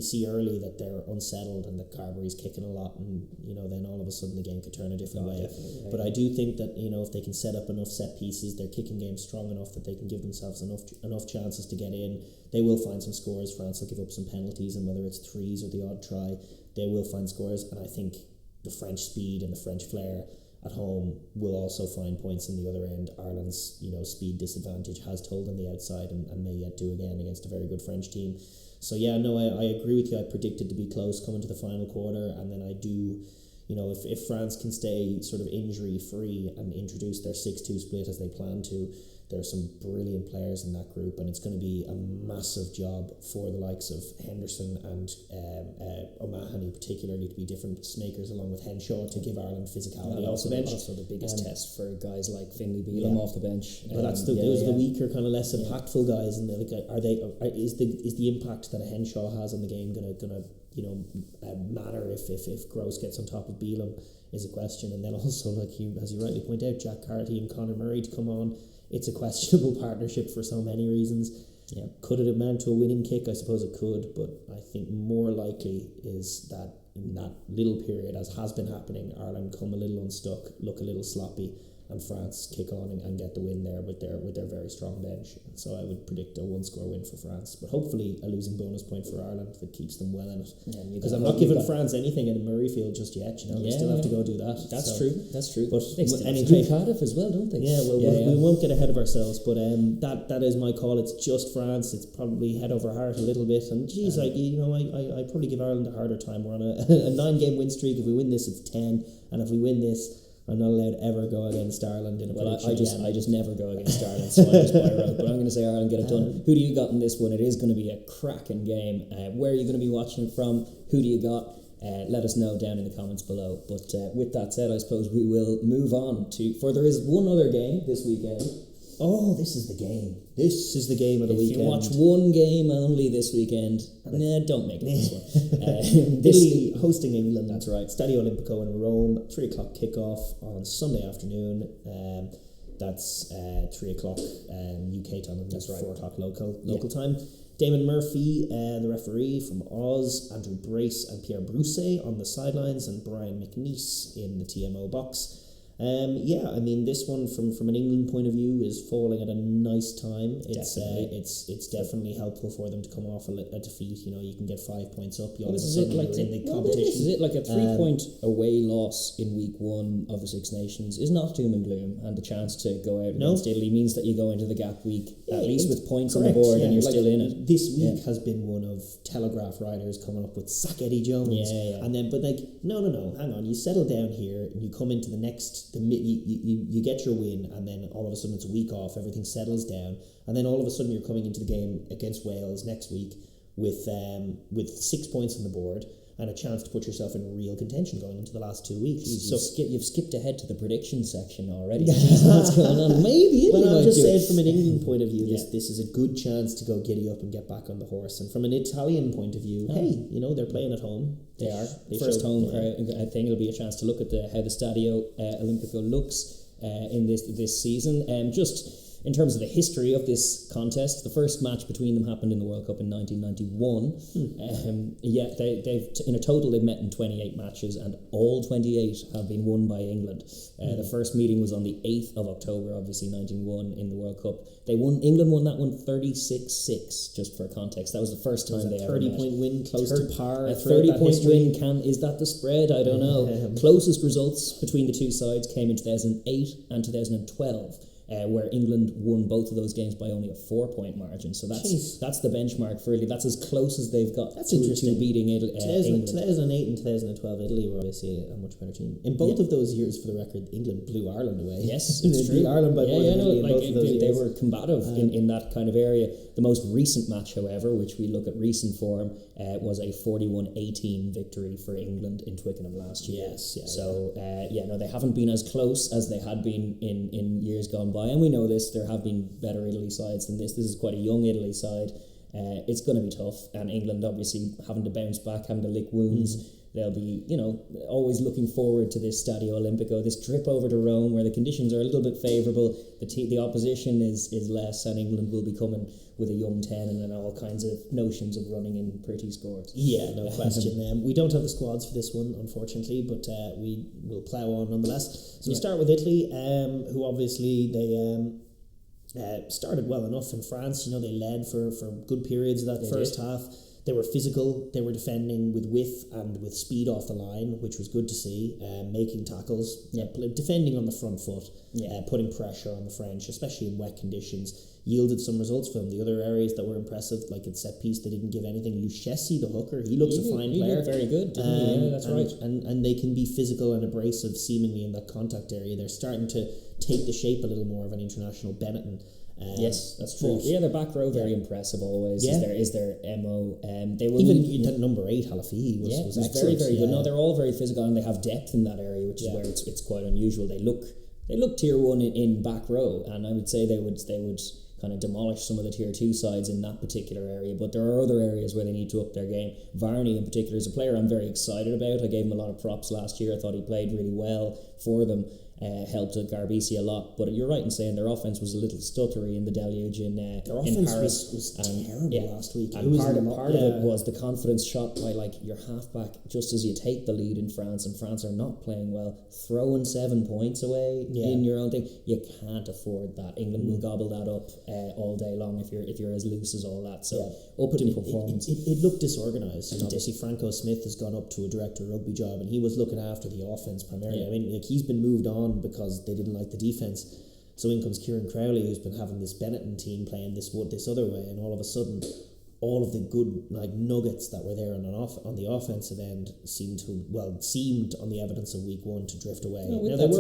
Speaker 2: see early that they're unsettled and that Carberry's kicking a lot, and then all of a sudden the game could turn a different way. But I do think that if they can set up enough set pieces, their kicking game's strong enough that they can give themselves enough chances to get in. They will find some scores. France will give up some penalties, and whether it's threes or the odd try, they will find scores. And I think the French speed and the French flair at home will also find points on the other end. Ireland's speed disadvantage has told on the outside and may yet do again against a very good French team. So yeah, no, I agree with you. I predicted to be close coming to the final quarter, and then I do, if France can stay sort of injury free and introduce their 6-2 split as they plan to, there are some brilliant players in that group, and it's going to be a massive job for the likes of Henderson and O'Mahony, particularly, to be difference makers along with Henshaw to give Ireland physicality off the bench.
Speaker 1: Also the biggest test for guys like Finley Bealham off the bench.
Speaker 2: But that's those are the weaker, kind of less impactful guys, and is the impact that a Henshaw has on the game gonna matter if Gross gets on top of Bealham is a question. And then also, as you rightly point out, Jack Carty and Conor Murray to come on. It's a questionable partnership for so many reasons. Yeah. Could it amount to a winning kick? I suppose it could, but I think more likely is that in that little period, as has been happening, Ireland come a little unstuck, look a little sloppy, and France kick on and get the win there with their very strong bench. And so I would predict a 1-score win for France, but hopefully a losing bonus point for Ireland that keeps them well in it. Because I'm not giving France anything in Murrayfield just yet. They still have to go do that.
Speaker 1: That's true. But
Speaker 2: they
Speaker 1: still anyway, Cardiff as well, don't they?
Speaker 2: Yeah. We won't get ahead of ourselves, but that is my call. It's just France. It's probably head over heart a little bit, and geez, I probably give Ireland a harder time. We're on a 9-game win streak. If we win this, it's 10, and if we win this, I'm not allowed to ever go against Ireland in a prediction. I just never go against Ireland, so I just buy out. But I'm going to say Ireland get it done. Who do you got in this one? It is going to be a cracking game. Where are you going to be watching it from? Who do you got? Let us know down in the comments below. But with that said, I suppose we will move on for there is one other game this weekend. Oh, this is the game. This is the game of the weekend. If you watch one game only this weekend, don't make it this one. Italy hosting England.
Speaker 1: That's right.
Speaker 2: Stadio Olimpico in Rome, 3 o'clock kickoff on Sunday afternoon. That's 3 o'clock UK time. That's right. 4 o'clock local time. Damon Murphy, the referee from Oz, Andrew Brace and Pierre Brousset on the sidelines, and Brian McNeice in the TMO box. This one from an England point of view is falling at a nice time. It's definitely helpful for them to come off a defeat. You can get 5 points up. You're in the competition.
Speaker 1: Is it like a 3-point away loss in week 1 of the Six Nations is not doom and gloom, and the chance to go out against Italy means that you go into the gap week at least with points on the board and you're still in it.
Speaker 2: This week has been one of Telegraph writers coming up with sack Eddie Jones. And then no, hang on, you settle down here and you come into the next. You get your win, and then all of a sudden it's a week off, everything settles down, and then all of a sudden you're coming into the game against Wales next week with 6 points on the board and a chance to put yourself in real contention going into the last 2 weeks.
Speaker 1: You've skipped ahead to the prediction section already. What's going on? Maybe
Speaker 2: Italy I'm just saying from an England point of view, this is a good chance to go giddy up and get back on the horse. And from an Italian point of view, they're playing at home.
Speaker 1: They are. First home crowd. I think it'll be a chance to look at how the Stadio Olimpico looks in this season. Just in terms of the history of this contest, the first match between them happened in the World Cup in 1991. In a total they've met in 28 matches, and all 28 have been won by England. The first meeting was on the 8th of October, obviously 1991 in the World Cup. England won that one 36-6, just for context. That was the first time they ever met.
Speaker 2: 30-point win, close to par.
Speaker 1: A 30-point win, is that the spread? I don't know. Closest results between the two sides came in 2008 and 2012. Where England won both of those games by only a 4-point margin. So that's the benchmark for Italy. That's as close as they've got to beating England.
Speaker 2: 2008 and 2012, Italy were obviously a much better team. In both of those years, for the record, England blew Ireland away.
Speaker 1: Yes, it's true.
Speaker 2: Ireland by more than Italy in both of those years.
Speaker 1: They were combative in that kind of area. The most recent match, however, which we look at recent form, was a 41-18 victory for England in Twickenham last year. They haven't been as close as they had been in years gone by. by, and we know this, there have been better Italy sides than this. This is quite a young Italy side. It's going to be tough, and England obviously having to bounce back, having to lick wounds. They'll be, always looking forward to this Stadio Olimpico, this trip over to Rome where the conditions are a little bit favourable, the opposition is less, and England will be coming with a young 10 and all kinds of notions of running in pretty scores.
Speaker 2: Yeah, no question. We don't have the squads for this one, unfortunately, but we will plough on nonetheless. So we'll start with Italy, who obviously they started well enough in France. They led for good periods of that first half. They were physical, they were defending with width and with speed off the line, which was good to see, making tackles, defending on the front foot, putting pressure on the French, especially in wet conditions, yielded some results for them. The other areas that were impressive, like at set piece, they didn't give anything. Lucchesi, the hooker, he looks a fine player.
Speaker 1: He looked very good, didn't he? Yeah, that's right.
Speaker 2: And they can be physical and abrasive seemingly in that contact area. They're starting to take the shape a little more of an international Benetton.
Speaker 1: Yes, that's true. Their back row very impressive always.
Speaker 2: Yeah.
Speaker 1: Is their MO. They will
Speaker 2: even that number 8 Halafihi was excellent.
Speaker 1: Very, very good. No, they're all very physical and they have depth in that area, which is where it's quite unusual. They look tier 1 in back row, and I would say they would kind of demolish some of the tier 2 sides in that particular area, but there are other areas where they need to up their game. Varney in particular is a player I'm very excited about. I gave him a lot of props last year. I thought he played really well for them. Helped Garbisi a lot, but you're right in saying their offense was a little stuttery in the deluge in Paris.
Speaker 2: Was terrible last week.
Speaker 1: And part of it was the confidence shot by your halfback just as you take the lead in France, and France are not playing well, throwing 7 points away in your own thing. You can't afford that. England will gobble that up all day long if you're as loose as all that. So up to performance.
Speaker 2: It looked disorganised. Obviously, Franco Smith has gone up to a director of rugby job, and he was looking after the offence primarily. I mean, he's been moved on because they didn't like the defence. So in comes Kieran Crowley, who's been having this Benetton team playing this other way, and all of a sudden, all of the good nuggets that were there on the offensive end seemed on the evidence of week 1 to drift away.
Speaker 1: No, they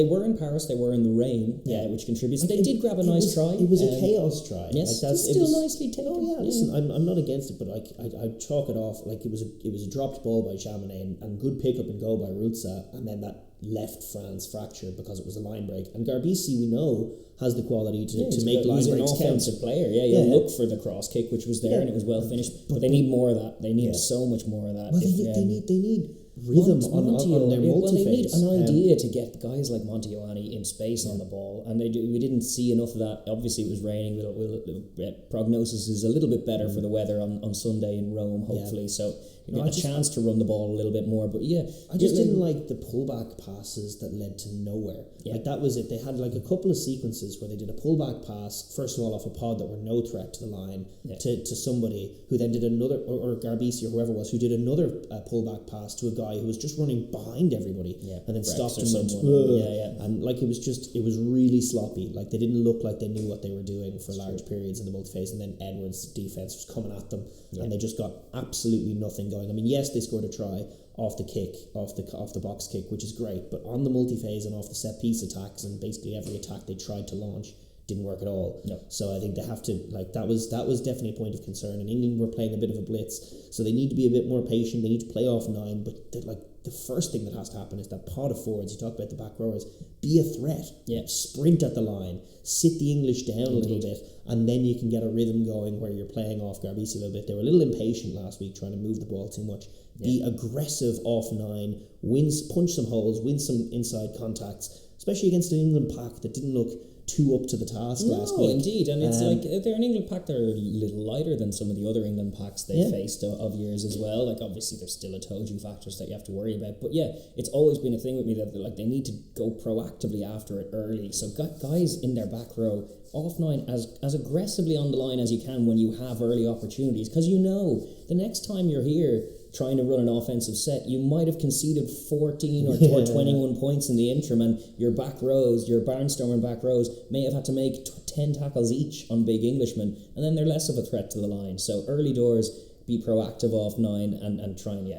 Speaker 1: were in Paris, they were in the rain, which contributes. They did grab a nice try.
Speaker 2: It was a chaos try.
Speaker 1: Yes, still nicely taken.
Speaker 2: Oh yeah, listen, I'm not against it, but I chalk it off like it was a dropped ball by Chamonix and good pick up and go by Rutsa, and then that left France fractured because it was a line break. And Garbisi, we know, has the quality to make line breaks count.
Speaker 1: He's an offensive player. Look for the cross kick, which was there and it was well finished. But they need more of that. They need so much more of that.
Speaker 2: Well, they need rhythm on their multi-phase.
Speaker 1: Well, they need an idea to get guys like Montijoani in space on the ball, and we didn't see enough of that. Obviously, it was raining. Prognosis is a little bit better for the weather on Sunday in Rome, hopefully. So you get a chance to run the ball a little bit more. But
Speaker 2: I just didn't like the pullback passes that led to nowhere. That was it. They had a couple of sequences where they did a pullback pass, first of all off a pod that were no threat to the line, to somebody who then did another, or Garbisi or whoever it was, who did another pullback pass to a guy who was just running behind everybody and then stopped him and it was really sloppy. They didn't look like they knew what they were doing for large periods in the multi-phase, and then Edwards' defence was coming at them and they just got absolutely nothing going. I mean, yes, they scored a try off the kick, off the box kick, which is great, but on the multi-phase and off the set piece attacks and basically every attack they tried to launch didn't work at all.
Speaker 1: No.
Speaker 2: So I think they have to that was definitely a point of concern. And England were playing a bit of a blitz, so they need to be a bit more patient. They need to play off 9, but the first thing that has to happen is that pod of forwards, you talk about the back rowers, be a threat. Sprint at the line, sit the English down a little bit, and then you can get a rhythm going where you're playing off Garbisi a little bit. They were a little impatient last week trying to move the ball too much. Be aggressive off 9, punch some holes, win some inside contacts, especially against an England pack that didn't look too up to the task last week.
Speaker 1: No, indeed, and it's they're an England pack. They're a little lighter than some of the other England packs they faced of years as well. Obviously, there's still a Toju factors that you have to worry about, but it's always been a thing with me that they need to go proactively after it early. So guys in their back row off 9 as aggressively on the line as you can when you have early opportunities, because the next time you're here trying to run an offensive set, you might have conceded 14 or 21 points in the interim, and your back rows, your barnstorming back rows, may have had to make 10 tackles each on big Englishmen, and then they're less of a threat to the line. So early doors, be proactive off 9 and try and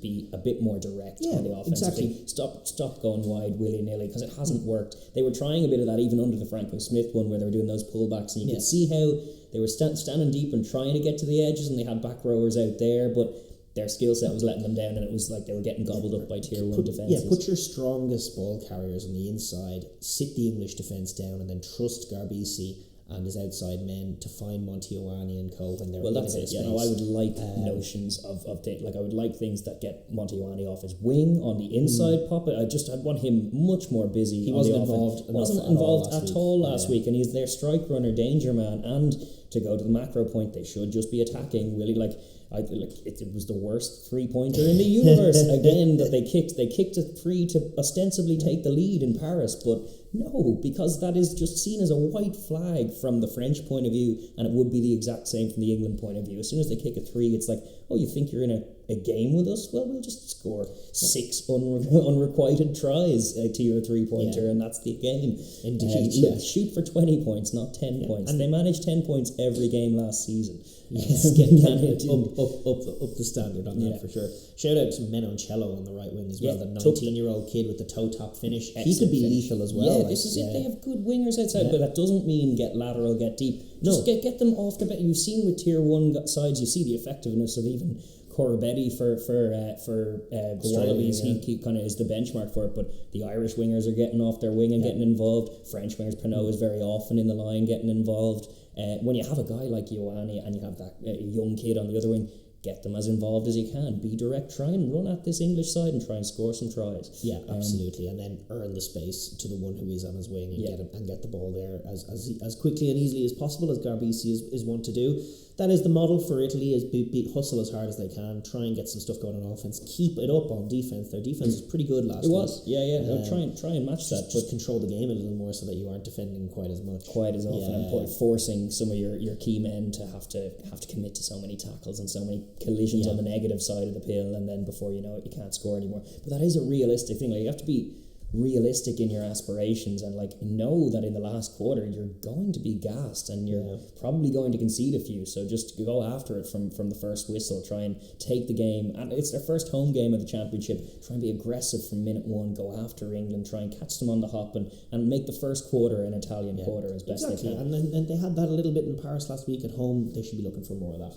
Speaker 1: be a bit more direct on the offensive thing. Stop going wide willy-nilly, because it hasn't worked. They were trying a bit of that even under the Franco Smith one, where they were doing those pullbacks, and you could see how they were standing deep and trying to get to the edges, and they had back rowers out there, but their skill set was letting them down, and it was like they were getting gobbled up by tier 1 defences.
Speaker 2: Yeah, put your strongest ball carriers on the inside, sit the English defence down, and then trust Garbisi and his outside men to find Montijoani and co when they're in a bit of space.
Speaker 1: I would like notions of I would like things that get Montijoani off his wing on the inside pocket. I'd want him much more busy.
Speaker 2: He wasn't involved
Speaker 1: at all last week, and he's their strike runner, danger man. And to go to the macro point, they should just be attacking. Really, it was the worst 3-pointer in the universe again that they kicked. They kicked a 3 to ostensibly take the lead in Paris, but no, because that is just seen as a white flag from the French point of view, and it would be the exact same from the England point of view. As soon as they kick a 3, it's like, oh, you think you're in a game with us? Well, we'll just score 6 unrequited tries to your 3-pointer, and that's the game.
Speaker 2: Indeed,
Speaker 1: shoot for 20 points, not 10 points. And they managed 10 points every game last season.
Speaker 2: Yes, getting up the standard on that for sure. Shout out to Menoncello on the right wing as well, the 19-year-old kid with the toe tap finish. He could be lethal as well.
Speaker 1: Yeah, this is it. They have good wingers outside, but that doesn't mean get lateral, get deep. Just get them off the bench. You've seen with tier 1 sides, you see the effectiveness of even Corabetti for the Wallabies. He kind of is the benchmark for it, but the Irish wingers are getting off their wing and getting involved. French wingers, Pinot is very often in the line getting involved. When you have a guy like Ioane and you have that young kid on the other wing, get them as involved as you can. Be direct. Try and run at this English side and try and score some tries.
Speaker 2: Yeah, absolutely. And then earn the space to the one who is on his wing and get the ball there as quickly and easily as possible, as Garbisi is wont to do. That is the model for Italy, is hustle as hard as they can, try and get some stuff going on offense, keep it up on defense. Their defense was pretty good last week.
Speaker 1: It was, try and match that.
Speaker 2: Just control the game a little more so that you aren't defending quite as much.
Speaker 1: Quite as often, and forcing some of your key men to have to commit to so many tackles and so many collisions on the negative side of the pill, and then before you know it, you can't score anymore. But that is a realistic thing. Like, you have to be realistic in your aspirations and know that in the last quarter you're going to be gassed and you're probably going to concede a few, so just go after it from the first whistle. Try and take the game, and it's their first home game of the championship. Try and be aggressive from minute 1, go after England, try and catch them on the hop and make the first quarter an Italian quarter as best they can.
Speaker 2: And they had that a little bit in Paris last week. At home they should be looking for more of that.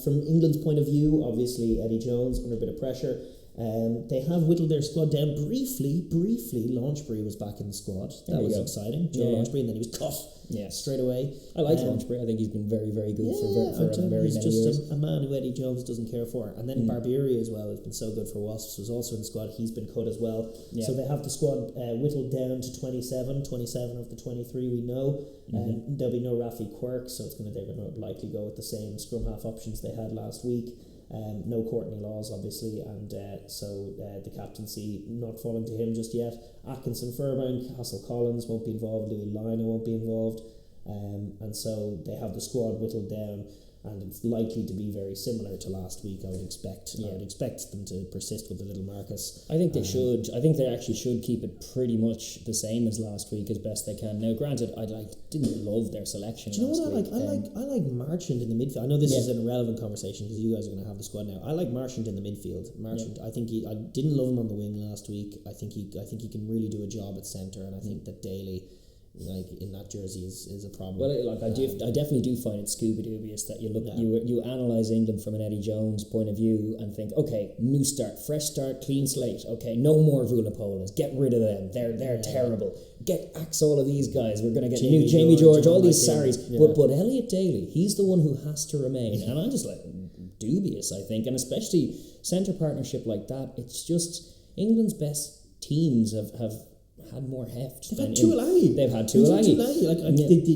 Speaker 2: From England's point of view, obviously Eddie Jones under a bit of pressure. They have whittled their squad down briefly. Launchbury was back in the squad. That was exciting. Joe Launchbury, and then he was cut straight away.
Speaker 1: I like Launchbury. I think he's been very, very good for very
Speaker 2: he's
Speaker 1: many
Speaker 2: just
Speaker 1: years.
Speaker 2: a man who Eddie Jones doesn't care for. And then Barbieri as well has been so good for Wasps, was also in the squad. He's been cut as well. So they have the squad whittled down to 27 of the 23 we know. There'll be no Rafi Quirk, so they're going to likely go with the same scrum half options they had last week. No Courtney Laws, obviously, and so the captaincy not falling to him just yet. Atkinson, Furbank, Hassel Collins won't be involved, Louis Lina won't be involved, and so they have the squad whittled down, and it's likely to be very similar to last week. I would expect them to persist with the little Marcus.
Speaker 1: I think they should. I think they actually should keep it pretty much the same as last week as best they can. Now, granted, I didn't love their selection.
Speaker 2: Do you know what I like Marchand in the midfield. I know this is an irrelevant conversation because you guys are going to have the squad now. I like Marchand in the midfield. I think I didn't love him on the wing last week. I think he can really do a job at centre, and I think that Daly, in that jersey, is a problem.
Speaker 1: Well, I definitely do find it Scooby dubious that you analyse England from an Eddie Jones point of view and think, okay, new start, fresh start, clean slate. Okay, no more Vulapolas. Get rid of them. They're terrible. Axe all of these guys. We're going to get Jamie George, all these Sarries. But Elliot Daly, he's the one who has to remain, and I'm just dubious. I think, and especially centre partnership like that. It's just England's best teams have had more heft.
Speaker 2: They've had Tuilagi.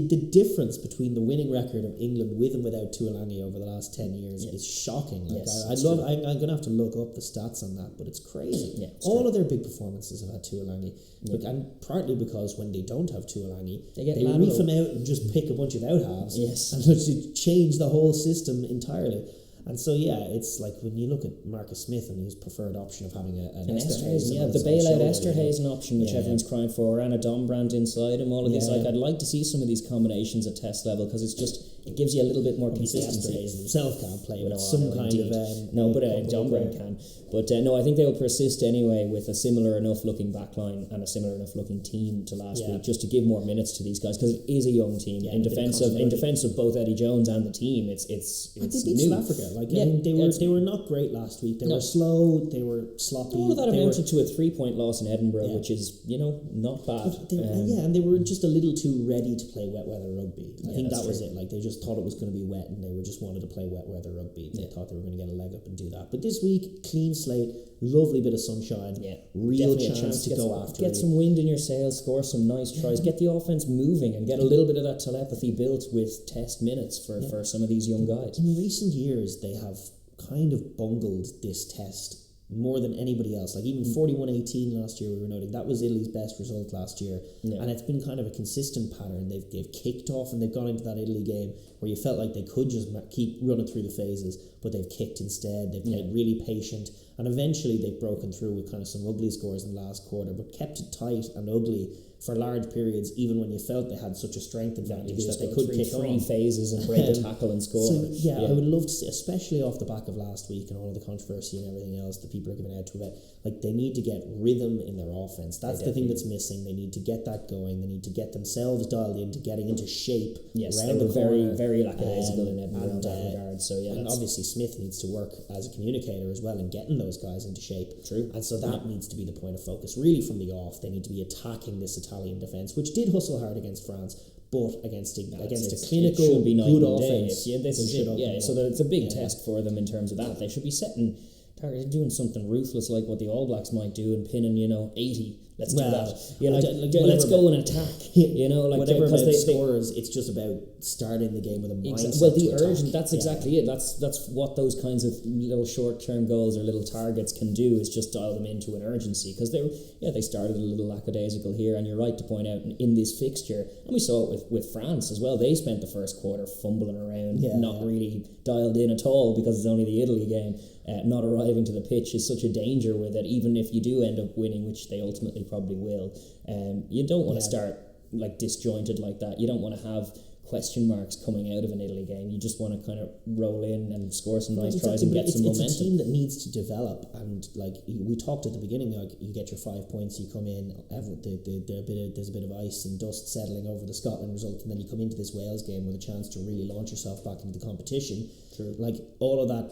Speaker 2: The difference between the winning record of England with and without Tuilagi over the last 10 years is shocking. I'm going to have to look up the stats on that, but it's crazy. All of their big performances have had Tuilagi. And partly because when they don't have Tuilagi, they reef him out and just pick a bunch of out-halves and change the whole system entirely. And so, it's like when you look at Marcus Smith and his preferred option of having an Esterhuizen.
Speaker 1: The bailout Esterhuizen option, which everyone's crying for, and a Dombrand inside him, all of this. I'd like to see some of these combinations at test level, because it's it gives you a little bit more consistency.
Speaker 2: Himself can't play, but
Speaker 1: No,
Speaker 2: some
Speaker 1: no,
Speaker 2: kind
Speaker 1: indeed.
Speaker 2: of
Speaker 1: No, but John Brown can. But no, I think they will persist anyway with a similar enough looking backline and a similar enough looking team to last week, just to give more minutes to these guys, because it is a young team. In defence of both Eddie Jones and the team, it's
Speaker 2: they beat
Speaker 1: new.
Speaker 2: South Africa. Like I mean, they were not great last week. They were slow. They were sloppy.
Speaker 1: All of that amounted to a 3-point loss in Edinburgh, which is not bad.
Speaker 2: And they were just a little too ready to play wet weather rugby. I think that was
Speaker 1: true.
Speaker 2: it. Like they just thought it was going to be wet, and they were just wanted to play wet weather rugby. They thought they were going to get a leg up and do that. But this week, clean slate, lovely bit of sunshine, real chance to go after.
Speaker 1: Get some wind in your sails, score some nice tries, get the offense moving, and get a little bit of that telepathy built with test minutes for some of these young guys.
Speaker 2: In recent years, they have kind of bungled this test more than anybody else. Like even 41-18 last year, we were noting that was Italy's best result last year, and it's been kind of a consistent pattern. They've kicked off and they've gone into that Italy game where you felt like they could just keep running through the phases, but they've kicked instead. They've played really patient, and eventually they've broken through with kind of some ugly scores in the last quarter, but kept it tight and ugly for large periods, even when you felt they had such a strength advantage that they could kick
Speaker 1: three phases and break a tackle and score.
Speaker 2: So, I would love to see, especially off the back of last week and all of the controversy and everything else that people are giving out to it, like they need to get rhythm in their offense. That's the thing that's missing. They need to get that going. They need to get themselves dialed into getting into shape.
Speaker 1: Yes, they were very, very lackadaisical in Edinburgh in that regard. So
Speaker 2: and obviously Smith needs to work as a communicator as well in getting those guys into shape.
Speaker 1: True.
Speaker 2: And so that needs to be the point of focus. Really from the off, they need to be attacking this Italian defence, which did hustle hard against France, but against a clinical, good offence.
Speaker 1: So it's a big test for them in terms of that. They should be doing something ruthless like what the All Blacks might do and pinning 80. Let's do that. Let's go and attack.
Speaker 2: Whatever about scores, it's just about starting the game with a mindset.
Speaker 1: Well, the urgent. That's exactly it. That's what those kinds of little short-term goals or little targets can do, is just dial them into an urgency, because they started a little lackadaisical here, and you're right to point out in this fixture, and we saw it with France as well. They spent the first quarter fumbling around, not really dialed in at all, because it's only the Italy game. Not arriving to the pitch is such a danger with it, even if you do end up winning, which they ultimately probably will. You don't want to start disjointed like that. You don't want to have question marks coming out of an Italy game. You just want to kind of roll in and score some nice tries and get some momentum.
Speaker 2: It's a team that needs to develop, and we talked at the beginning, you get your 5 points, you come in, there's a bit of ice and dust settling over the Scotland result, and then you come into this Wales game with a chance to really launch yourself back into the competition. True. All of that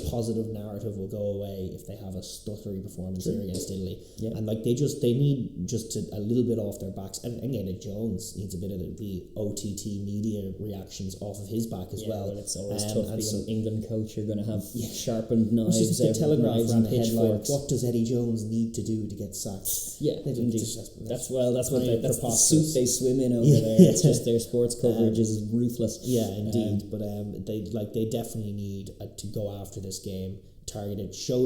Speaker 2: positive narrative will go away if they have a stuttery performance here against Italy. And they need just a little bit off their backs. And again, Jones needs a bit of the OTT media reactions off of his back as well.
Speaker 1: It's always tough being an England coach. You're going to have sharpened knives.
Speaker 2: Just the Telegraph ran the headline,
Speaker 1: pitchforks.
Speaker 2: What does Eddie Jones need to do to get sacked?
Speaker 1: Indeed. That's the soup they swim in over there. It's just their sports coverage is ruthless.
Speaker 2: Indeed. But they definitely need to go after this game, target it, show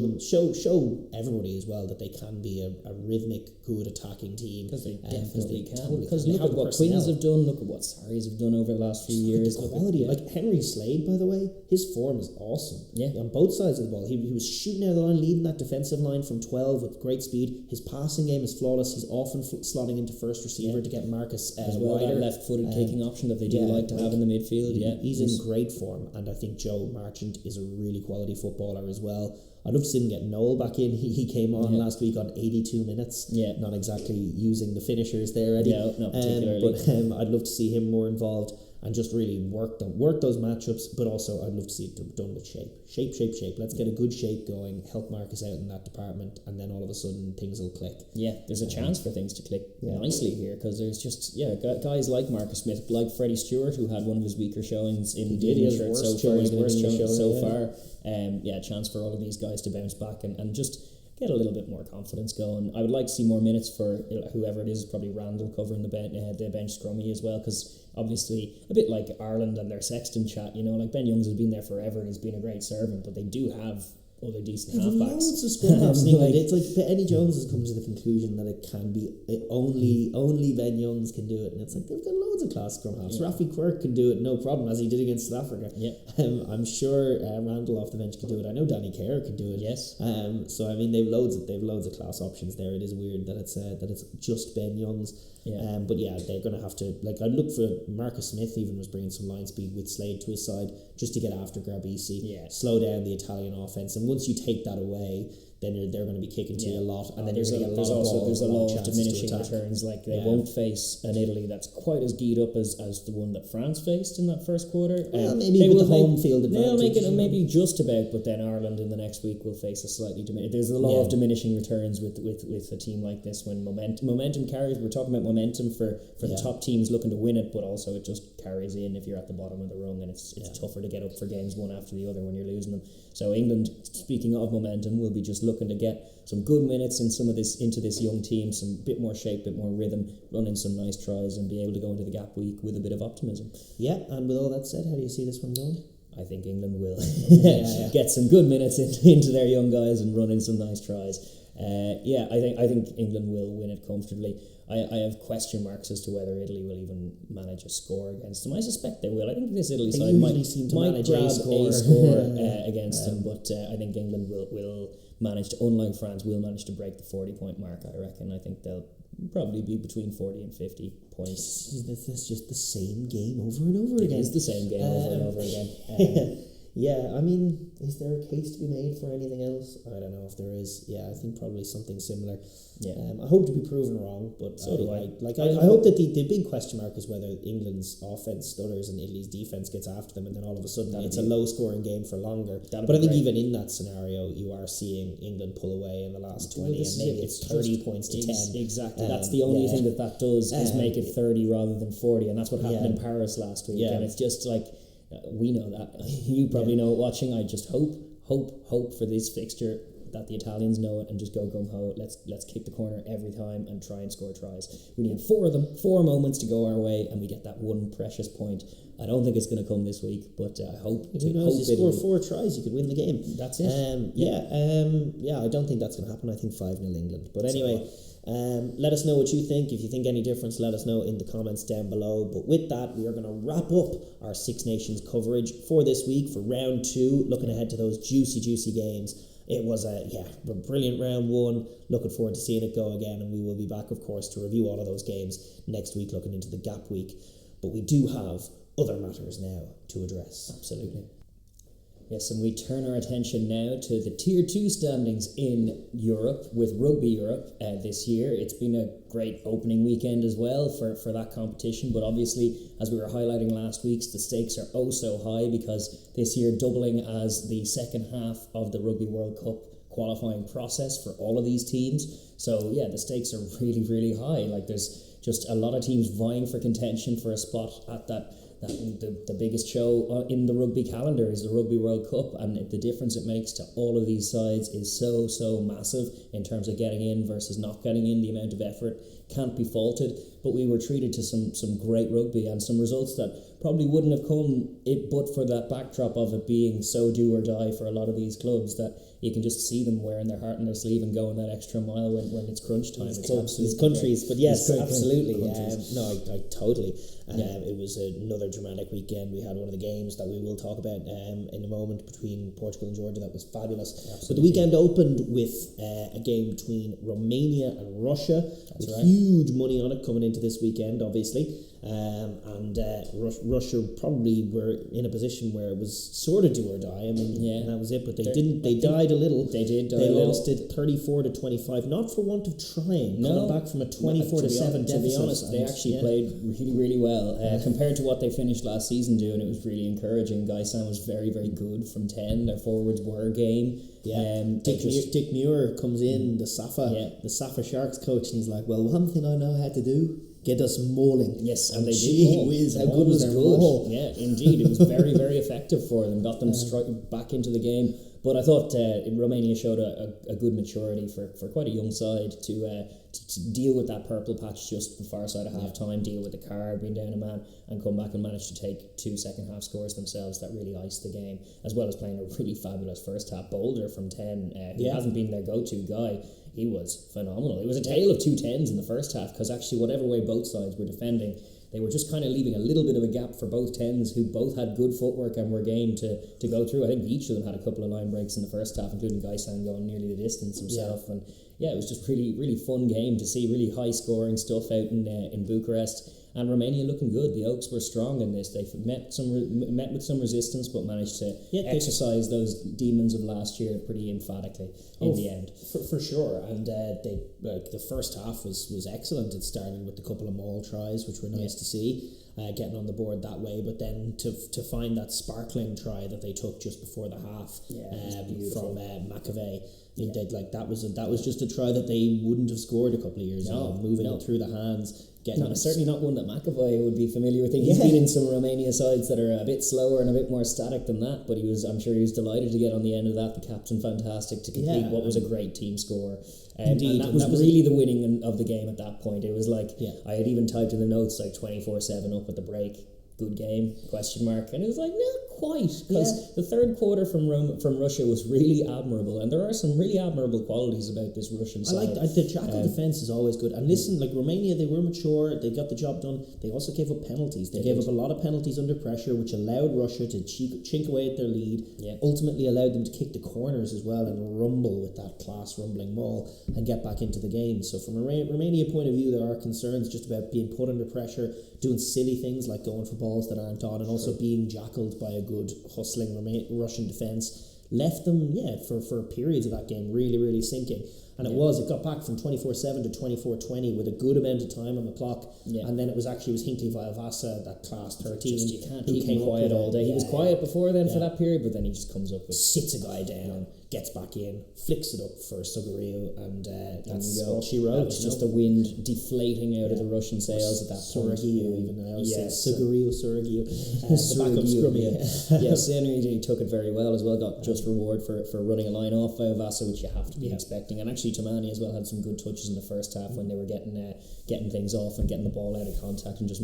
Speaker 2: everybody as well that they can be a rhythmic, good attacking team.
Speaker 1: Because they definitely can. Because look at what Quins have done, look at what Sarries have done over the last few years.
Speaker 2: The quality, Henry Slade, by the way, his form is awesome. On both sides of the ball, he was shooting out of the line, leading that defensive line from 12 with great speed. His passing game is flawless. He's often slotting into first receiver to get Marcus wider.
Speaker 1: That left-footed kicking option that they do like to have in the midfield.
Speaker 2: He's in great form, and I think Joe Marchant is a really quality footballer as well. I'd love to see him get Noel back in. He came on last week on 82 minutes. Not exactly using the finishers there, Eddie.
Speaker 1: Not particularly.
Speaker 2: But I'd love to see him more involved and just really work those matchups, but also I'd love to see it done with shape. Shape. Let's get a good shape going, help Marcus out in that department, and then all of a sudden things will click.
Speaker 1: There's a chance for things to click nicely here, because there's just guys like Marcus Smith, like Freddie Stewart, who had one of his weaker showings in the worst showing so far. Chance for all of these guys to bounce back and just get a little bit more confidence going. I would like to see more minutes for whoever it is, probably Randall covering the bench scrummy as well, because obviously a bit like Ireland and their Sexton chat, Ben Youngs has been there forever and he's been a great servant, but they do have other decent
Speaker 2: They've
Speaker 1: halfbacks.
Speaker 2: loads of scrum halves. It's like Eddie Jones has come to the conclusion that it can be only Ben Youngs can do it, and it's like they've got loads of class scrum halves. Rafi Quirk can do it no problem, as he did against South Africa. I'm sure Randall off the bench can do it. I know Danny Kerr can do it.
Speaker 1: Yes.
Speaker 2: So I mean they've loads of class options there. It is weird that it's just Ben Youngs. But yeah, they're going to have to, like, I'd look for Marcus Smith even was bringing some line speed with Slade to his side just to get after Grabisi, slow down the Italian offence, and once you take that away, then they're going to be kicking to you a lot, and then you're going to get a lot of balls.
Speaker 1: There's a lot of diminishing returns. Like they won't face an Italy that's quite as geared up as the one that France faced in that first quarter.
Speaker 2: Well, maybe with the home field advantage.
Speaker 1: They'll make it maybe just about, but then Ireland in the next week will face a slightly diminished. There's a lot of diminishing returns with a team like this when momentum carries. We're talking about momentum for the top teams looking to win it, but also it just carries in if you're at the bottom of the rung, and it's tougher to get up for games one after the other when you're losing them. So England, speaking of momentum, will be just looking to get some good minutes in into this young team, some bit more shape, bit more rhythm, run in some nice tries, and be able to go into the gap week with a bit of optimism.
Speaker 2: Yeah, and with all that said, how do you see this one going?
Speaker 1: I think England will get some good minutes into their young guys and run in some nice tries. I think England will win it comfortably. I have question marks as to whether Italy will even manage a score against them. I suspect they will. I think this Italy side might grab a score against them, but I think England will manage to, unlike France, will manage to break the 40-point mark, I reckon. I think they'll probably be between 40 and 50 points.
Speaker 2: That's just the same game over and over again.
Speaker 1: It is the same game over and over again.
Speaker 2: Yeah, I mean, is there a case to be made for anything else? I don't know if there is. Yeah, I think probably something similar.
Speaker 1: Yeah.
Speaker 2: I hope to be proven wrong, but
Speaker 1: so do I.
Speaker 2: I hope that the big question mark is whether England's offence stutters and Italy's defence gets after them, and then all of a sudden it's a low-scoring game for longer. But I think even in that scenario, you are seeing England pull away in the last 20, and maybe it's 30 points to 10.
Speaker 1: Exactly. That's the only thing that does is make it 30 rather than 40, and that's what happened in Paris last week. And it's just like, we know that. You probably know it watching. I just hope for this fixture that the Italians know it and just go gung-ho. Let's kick the corner every time and try and score tries. We need 4 of them, 4 moments to go our way, and we get that one precious point. I don't think it's going to come this week, but I hope.
Speaker 2: Who knows? You score 4 tries, you could win the game.
Speaker 1: That's it.
Speaker 2: I don't think that's going to happen. I think 5-0 England. But anyway, let us know what you think. If you think any difference, let us know in the comments down below. But with that, we are going to wrap up our Six Nations coverage for this week for round 2, looking ahead to those juicy games. It was a brilliant round 1. Looking forward to seeing it go again, and we will be back, of course, to review all of those games next week, looking into the gap week. But we do have other matters now to address.
Speaker 1: Absolutely. Yes, and we turn our attention now to the Tier 2 standings in Europe with Rugby Europe this year. It's been a great opening weekend as well for that competition, but obviously, as we were highlighting last week, the stakes are oh so high because this year doubling as the second half of the Rugby World Cup qualifying process for all of these teams. So yeah, the stakes are really, really high. Like there's just a lot of teams vying for contention for a spot at the biggest show in the rugby calendar is the Rugby World Cup, and the difference it makes to all of these sides is so massive in terms of getting in versus not getting in. The amount of effort can't be faulted, but we were treated to some great rugby and some results that probably wouldn't have come but for that backdrop of it being so do or die for a lot of these clubs, that you can just see them wearing their heart on their sleeve and going that extra mile when it's crunch time.
Speaker 2: These countries, but yes, absolutely. I totally. It was another dramatic weekend. We had one of the games that we will talk about in a moment between Portugal and Georgia. That was fabulous. Absolutely. But the weekend opened with a game between Romania and Russia. That's with huge money on it coming into this weekend, obviously. Russia probably were in a position where it was sort of do or die. I mean, and that was it. But they didn't. They died a little.
Speaker 1: They did.
Speaker 2: They lost it 34-25, not for want of trying. Coming back from a 24-7 deficit.
Speaker 1: To be honest, they actually played really, really well compared to what they finished last season doing. It was really encouraging. Guy Sam was very, very good from 10. Their forwards were game.
Speaker 2: Dick Muir comes in, the Safa Sharks coach, and he's like, "Well, one thing I know how to do." Get us mauling.
Speaker 1: Yes, and they did.
Speaker 2: Whiz, how good was their maul?
Speaker 1: Yeah, indeed. It was very, very effective for them. Got them back into the game But I thought Romania showed a good maturity for quite a young side to deal with that purple patch just the far side of half time, deal with the card, being down a man, and come back and manage to take 2 second half scores themselves that really iced the game, as well as playing a really fabulous first half. Boulder from 10, who hasn't been their go-to guy, he was phenomenal. It was a tale of 2 10s in the first half, because actually whatever way both sides were defending, they were just kind of leaving a little bit of a gap for both 10s, who both had good footwork and were game to go through. I think each of them had a couple of line breaks in the first half, including Gaisan going nearly the distance himself. And it was just really, really fun game to see, really high scoring stuff out in Bucharest. And Romania looking good. The Oaks were strong in this. They met with some resistance, but managed to exercise those demons of last year pretty emphatically in the end.
Speaker 2: For sure. And the first half was excellent. It started with a couple of maul tries, which were nice to see, getting on the board that way. But then to find that sparkling try that they took just before the half from McAvey. That was just a try that they wouldn't have scored a couple of years ago, moving it through the hands.
Speaker 1: Certainly not one that McAvoy would be familiar with. He's been in some Romania sides that are a bit slower and a bit more static than that, but I'm sure he was delighted to get on the end of that. The captain, fantastic to complete what was a great team score. Indeed, and that was really the winning of the game at that point. It was like, I had even typed in the notes like 24-7 up at the break. Good game, ? And it was like, not quite, because the third quarter from Russia was really admirable, and there are some really admirable qualities about this Russian side.
Speaker 2: I like the jackal defence is always good. And listen, like Romania, they were mature, they got the job done. They also gave up penalties. They gave up a lot of penalties under pressure, which allowed Russia to chink away at their lead, ultimately allowed them to kick the corners as well and rumble with that class rumbling maul and get back into the game. So from a Romania point of view, there are concerns just about being put under pressure, doing silly things like going for balls that aren't on, and also being jackaled by a good hustling Russian defence. Left them, for periods of that game really, really sinking. And it got back from 24-7 to 24-20 with a good amount of time on the clock. And then it was Hinkley Vasa, that class 13.
Speaker 1: You can't keep him quiet all day. He was quiet before then for that period, but then he just comes up with...
Speaker 2: Sits a guy down, gets back in, flicks it up for Sugario, and that's all she wrote.
Speaker 1: That was just the wind deflating out of the Russian sails at that point.
Speaker 2: Sugario, the backup scrummy.
Speaker 1: Henry took it very well as well, got just reward for running a line off Vasa, which you have to be expecting. And actually Tamani as well had some good touches in the first half when they were getting things off and getting the ball out of contact and just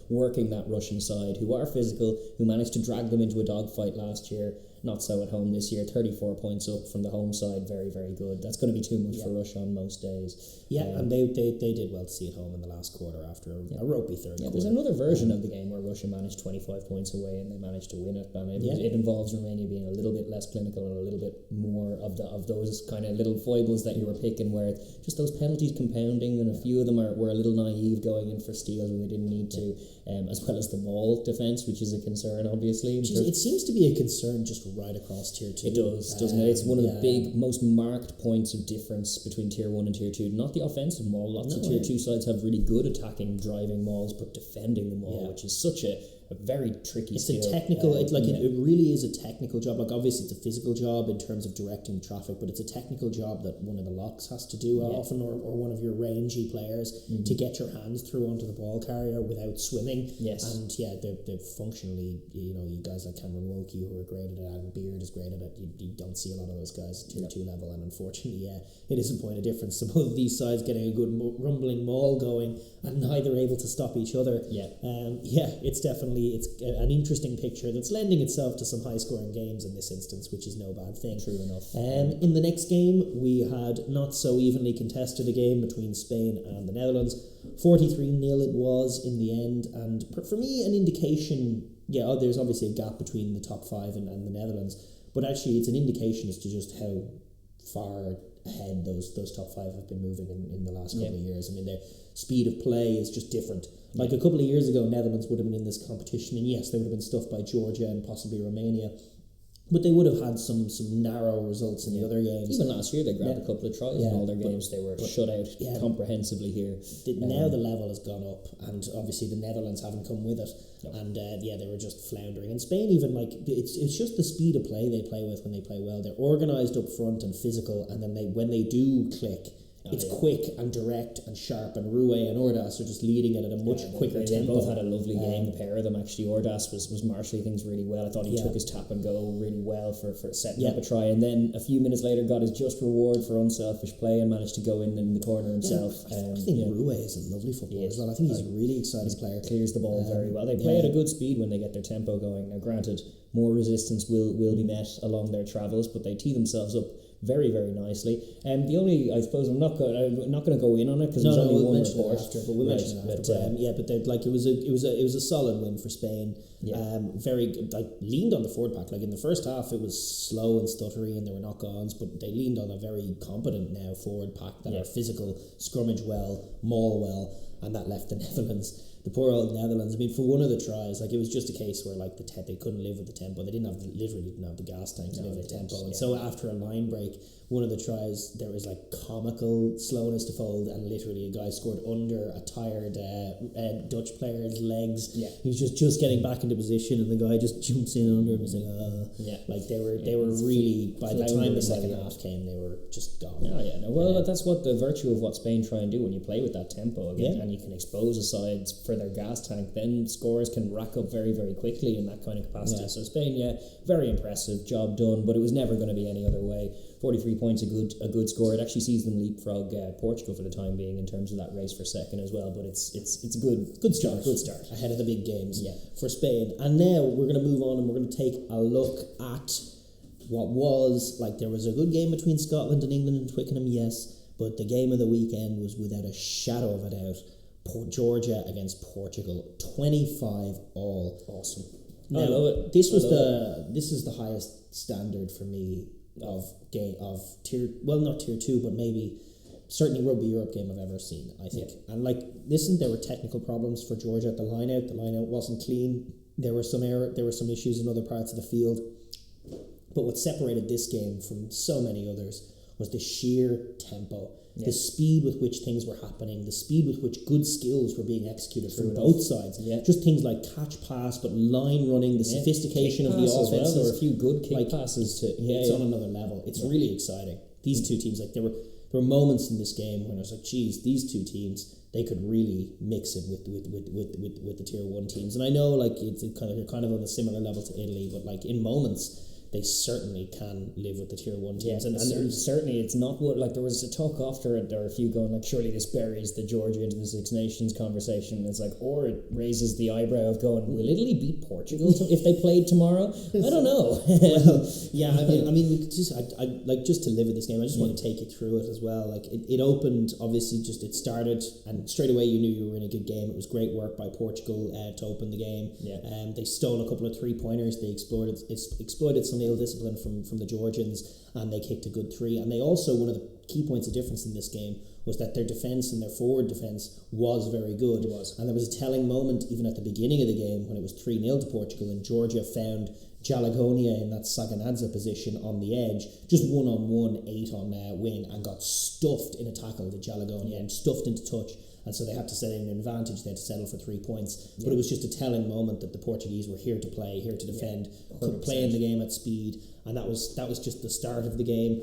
Speaker 1: working that Russian side, who are physical, who managed to drag them into a dogfight last year. Not so at home this year. 34 points up from the home side. Very, very good. That's going to be too much for Russia on most days.
Speaker 2: And they did well to see at home in the last quarter after a ropey third quarter.
Speaker 1: There's another version of the game where Russia managed 25 points away and they managed to win it. And it involves Romania being a little bit less clinical and a little bit more of those kind of little foibles that you were picking, where just those penalties compounding, and a few of them were a little naive going in for steals when they didn't need to, as well as the maul defence, which is a concern, obviously.
Speaker 2: It seems to be a concern just right across tier 2.
Speaker 1: It does, doesn't it? It's one of the big, most marked points of difference between tier 1 and tier 2. Not the offensive maul. Lots of tier 2 sides have really good attacking, driving mauls, but defending the maul, which is such a very tricky skill.
Speaker 2: It's a technical, it really is a technical job. Like, obviously it's a physical job in terms of directing traffic, but it's a technical job that one of the locks has to do often, or one of your rangy players, to get your hands through onto the ball carrier without swimming. And they're functionally, you guys like Cameron Wilkie, who are great at it, Adam Beard is great at it. You don't see a lot of those guys at tier 2 level, and unfortunately it is a point of difference. So both of these sides getting a good rumbling maul going and neither able to stop each other. It's definitely an interesting picture that's lending itself to some high-scoring games in this instance, which is no bad thing.
Speaker 1: True enough.
Speaker 2: In the next game, we had not so evenly contested a game between Spain and the Netherlands. 43-0 it was in the end, and for me, an indication, there's obviously a gap between the top 5 and the Netherlands, but actually it's an indication as to just how far ahead those top 5 have been moving in the last couple of years. I mean, their speed of play is just different. Like a couple of years ago, Netherlands would have been in this competition, and yes, they would have been stuffed by Georgia and possibly Romania, but they would have had some narrow results in the other games.
Speaker 1: Even last year, they grabbed a couple of tries in all their games. They were shut out comprehensively here.
Speaker 2: Now the level has gone up, and obviously the Netherlands haven't come with it. And they were just floundering. And Spain, even it's just the speed of play they play with when they play well. They're organised up front and physical, and then when they do click, It's quick and direct and sharp, and Rue and Ordas are just leading it at a much quicker tempo.
Speaker 1: They both had a lovely game, the pair of them actually. Ordas was marshalling things really well. I thought he took his tap and go really well for setting up a try, and then a few minutes later got his just reward for unselfish play and managed to go in the corner himself.
Speaker 2: I think Rue is a lovely footballer as well. I think he's a really exciting player.
Speaker 1: Clears the ball very well. They play at a good speed when they get their tempo going. Now granted, more resistance will be met along their travels, but they tee themselves up very, very nicely. The only, I suppose, I'm not going to go in on it because there's only one report.
Speaker 2: We'll mention it after. But like it was a solid win for Spain. Very leaned on the forward pack. Like in the first half, it was slow and stuttery, and there were knock-ons, but they leaned on a very competent now forward pack that are physical, scrummage well, maul well, and that left the Netherlands. The poor old Netherlands. I mean, for one of the tries, like it was just a case where like they couldn't live with the tempo. They literally didn't have the gas tank to live with the tempo. And so after a line break, one of the tries, there was like comical slowness to fold, and literally a guy scored under a tired Dutch player's legs. Yeah, he was just getting back into position, and the guy just jumps in under him and saying, like they were really, by the time the second half came, they were just gone.
Speaker 1: That's what the virtue of what Spain try and do when you play with that tempo again, and you can expose a side for their gas tank, then scores can rack up very, very quickly in that kind of capacity. So Spain, very impressive, job done, but it was never going to be any other way. 43 points, a good score. It actually sees them leapfrog Portugal for the time being in terms of that race for second as well, but it's a good start
Speaker 2: ahead of the big games for Spain. And now we're going to move on and we're going to take a look at what was, like, there was a good game between Scotland and England and Twickenham, yes, but the game of the weekend was without a shadow of a doubt Georgia against Portugal, 25 all.
Speaker 1: Awesome.
Speaker 2: Now, this is the highest standard for me of tier, well, not tier 2, but maybe certainly Rugby Europe game I've ever seen, I think. And like, listen, there were technical problems for Georgia at the line out. The line out wasn't clean. There were some issues in other parts of the field. But what separated this game from so many others was the sheer tempo. The speed with which things were happening, the speed with which good skills were being executed from both sides. Just things like catch pass, but line running, the sophistication of the offense.
Speaker 1: There were a few good kick passes too.
Speaker 2: It's on another level. It's really exciting. These two teams, like there were moments in this game when I was like, geez, these two teams, they could really mix it with the tier 1 teams. And I know like you're kind of on a similar level to Italy, but like in moments they certainly can live with the tier 1 teams.
Speaker 1: And certainly it's not what, like, there was a talk after it, there were a few going like, surely this buries the Georgia into the Six Nations conversation. It's like, or it raises the eyebrow of going, will Italy beat Portugal if they played tomorrow? I don't know.
Speaker 2: I mean, we could just, I like, just to live with this game, I just want to take you through it as well. Like it opened, obviously, it started, and straight away you knew you were in a good game. It was great work by Portugal to open the game. They stole a couple of 3-pointers. They exploited some ill-discipline from the Georgians, and they kicked a good 3. And they also, one of the key points of difference in this game was that their defence and their forward defence was very good. And there was a telling moment even at the beginning of the game when it was 3-0 to Portugal, and Georgia found Jalagonia in that Saganadze position on the edge, just 1-on-1, 8 on wing, and got stuffed in a tackle to Jalagonia and stuffed into touch. And so they had to set in an advantage. They had to settle for 3 points. But it was just a telling moment that the Portuguese were here to play, here to defend, could play in the game at speed. And that was just the start of the game.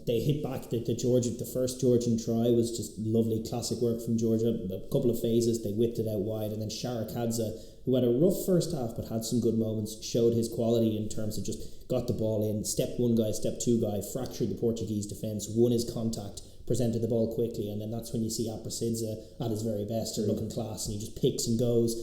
Speaker 2: They hit back the first Georgian try was just lovely, classic work from Georgia. A couple of phases, they whipped it out wide. And then Sharakadze, who had a rough first half but had some good moments, showed his quality in terms of just got the ball in, step 1 guy, step 2 guy, fractured the Portuguese defence, won his contact, presented the ball quickly, and then that's when you see Aprasidze at his very best, looking class, and he just picks and goes.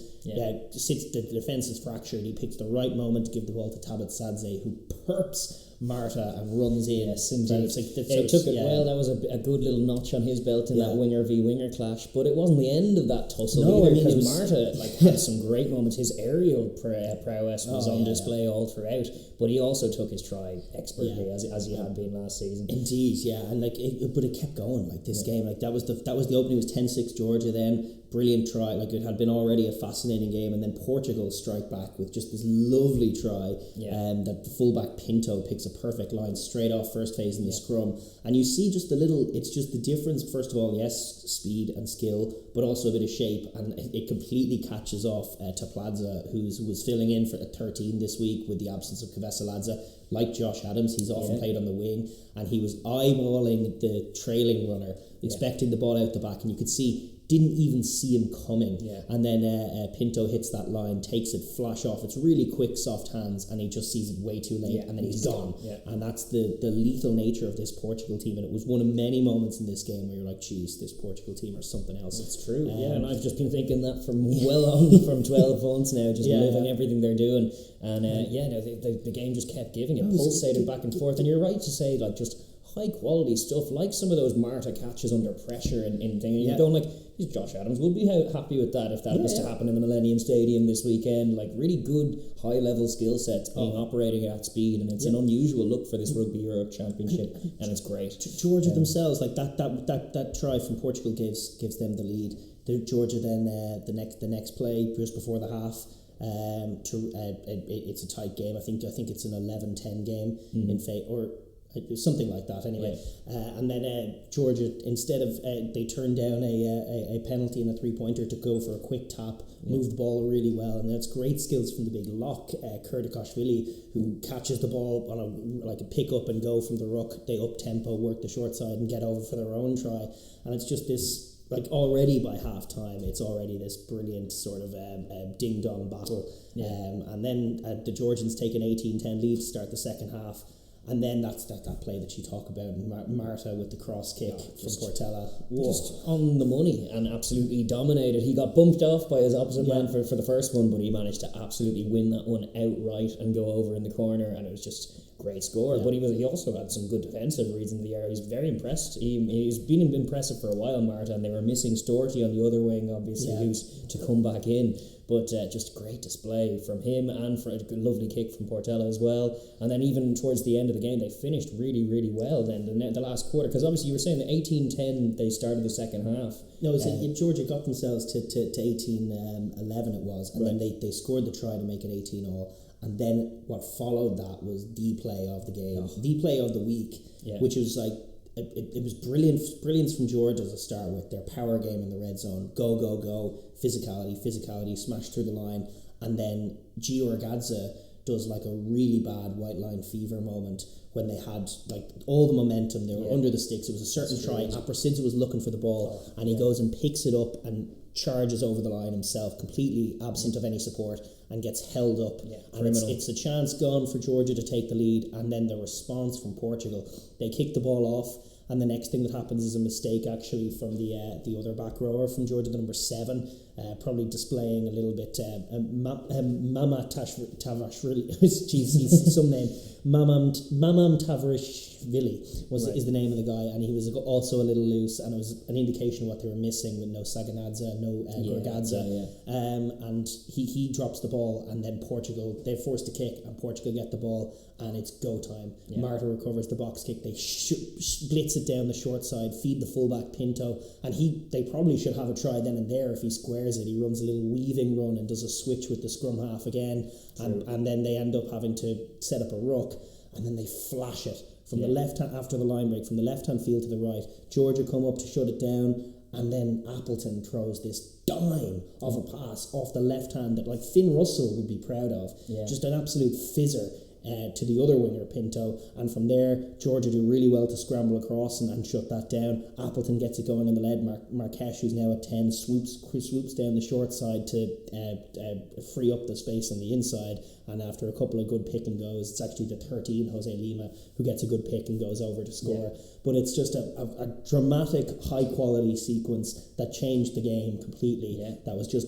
Speaker 2: Sits, the defence is fractured, he picks the right moment to give the ball to Tabit Sadze, who perps Marta and runs in.
Speaker 1: Yes, indeed. It took it well. That was a good little notch on his belt in that winger v winger clash, but it wasn't the end of that tussle either, because Marta had some great moments. His aerial prowess was on display all throughout, but he also took his try expertly as he had been last season.
Speaker 2: Indeed, and but it kept going. Like this game, like that was the opening was 10-6 Georgia. Then brilliant try. Like, it had been already a fascinating game, and then Portugal strike back with just this lovely try. That the fullback Pinto picks a perfect line straight off first phase in the scrum, and you see just it's just the difference. First of all, yes, speed and skill, but also a bit of shape, and it completely catches off Taplaza, who was filling in for 13 this week with the absence of Kvesaladze. Like Josh Adams, he's often played on the wing, and he was eyeballing the trailing runner, expecting the ball out the back, and you could see, didn't even see him coming. And then Pinto hits that line, takes it flash off. It's really quick, soft hands, and he just sees it way too late, and then he's gone. And that's the lethal nature of this Portugal team, and it was one of many moments in this game where you're like, geez, this Portugal team are something else.
Speaker 1: It's true, and I've just been thinking that from 12 months now, just living everything they're doing. And the game just kept giving. It pulsated back and forth, and you're right to say, like, just high quality stuff, like some of those Marta catches under pressure and thing. You're going like, Josh Adams would be happy with that if that was to happen in the Millennium Stadium this weekend. Like, really good high level skill sets being operating at speed, and it's an unusual look for this Rugby Europe Championship, and it's great.
Speaker 2: Georgia themselves, like that try from Portugal gives them the lead. Georgia then the next play just before the half. It's a tight game. I think it's an 11-10 game in fate, or something like that anyway. And then Georgia, instead of they turned down a penalty and a 3-pointer to go for a quick tap, moved the ball really well, and that's great skills from the big lock Kurdikashvili, who catches the ball on a pick up and go from the ruck. They up tempo, work the short side, and get over for their own try. And it's just this, like, already by half time, it's already this brilliant sort of ding dong battle. And then the Georgians take an 18-10 lead to start the second half. And then that's that play that you talk about, Marta with the cross kick from Portela.
Speaker 1: Just on the money and absolutely dominated. He got bumped off by his opposite man for the first one, but he managed to absolutely win that one outright and go over in the corner, and it was just great score. But he also had some good defensive reads in the area. He's very impressed. He's been impressive for a while, Marta, and they were missing Storty on the other wing, obviously, who's to come back in. But just great display from him, and for a lovely kick from Portela as well. And then even towards the end of the game, they finished really, really well then, the last quarter. Because obviously you were saying that 18-10, they started the second half.
Speaker 2: No, Georgia got themselves to 18-11 it was. And then they scored the try to make it 18-all. And then what followed that was the play of the game, the play of the week, which was like, it was brilliance from Georgia to start with. Their power game in the red zone, go, physicality, smash through the line, and then Gio Orgadze does like a really bad white line fever moment when they had like all the momentum. They were under the sticks. It was a certain try. Aprasidze was looking for the ball, and he goes and picks it up and charges over the line himself, completely absent of any support, and gets held up. And it's a chance gone for Georgia to take the lead, and then the response from Portugal. They kick the ball off, and the next thing that happens is a mistake actually from the other back rower from Georgia, the number 7, probably displaying a little bit Mama Tavrashvili. Jesus, some name. Mamam Tavrashvili is the name of the guy, and he was also a little loose, and it was an indication of what they were missing with no Saganadze, no Gorgadze. And he drops the ball, and then Portugal, they're forced to kick, and Portugal get the ball, and it's go time. Marta recovers the box kick, they blitz it down the short side, feed the fullback Pinto, and they probably should have a try then and there if he squares it. He runs a little weaving run and does a switch with the scrum half again, and then they end up having to set up a ruck, and then they flash it from the left hand after the line break, from the left hand field to the right. Georgia come up to shut it down, and then Appleton throws this dime of a pass off the left hand that like Finn Russell would be proud of. Just an absolute fizzer to the other winger, Pinto, and from there Georgia do really well to scramble across and shut that down. Appleton gets it going in the lead. Marquesh, who's now at 10, swoops down the short side to free up the space on the inside, and after a couple of good pick and goes, it's actually the 13, Jose Lima, who gets a good pick and goes over to score. But it's just a dramatic, high quality sequence that changed the game completely. That was just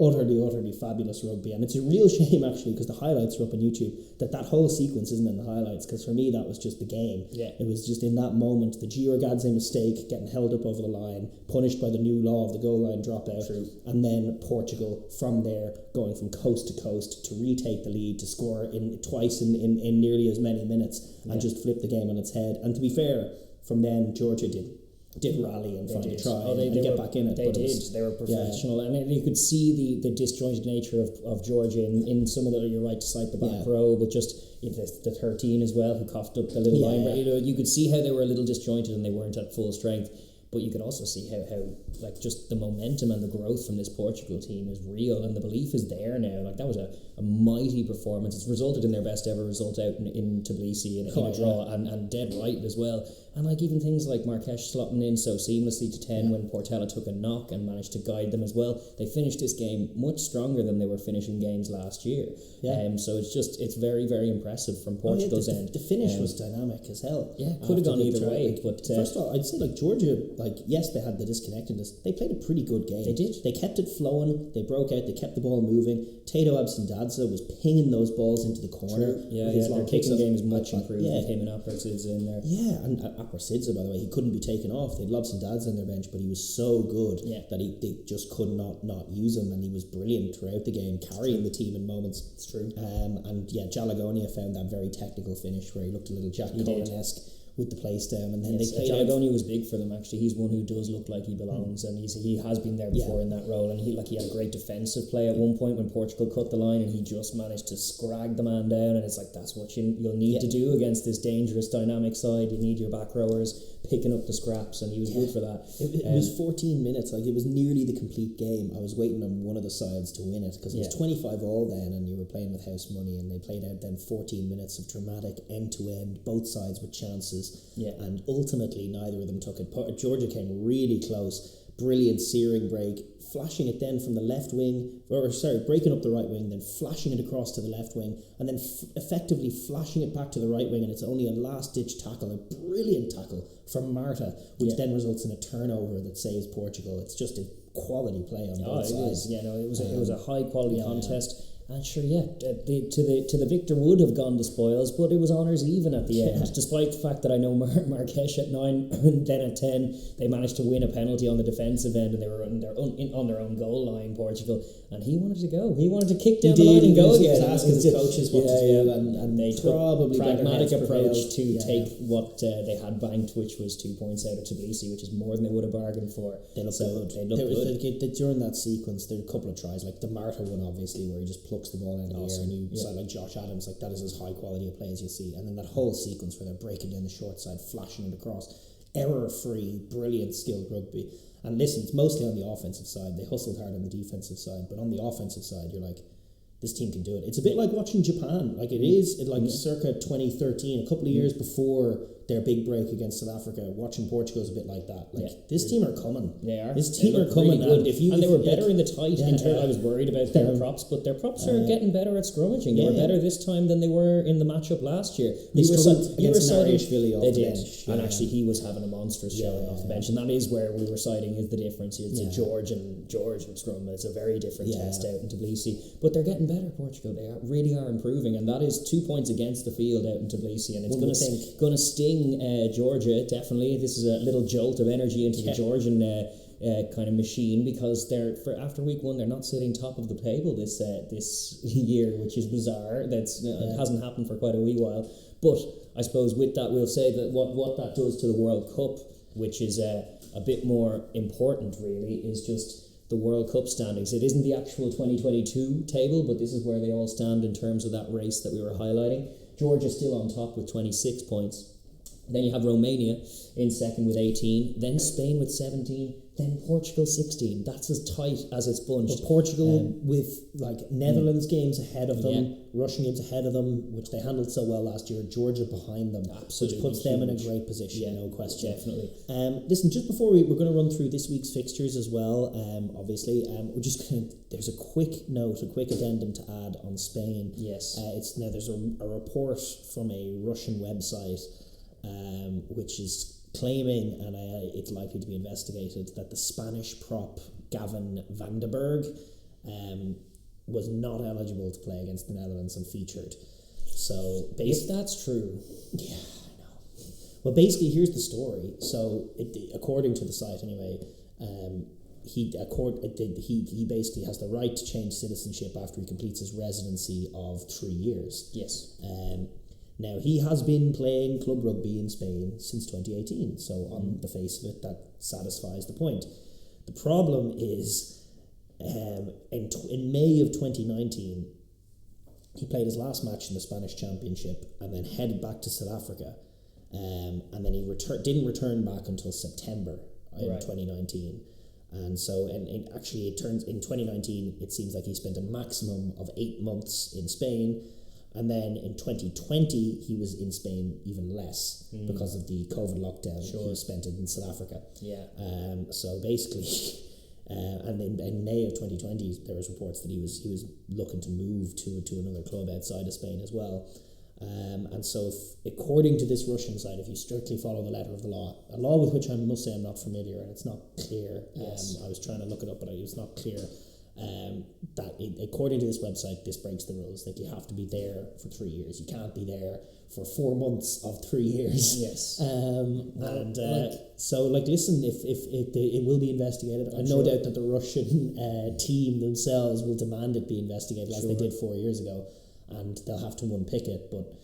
Speaker 2: utterly fabulous rugby, and it's a real shame actually, because the highlights are up on YouTube, that whole sequence isn't in the highlights, because for me that was just the game. It was just in that moment, the Gio Orgadze mistake, getting held up over the line, punished by the new law of the goal line dropout, and then Portugal from there going from coast to coast to retake the lead, to score twice in nearly as many minutes, and just flip the game on its head. And to be fair, from then Georgia did did rally and find a try and
Speaker 1: they
Speaker 2: get
Speaker 1: were,
Speaker 2: back in it.
Speaker 1: They did. They were professional, and you could see the disjointed nature of Georgia in some of the. You're right to cite the back row, but just the 13 as well, who coughed up the little line. You could see how they were a little disjointed and they weren't at full strength. But you could also see how like just the momentum and the growth from this Portugal team is real, and the belief is there now. Like that was a mighty performance. It's resulted in their best ever result out in Tbilisi in a draw, and dead right as well. And like even things like Marques slotting in so seamlessly to 10 when Portela took a knock and managed to guide them as well. They finished this game much stronger than they were finishing games last year. So it's very, very impressive from Portugal's end.
Speaker 2: The finish was dynamic as hell.
Speaker 1: Yeah, could have gone either way. But
Speaker 2: first of all, I'd say like Georgia, like yes, they had the disconnectedness. They played a pretty good game.
Speaker 1: They did.
Speaker 2: They kept it flowing. They broke out. They kept the ball moving. Tato Absindadza was pinging those balls into the corner.
Speaker 1: Their kicking game is much improved with him and Aparsidza in there.
Speaker 2: Yeah, and Aparsidza, by the way, he couldn't be taken off. They had Lobsindadza on their bench, but he was so good that they just could not use him, and he was brilliant throughout the game, carrying the team in moments.
Speaker 1: It's true.
Speaker 2: Jalagonia found that very technical finish where he looked a little Jack Cohen-esque with the place down, and then they played.
Speaker 1: Jalagonia was big for them actually. He's one who does look like he belongs, and he has been there before in that role, and he had a great defensive play at one point when Portugal cut the line, and he just managed to scrag the man down, and it's like that's what you'll need to do against this dangerous dynamic side. You need your back rowers picking up the scraps, and he was good for that.
Speaker 2: It was 14 minutes, like it was nearly the complete game. I was waiting on one of the sides to win it because it was 25 all then, and you were playing with house money, and they played out then 14 minutes of dramatic end to end, both sides with chances. And ultimately neither of them took it. Georgia came really close. Brilliant searing break, flashing it then from the left wing, breaking up the right wing, then flashing it across to the left wing, and then effectively flashing it back to the right wing, and it's only a last-ditch tackle, a brilliant tackle from Marta, which then results in a turnover that saves Portugal. It's just a quality play on both sides.
Speaker 1: It was a high-quality contest. And sure, to the victor would have gone the spoils, but it was honours even at the end. Despite the fact that I know Marques at 9 and then at 10, they managed to win a penalty on the defensive end, and they were on their own goal line, Portugal. And he wanted to go. He wanted to kick down the line and go again.
Speaker 2: He was asking his coaches what to do, and
Speaker 1: they
Speaker 2: probably
Speaker 1: took a pragmatic approach to take what they had banked, which was 2 points out of Tbilisi, which is more than they would have bargained for.
Speaker 2: They looked good. During that sequence, there were a couple of tries, like the Marta one, obviously, where he just plucks the ball out of the air, and you saw like Josh Adams, like that is as high quality a play as you'll see. And then that whole sequence where they're breaking down the short side, flashing it across, error-free, brilliant, skilled rugby. And listen, it's mostly on the offensive side. They hustled hard on the defensive side, but on the offensive side, you're like, this team can do it. It's a bit like watching Japan. Like it is, circa 2013, a couple of years before their big break against South Africa. Watching Portugal is a bit like that. This team are coming.
Speaker 1: They are.
Speaker 2: This team are coming.
Speaker 1: Really and they were better in the tight. I was worried about their props, but their props are getting better at scrummaging. They were better this time than they were in the matchup last year.
Speaker 2: They struggled against Narishvili off the bench.
Speaker 1: And actually he was having a monstrous showing off the bench, and that is where we were citing is the difference. It's a George and scrum. It's a very different test out in Tbilisi, but they're getting better. Portugal, they really are improving, and that is 2 points against the field out in Tbilisi, and it's going to sting Georgia, definitely. This is a little jolt of energy into the Georgian kind of machine, because after week 1 they're not sitting top of the table this year, which is bizarre. It hasn't happened for quite a wee while. But I suppose with that we'll say that what that does to the World Cup, which is a bit more important really, is just the World Cup standings. It isn't the actual 2022 table, but this is where they all stand in terms of that race that we were highlighting. Georgia's still on top with 26 points. Then you have Romania in second with 18, then Spain with 17, then Portugal 16. That's as tight as it's bunched.
Speaker 2: But Portugal with Netherlands games ahead of them, Russian games ahead of them, which they handled so well last year. Georgia behind them, which puts them in a great position, no question.
Speaker 1: Definitely.
Speaker 2: Listen, just before we're going to run through this week's fixtures as well. Obviously, we're just going to. There's a quick addendum to add on Spain.
Speaker 1: Yes.
Speaker 2: There's a report from a Russian website. Which is claiming, and it's likely to be investigated, that the Spanish prop Gavin Vandenberg was not eligible to play against the Netherlands and featured. So
Speaker 1: if that's true,
Speaker 2: I know. Well, basically, here's the story. So, according to the site, anyway, he basically has the right to change citizenship after he completes his residency of 3 years.
Speaker 1: Yes.
Speaker 2: Now, he has been playing club rugby in Spain since 2018, so on the face of it, that satisfies the point. The problem is, in May of 2019, he played his last match in the Spanish Championship and then headed back to South Africa, and then he didn't return back until September in 2019. And so, actually, it turns in 2019, it seems like he spent a maximum of 8 months in Spain. And then in 2020, he was in Spain even less because of the COVID lockdown. Sure. He spent it in South Africa.
Speaker 1: Yeah.
Speaker 2: So basically, and in May of 2020, there was reports that he was looking to move to another club outside of Spain as well. And so, according to this Russian side, if you strictly follow the letter of the law, a law with which I must say I'm not familiar and it's not clear. Yes. I was trying to look it up, but it was not clear. According to this website, this breaks the rules. Like, you have to be there for 3 years. You can't be there for 4 months of 3 years.
Speaker 1: Yes.
Speaker 2: So, listen, if it will be investigated. I no doubt that the Russian team themselves will demand it be investigated, as they did 4 years ago, and they'll have to unpick it. But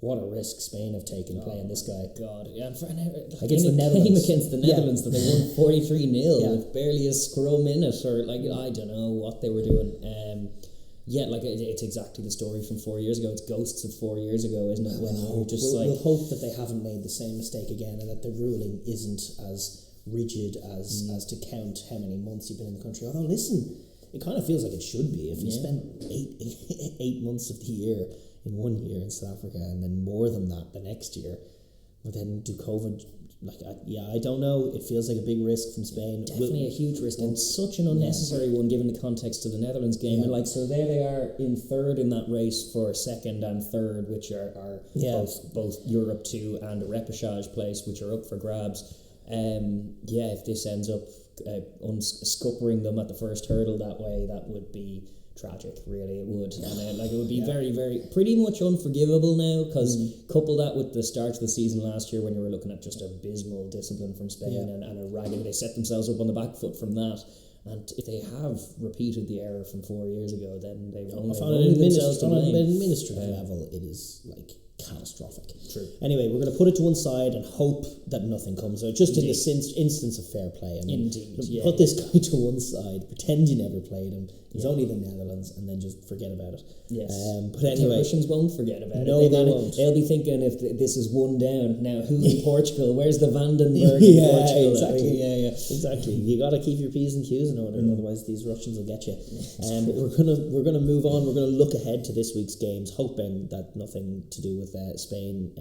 Speaker 2: what a risk Spain have taken playing this guy.
Speaker 1: God, yeah,
Speaker 2: against the Netherlands.
Speaker 1: Against the Netherlands that they won 43-0 with barely a scrum in it, or I don't know what they were doing. It's exactly the story from 4 years ago. It's ghosts of 4 years ago, isn't it? When
Speaker 2: we'll hope that they haven't made the same mistake again, and that the ruling isn't as rigid as to count how many months you've been in the country. Although, listen, it kind of feels like it should be. If you spend eight months of the year in 1 year in South Africa, and then more than that the next year, but then do COVID, I don't know. It feels like a big risk from Spain.
Speaker 1: Definitely a huge risk, and such an unnecessary one given the context of the Netherlands game. And so there they are in third in that race for second and third, which are both Europe 2 and a repechage place, which are up for grabs. If this ends up scuppering them at the first hurdle that way, that would be tragic, really. It would, and it would be very, very, pretty much unforgivable now, because couple that with the start of the season last year when you were looking at just abysmal discipline from Spain and a ragging, they set themselves up on the back foot from that. And if they have repeated the error from 4 years ago, then they've only themselves to blame.
Speaker 2: On an administrative level, it is catastrophic.
Speaker 1: True.
Speaker 2: Anyway, we're going to put it to one side and hope that nothing comes out, just in this instance of fair play. Put this guy to one side, pretend you never played him. He's only the Netherlands, and then just forget about it.
Speaker 1: Yes.
Speaker 2: But anyway,
Speaker 1: the Russians won't forget about it.
Speaker 2: No, they won't.
Speaker 1: They'll be thinking, if this is one down, now who's in Portugal? Where's the Vandenberg in Portugal?
Speaker 2: Exactly. Exactly. You got to keep your P's and Q's in order, otherwise these Russians will get you. But we're gonna move on. We're gonna look ahead to this week's games, hoping that nothing to do with Spain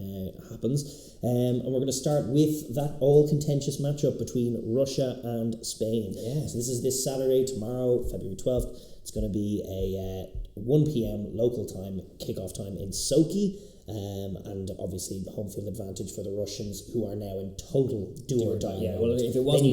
Speaker 2: happens. And we're going to start with that all-contentious matchup between Russia and Spain. So this is this Saturday, tomorrow, February 12th. It's going to be a 1 p.m. local time, kickoff time in Sochi. And obviously the home field advantage for the Russians, who are now in total do or die.
Speaker 1: Yeah, well, if it wasn't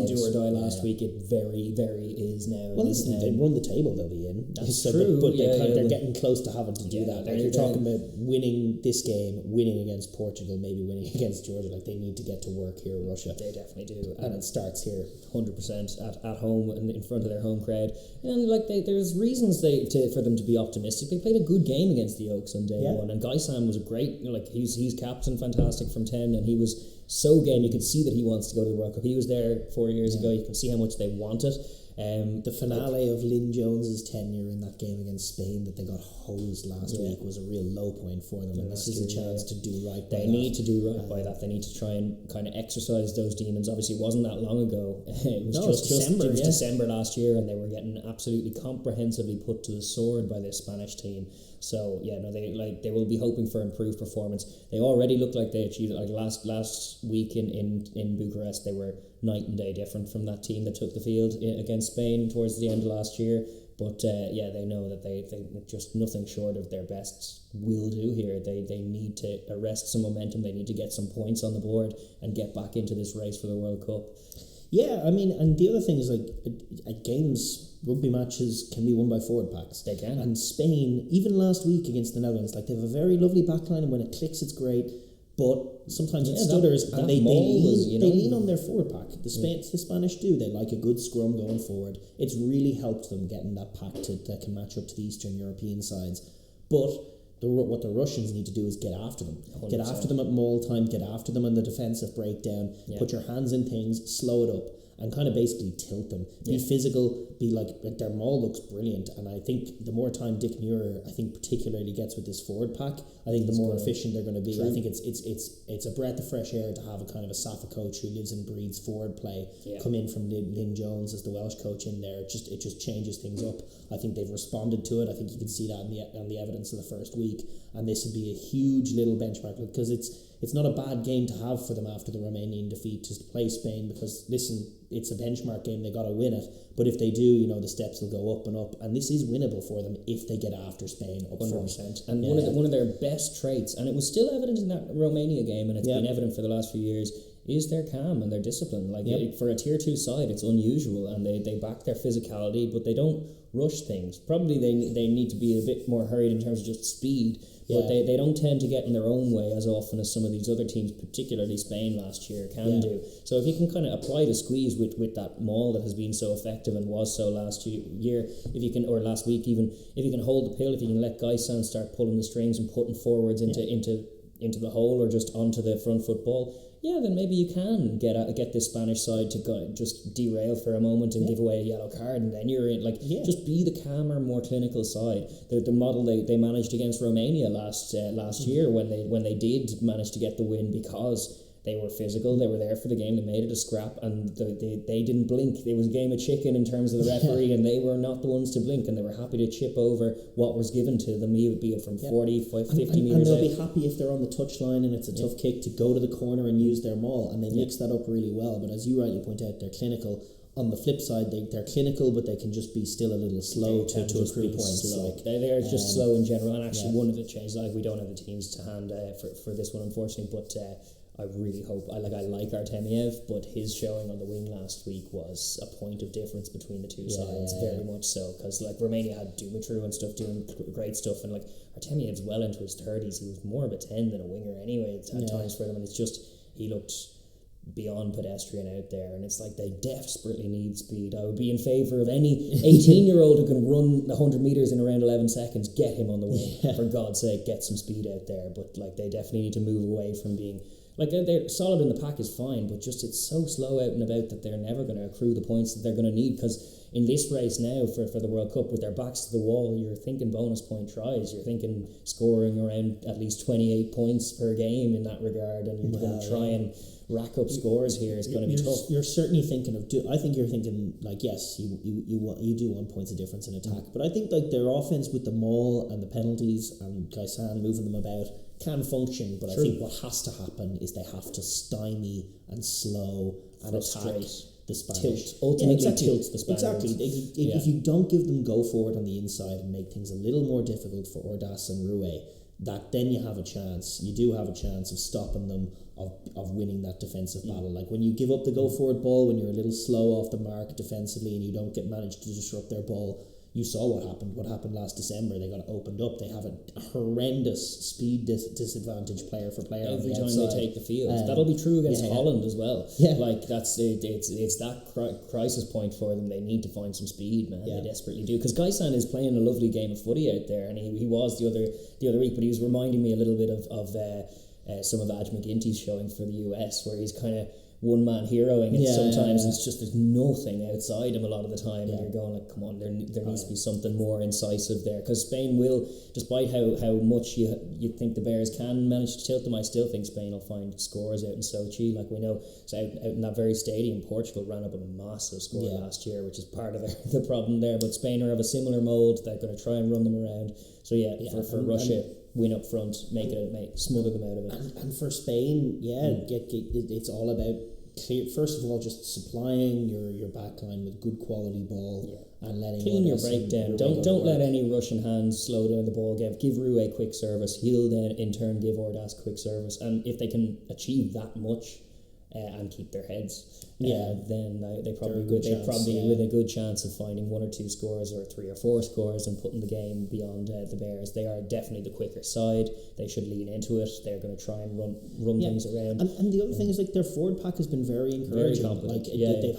Speaker 1: do or die last week, it very, very is now.
Speaker 2: Well, listen, they run the table they'll be in.
Speaker 1: That's true.
Speaker 2: But they're getting close to having to do that. You're talking about winning this game, winning against Portugal, maybe winning against Georgia. They need to get to work here, Russia.
Speaker 1: They definitely do.
Speaker 2: And it starts here.
Speaker 1: 100% at home and in front of their home crowd. And there's reasons for them to be optimistic. They played a good game against the Oaks on day one, and Sam was a great, he's captain fantastic from 10, and he was so game. You could see that he wants to go to the World Cup. He was there 4 years ago. You can see how much they want it.
Speaker 2: The finale of Lynn Jones's tenure in that game against Spain that they got hosed last week was a real low point for them, and this is a chance to do right by that.
Speaker 1: They need to do right by that. They need to try and kind of exercise those demons. Obviously, it wasn't that long ago. It was December last year, and they were getting absolutely comprehensively put to the sword by this Spanish team. So they will be hoping for improved performance. They already look like they achieved it. last week in Bucharest, they were night and day different from that team that took the field against Spain towards the end of last year. But they know that they just nothing short of their best will do here. They need to arrest some momentum. They need to get some points on the board and get back into this race for the World Cup.
Speaker 2: Yeah, and the other thing is at games, rugby matches can be won by forward packs.
Speaker 1: They can.
Speaker 2: And Spain, even last week against the Netherlands, they have a very lovely backline, and when it clicks, it's great. But sometimes it stutters, and they lean on their forward pack. The Spanish do. They like a good scrum going forward. It's really helped them getting that pack that can match up to the Eastern European sides. But what the Russians need to do is get after them.
Speaker 1: 100%.
Speaker 2: Get after them at maul time, get after them on the defensive breakdown, put your hands in things, slow it up, and kind of basically tilt them. Be physical, be like, their maul looks brilliant, and I think the more time Dick Muir, I think particularly gets with this forward pack, I think the more efficient they're going to be. True. I think it's a breath of fresh air to have a kind of a SAFA coach who lives and breathes forward play come in from Lynn Jones as the Welsh coach in there. It just changes things up. I think they've responded to it. I think you can see that on the evidence of the first week, and this would be a huge little benchmark, because it's not a bad game to have for them after the Romanian defeat to play Spain, because listen, it's a benchmark game, they got to win it, but if they do, the steps will go up and up, and this is winnable for them if they get after Spain up 100%.
Speaker 1: Front. And one of their best traits, and it was still evident in that Romania game, and it's been evident for the last few years, is their calm and their discipline. For a tier 2 side, it's unusual, and they back their physicality, but they don't rush things. Probably they need to be a bit more hurried in terms of just speed, but they don't tend to get in their own way as often as some of these other teams, particularly Spain last year, can do. So if you can kind of apply the squeeze with that maul that has been so effective and was so last year, if you can, or last week even, if you can hold the pill, if you can let Gaisan start pulling the strings and putting forwards into the hole or just onto the front foot ball, then maybe you can get this Spanish side to just derail for a moment and give away a yellow card, and then you're in. Just be the calmer, more clinical side. The model they managed against Romania last year when they did manage to get the win, because they were physical, they were there for the game, they made it a scrap, and they didn't blink. It was a game of chicken in terms of the referee, and they were not the ones to blink, and they were happy to chip over what was given to them, be it from 40, 50 metres
Speaker 2: and they'll be happy if they're on the touchline and it's a tough kick to go to the corner and use their maul, and they mix that up really well. But as you rightly point out, they're clinical. On the flip side, they're clinical, but they can just be still a little slow to accrue points.
Speaker 1: They're just slow in general, and actually one of the changes, we don't have the teams to hand for this one, unfortunately, but I really hope, I like Artemiev, but his showing on the wing last week was a point of difference between the two sides, very much so, because Romania had Dumitru and stuff doing great stuff, and Artemiev's well into his 30s. He was more of a 10 than a winger anyway at times for them, and it's just, he looked beyond pedestrian out there, and it's they desperately need speed. I would be in favour of any 18-year-old who can run 100 metres in around 11 seconds, get him on the wing, for God's sake, get some speed out there, but they definitely need to move away from being they're solid in the pack is fine, but just it's so slow out and about that they're never going to accrue the points that they're going to need, because in this race now for the World Cup, with their backs to the wall, you're thinking bonus point tries, you're thinking scoring around at least 28 points per game in that regard, and you're going to try and rack up scores here. It's going to be tough. You're
Speaker 2: certainly thinking of I think you're thinking yes, you do want points of difference in attack, but I think their offense with the maul and the penalties and Gaisan moving them about can function, but I think what has to happen is they have to stymie and slow and attack the Spanish.
Speaker 1: Ultimately tilt the Spanish.
Speaker 2: Exactly. If you don't give them go forward on the inside and make things a little more difficult for Ordaz and Rue, then you have a chance. You do have a chance of stopping them, of winning that defensive battle. When you give up the go forward ball, when you're a little slow off the mark defensively and you don't manage to disrupt their ball, you saw what happened last December. They got opened up. They have a horrendous speed disadvantage player for player
Speaker 1: every time they take the field. That'll be true against Holland as well. That's it's that crisis point for them. They need to find some speed, man. They desperately do, because Gaisan is playing a lovely game of footy out there, and he was the other week, but he was reminding me a little bit of some of Aj McGinty's showing for the US, where he's kind of one-man heroing, and sometimes it's just there's nothing outside him a lot of the time, and you're going come on, there needs to be something more incisive there, because Spain will, despite how much you think the Bears can manage to tilt them, I still think Spain will find scores out in Sochi. We know, so out in that very stadium, Portugal ran up a massive score last year, which is part of the problem there, but Spain are of a similar mould. They're going to try and run them around, so for Russia, win up front, smother them out of it.
Speaker 2: And for Spain, it's all about first of all just supplying your backline with good quality ball and letting
Speaker 1: clean your breakdown. Don't let any Russian hands slow down the ball. Give Rue a quick service. He'll then in turn give Ordaz quick service, and if they can achieve that much and keep their heads, then they probably with a good chance of finding one or two scores or 3 or 4 scores and putting the game beyond the Bears. They are definitely the quicker side. They should lean into it. They're going to try and run things around.
Speaker 2: And the other thing is their forward pack has been very encouraging.
Speaker 1: Very competent.
Speaker 2: They've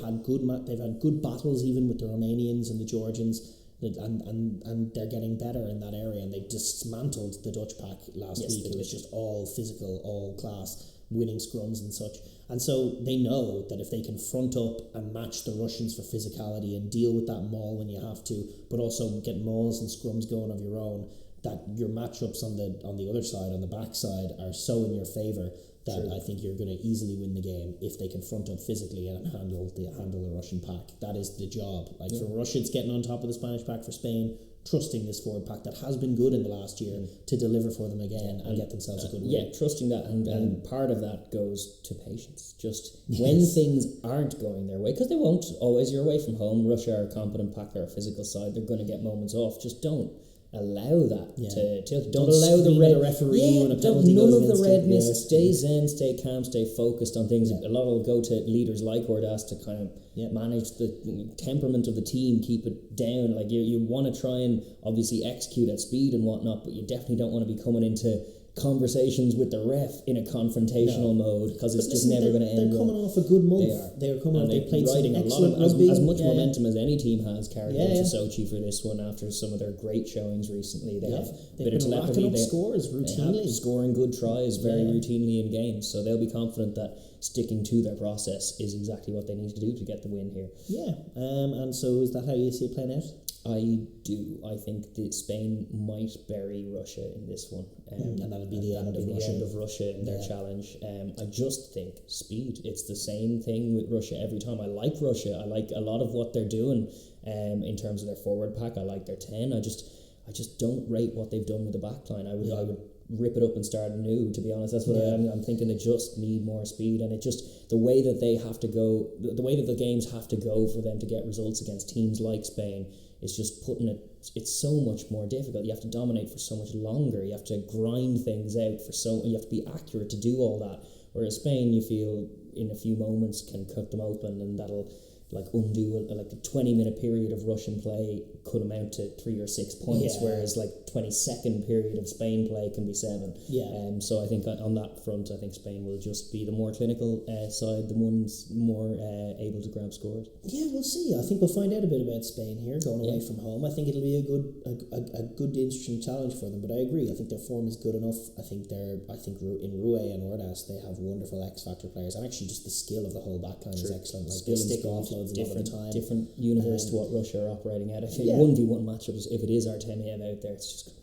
Speaker 2: had good battles even with the Romanians and the Georgians. and they're getting better in that area, and they dismantled the Dutch pack last week. It was just all physical, all class, winning scrums and such. And so they know that if they can front up and match the Russians for physicality and deal with that maul when you have to, but also get mauls and scrums going of your own, that your matchups on the other side, on the back side, are so in your favour that I think you're going to easily win the game if they can front up physically and handle the Russian pack. That is the job. For Russia, it's getting on top of the Spanish pack. For Spain, trusting this forward pack that has been good in the last year to deliver for them again and get themselves a good win.
Speaker 1: Yeah, trusting that, and part of that goes to patience. Just when things aren't going their way, because they won't always. You're away from home. Russia are a competent pack. They're a physical side. They're going to get moments off. Just don't allow that to don't allow the red
Speaker 2: referee when a penalty
Speaker 1: none
Speaker 2: goes
Speaker 1: of the red
Speaker 2: it.
Speaker 1: mist. Stay zen, stay calm, stay focused on things. A lot will go to leaders like Ordas to kind of manage the temperament of the team, keep it down. Like you want to try and obviously execute at speed and whatnot, but you definitely don't want to be coming into conversations with the ref in a confrontational mode, because it's just never going to end.
Speaker 2: They're coming off a good month. They are coming off. They played some excellent rugby.
Speaker 1: As much momentum as any team has carried into Sochi for this one after some of their great showings recently. They have a bit of telepathy.
Speaker 2: Racking up scores routinely,
Speaker 1: scoring good tries very routinely in games. So they'll be confident that sticking to their process is exactly what they need to do to get the win here.
Speaker 2: And so is that how you see it playing out?
Speaker 1: I do. I think that Spain might bury Russia in this one.
Speaker 2: And that'll be the end
Speaker 1: of Russia in their challenge. I just think speed. It's the same thing with Russia every time. I like Russia. I like a lot of what they're doing in terms of their forward pack. I like their 10. I just don't rate what they've done with the back line. I would rip it up and start anew, to be honest. That's what I'm thinking. They just need more speed, and it just, the way that they have to go, the way that the games have to go for them to get results against teams like Spain is just putting it's so much more difficult. You have to dominate for so much longer. You have to grind things out you have to be accurate to do all that. Whereas Spain, you feel in a few moments can cut them open, and that'll undo a 20-minute period of Russian play could amount to 3 or 6 points, whereas 20-second period of Spain play can be 7. So I think on that front, I think Spain will just be the more clinical side, the ones more able to grab scores.
Speaker 2: Yeah, we'll see. I think we'll find out a bit about Spain here going away from home. I think it'll be a good interesting challenge for them. But I agree. I think their form is good enough. I think in Rue and Ordas they have wonderful X factor players, and actually just the skill of the whole backline is excellent. They stick offloads a lot of the time.
Speaker 1: Different universe to what Russia are operating at. I think 1v1 matchups, if it is Artemiev out there, it's just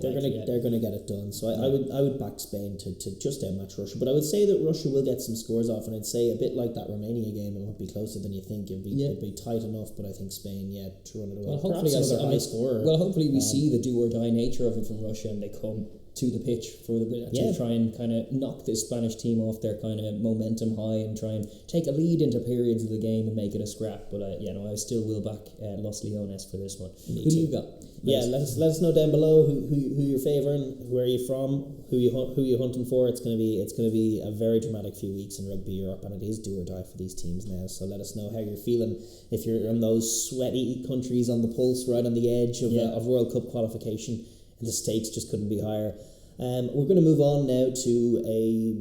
Speaker 2: they're gonna get it done. So I would back Spain to just outmatch Russia. But I would say that Russia will get some scores off, and I'd say a bit like that Romania game, it won't be closer than you think. It'd be tight enough, but I think Spain to run it away.
Speaker 1: Well, hopefully
Speaker 2: another high scorer.
Speaker 1: Well, hopefully we see the do or die nature of it from Russia, and they come to the pitch for to try and kind of knock this Spanish team off their kind of momentum high and try and take a lead into periods of the game and make it a scrap. But I still will back Los Leones for this one. Who do you got?
Speaker 2: Let us know down below who you're favouring, where are you from, who you hunting for. It's gonna be a very dramatic few weeks in Rugby Europe, and it is do or die for these teams now. So let us know how you're feeling. If you're in those sweaty countries on the pulse, right on the edge of World Cup qualification, the stakes just couldn't be higher. We're going to move on now to a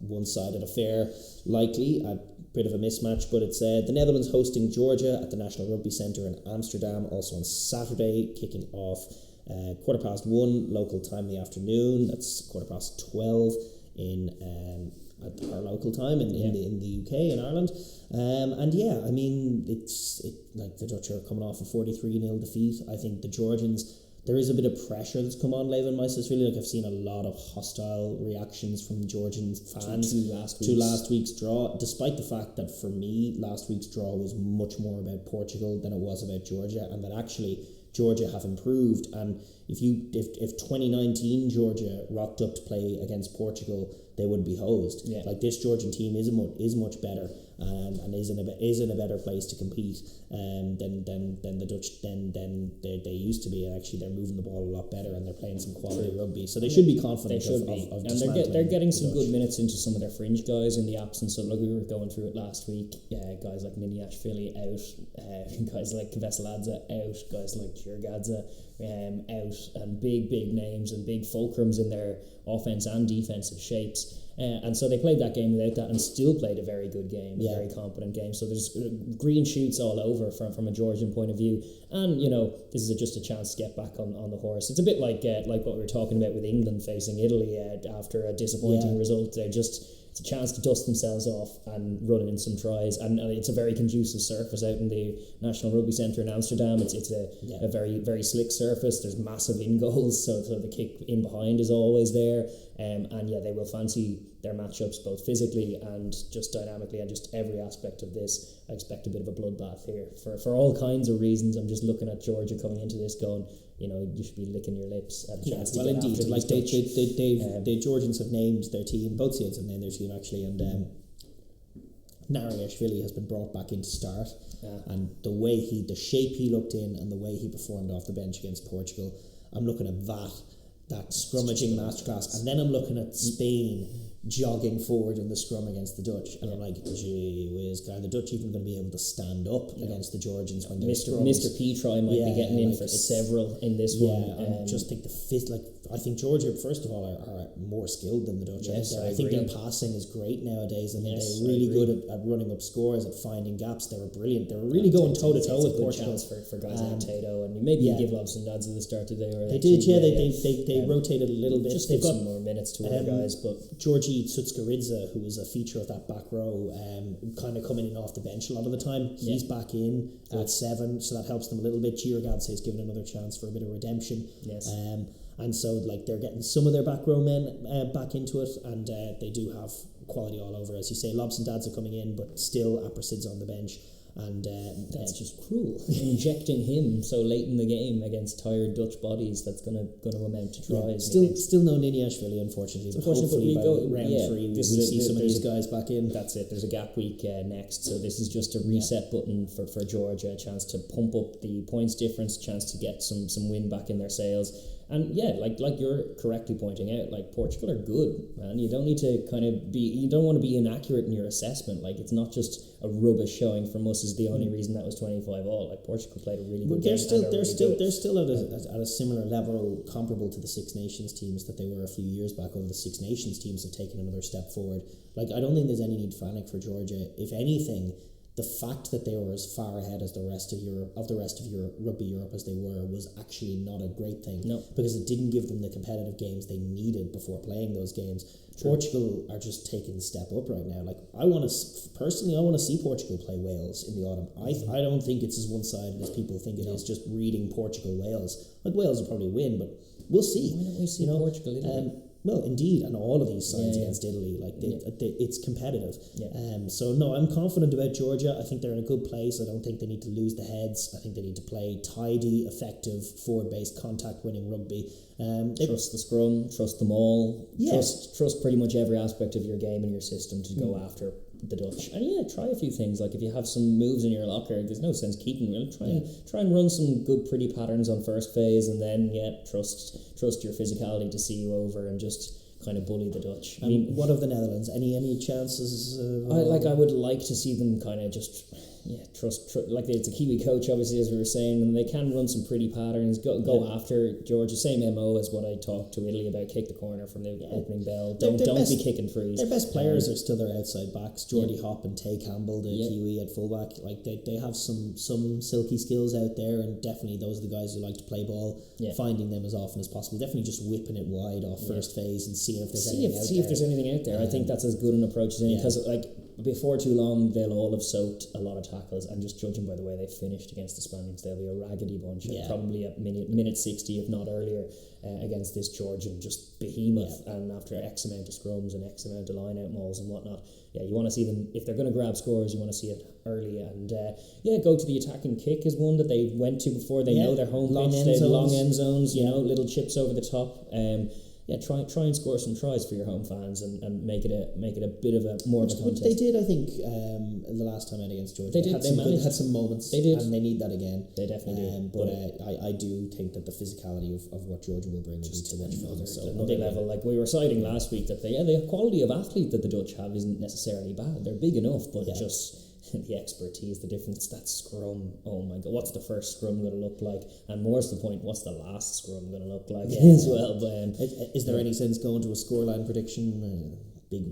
Speaker 2: one-sided affair, likely a bit of a mismatch, but it's the Netherlands hosting Georgia at the National Rugby Centre in Amsterdam, also on Saturday, kicking off 1:15 local time in the afternoon. That's 12:15 in at our local time in the UK and Ireland. The Dutch are coming off a 43-0 defeat. I think the Georgians, there is a bit of pressure that's come on Levin Meisels, really. I've seen a lot of hostile reactions from Georgian fans to last week's draw, despite the fact that for me last week's draw was much more about Portugal than it was about Georgia, and that actually Georgia have improved. And if 2019 Georgia rocked up to play against Portugal, they would be hosed. This Georgian team is much better and is in a better place to compete than the Dutch than they used to be. And actually, they're moving the ball a lot better and they're playing some quality rugby. So they should be confident.
Speaker 1: They're getting some good minutes into some of their fringe guys in the absence of. We were going through it last week. Guys like Niniashvili out, guys like Veseladze out, guys like Jirgadze out, and big names and big fulcrums in their offense and defensive shapes. And so they played that game without that and still played a very good game, a very competent game. So there's green shoots all over from a Georgian point of view. And, this is just a chance to get back on the horse. It's a bit like what we were talking about with England facing Italy after a disappointing result. It's a chance to dust themselves off and run in some tries. And it's a very conducive surface out in the National Rugby Centre in Amsterdam. It's a very, very slick surface. There's massive in goals, so the kick in behind is always there. They will fancy their matchups both physically and just dynamically, and just every aspect of this. I expect a bit of a bloodbath here for all kinds of reasons. I'm just looking at Georgia coming into this going, you should be licking your lips at a chance to get
Speaker 2: indeed.
Speaker 1: after
Speaker 2: Like
Speaker 1: the
Speaker 2: Georgians have named their team, both sides have named their team actually, and Daragh has been brought back into start, and the shape he looked in and the way he performed off the bench against Portugal, I'm looking at that scrummaging masterclass, and then I'm looking at Spain jogging forward in the scrum against the Dutch, and I'm like, gee whiz, are the Dutch even going to be able to stand up against the Georgians when they're
Speaker 1: Mr. Petrie might be getting in for several in this one.
Speaker 2: I just think I think Georgia, first of all, are more skilled than the Dutch.
Speaker 1: Yes,
Speaker 2: I think their passing is great nowadays. I think they're really good at running up scores, at finding gaps. They were brilliant. They were really going toe to toe with Portugal.
Speaker 1: For guys like Tato, and maybe you give Lobson Dads at the start of the day.
Speaker 2: They did, they rotated a little bit.
Speaker 1: Just they've got some more minutes to other guys, but
Speaker 2: Georgie Tsutskaridze, who was a feature of that back row, kind of coming in off the bench a lot of the time. He's back in at 7, so that helps them a little bit. Girogadze is given another chance for a bit of redemption.
Speaker 1: Yes.
Speaker 2: And so they're getting some of their back row men back into it, and they do have quality all over. As you say, Lobson Dads are coming in, but still Appersid's on the bench. And
Speaker 1: that's just cruel. Injecting him so late in the game against tired Dutch bodies, that's going to amount to tries.
Speaker 2: Still no Niniashvili, unfortunately. But hopefully by round 3 we see some of these guys back in.
Speaker 1: That's it. There's a gap week next, so this is just a reset button for Georgia, a chance to pump up the points difference, a chance to get some wind back in their sails. And like you're correctly pointing out, Portugal are good, man. You don't need to you don't want to be inaccurate in your assessment. It's not just a rubbish showing from us is the only reason that was 25-all. Portugal played a really good game.
Speaker 2: They're still at a similar level, comparable to the Six Nations teams that they were a few years back. Although the Six Nations teams have taken another step forward. I don't think there's any need to panic for Georgia. If anything, the fact that they were as far ahead as the rest of Rugby Europe as they were was actually not a great thing.
Speaker 1: No.
Speaker 2: Because it didn't give them the competitive games they needed before playing those games. True. Portugal are just taking the step up right now. I want to see Portugal play Wales in the autumn. I don't think it's as one-sided as people think it is, just reading Portugal-Wales. Wales will probably win, but we'll see.
Speaker 1: Why don't we see Portugal, Italy?
Speaker 2: Well, indeed, and all of these sides against Italy, it's competitive. So no, I'm confident about Georgia. I think they're in a good place. I don't think they need to lose the heads. I think they need to play tidy, effective, forward-based, contact-winning rugby.
Speaker 1: Trust the scrum, trust them all. Trust pretty much every aspect of your game and your system to go after the Dutch. And try a few things. If you have some moves in your locker, there's no sense keeping them. Try and run some good pretty patterns on first phase, and then trust your physicality to see you over and just kind of bully the Dutch.
Speaker 2: I mean, what of the Netherlands? Any chances?
Speaker 1: I would like to see them kind of just trust. It's a Kiwi coach, obviously, as we were saying, and they can run some pretty patterns. Go after Georgia. Same MO as what I talked to Italy about. Kick the corner from the opening bell. Don't be kicking frees.
Speaker 2: Their best players are still their outside backs. Geordie Hopp and Tay Campbell, the Kiwi at fullback. They have some silky skills out there, and definitely those are the guys who like to play ball. Finding them as often as possible. Definitely just whipping it wide off first phase and seeing if there's anything out there.
Speaker 1: If there's anything out there. I think that's as good an approach as any, because before too long they'll all have soaked a lot of tackles, and just judging by the way they finished against the Spaniards, they'll be a raggedy bunch, probably at minute 60 if not earlier, against this Georgian just behemoth. And after X amount of scrums and X amount of line out mauls and whatnot, you want to see them, if they're going to grab scores, you want to see it early. And go to the attacking kick is one that they went to before. They know their home pitch. They have long end zones, little chips over the top. Try and score some tries for your home fans and make it a bit of a more of a contest.
Speaker 2: They did, I think, the last time out against Georgia. They had some moments.
Speaker 1: They did,
Speaker 2: and they need that again.
Speaker 1: They definitely do.
Speaker 2: But I do think that the physicality of what Georgia will bring will be too much fun. So
Speaker 1: another level. We were citing last week that the quality of athlete that the Dutch have isn't necessarily bad. They're big enough, but just the expertise, the difference, that scrum, oh my god, what's the first scrum going to look like? And more to the point, what's the last scrum going to look like as well? But,
Speaker 2: is there any sense going to a scoreline prediction?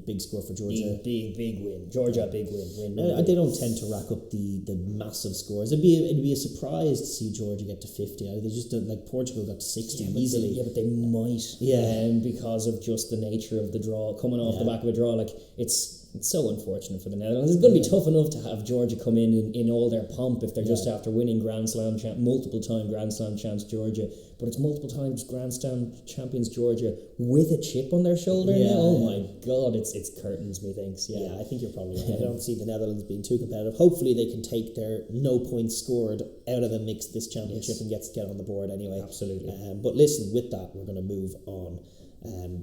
Speaker 2: Big score for Georgia.
Speaker 1: Big win. Georgia, big win.
Speaker 2: They don't tend to rack up the massive scores. It'd be a surprise to see Georgia get to 50. They just don't, like Portugal got to 60 easily.
Speaker 1: But they might. Because of just the nature of the draw, coming off the back of a draw, like it's so unfortunate for the Netherlands. It's going to be tough enough to have Georgia come in all their pomp if they're just after winning multiple time Grand Slam champs Georgia, but it's multiple times Grand Slam champions Georgia with a chip on their shoulder now. Oh my god, it's curtains, methinks.
Speaker 2: I think you're probably right. I don't see the Netherlands being too competitive. Hopefully they can take their no points scored out of the mix this championship and get on the board anyway.
Speaker 1: Absolutely.
Speaker 2: But listen, with that we're going to move on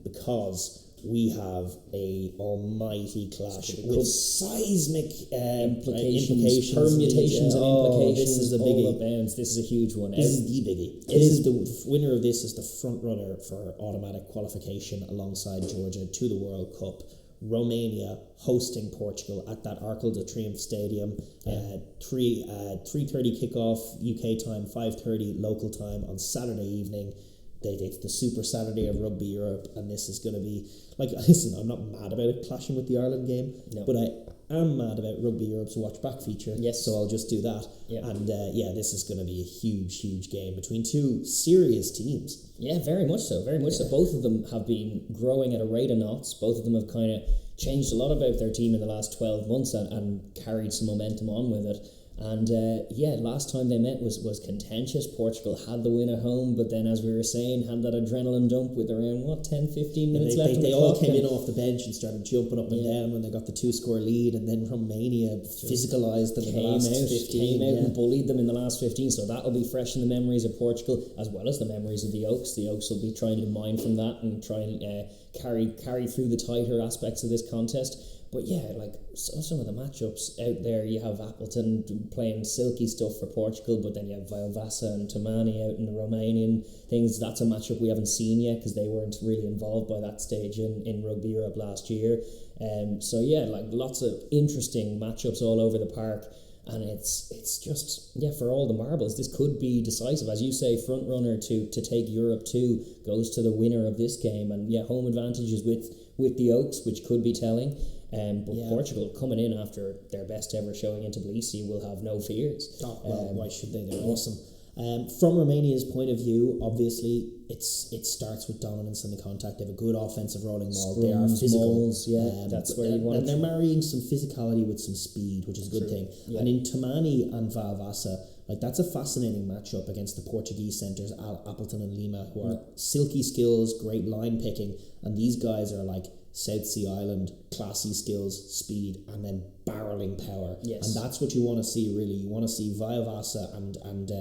Speaker 2: because we have a almighty clash with seismic implications,
Speaker 1: permutations and implications.
Speaker 2: This is a biggie.
Speaker 1: This is a huge one.
Speaker 2: This is the biggie. The winner of this is the front runner for automatic qualification alongside Georgia to the World Cup. Romania hosting Portugal at that Arco de Triomphe Stadium. 3:30 kickoff UK time, 5:30 local time on Saturday evening. It's the Super Saturday of Rugby Europe, and this is going to be like. Listen, I'm not mad about it clashing with the Ireland game, but I am mad about Rugby Europe's watch back feature.
Speaker 1: Yes,
Speaker 2: so I'll just do that. And this is going to be a huge game between two serious teams.
Speaker 1: Yeah, very much so. Both of them have been growing at a rate of knots. Both of them have kind of changed a lot about their team in the last 12 months and carried some momentum on with it. And last time they met was contentious. Portugal had the win at home, but then, as we were saying, had that adrenaline dump with around 10-15 minutes left.
Speaker 2: They all came in off the bench and started jumping up and down when they got the 2-score lead, and then Romania physicalised them in the last 15.
Speaker 1: Came out and bullied them in the last 15. So that'll be fresh in the memories of Portugal as well as the memories of the Oaks. The Oaks will be trying to mine from that and try and carry through the tighter aspects of this contest. But some of the matchups out there, you have Appleton playing silky stuff for Portugal, but then you have Vaiovasa and Tomani out in the Romanian things. That's a matchup we haven't seen yet because they weren't really involved by that stage in Rugby Europe last year. Lots of interesting matchups all over the park. And it's just, for all the marbles, this could be decisive. As you say, front runner to take Europe 2 goes to the winner of this game. And home advantages with the Oaks, which could be telling. Portugal coming in after their best ever showing into Tbilisi will have no fears.
Speaker 2: Why should they? They're awesome. From Romania's point of view, obviously it starts with dominance and the contact. They have a good offensive rolling maul. They are physical.
Speaker 1: That's where you want.
Speaker 2: And they're marrying some physicality with some speed, which is a good thing. And in Tomani and Vaiovasa, that's a fascinating matchup against the Portuguese centres, Appleton and Lima, who are silky skills, great line picking, and these guys are like South Sea Island, classy skills, speed, and then barreling power.
Speaker 1: Yes.
Speaker 2: And that's what you want to see, really. You want to see Vaiovasa and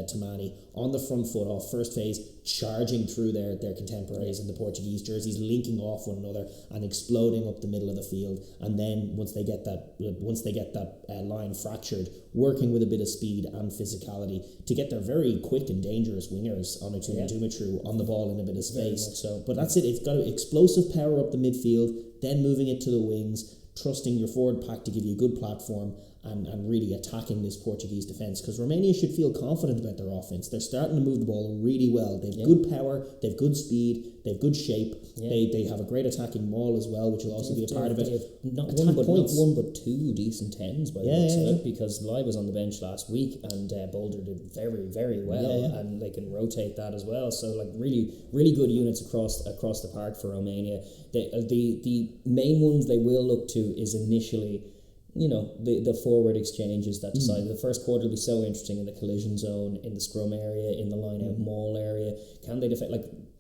Speaker 2: Tomani on the front foot off first phase, charging through their contemporaries in the Portuguese jerseys, linking off one another and exploding up the middle of the field. And then once they get that line fractured, working with a bit of speed and physicality to get their very quick and dangerous wingers on Dumitru on the ball in a bit of space.
Speaker 1: So.
Speaker 2: But that's it. It's got explosive power up the midfield, then moving it to the wings, trusting your forward pack to give you a good platform and really attacking this Portuguese defence, because Romania should feel confident about their offence. They're starting to move the ball really well. They've good power, they've good speed, they've good shape. They have a great attacking maul as well, which will also be a part of it.
Speaker 1: Not one but two decent tens by the looks of it, because Lai was on the bench last week and Boulder did very, very well, and they can rotate that as well. So really, really good units across the park for Romania. The main ones they will look to is initially, the forward exchanges that decide. The first quarter will be so interesting in the collision zone, in the scrum area, in the line-out maul area. Can they defend?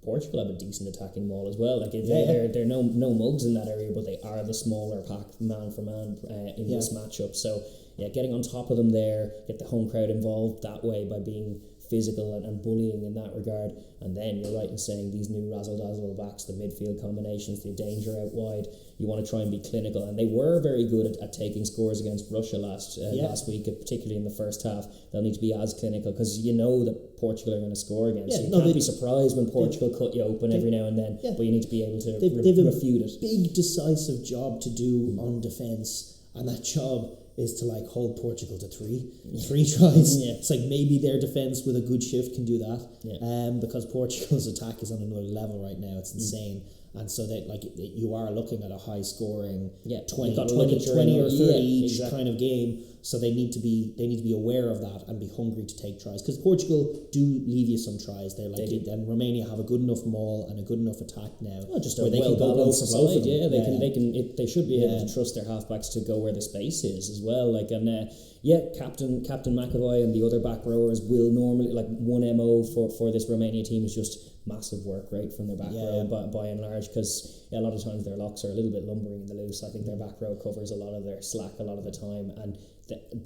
Speaker 1: Portugal have a decent attacking maul as well. They're no mugs in that area, but they are the smaller pack man for man in this matchup. So getting on top of them there, get the home crowd involved that way by being physical and bullying in that regard. And then you're right in saying these new razzle-dazzle backs, the midfield combinations, the danger out wide, you want to try and be clinical. And they were very good at taking scores against Russia last week, particularly in the first half. They'll need to be as clinical because you know that Portugal are going to score against you. Can't be surprised when Portugal cut you open every now and then, but you need to be able to refute it.
Speaker 2: Big decisive job to do on defence, and that job is to like hold Portugal to three tries. It's like maybe their defence with a good shift can do that. Because Portugal's attack is on another level right now. It's insane. And so that like you are looking at a high scoring 20 or 30 each kind of game. So they need to be aware of that and be hungry to take tries, because Portugal do leave you some tries. They're like, and Romania have a good enough maul and a good enough attack now.
Speaker 1: Just where they can go both sides. They should be able to trust their halfbacks to go where the space is as well. Like Captain McAvoy and the other back rowers will normally, like, one MO for this Romania team is just massive work rate from their back row by and large, because a lot of times their locks are a little bit lumbering in the loose. I think their back row covers a lot of their slack a lot of the time, and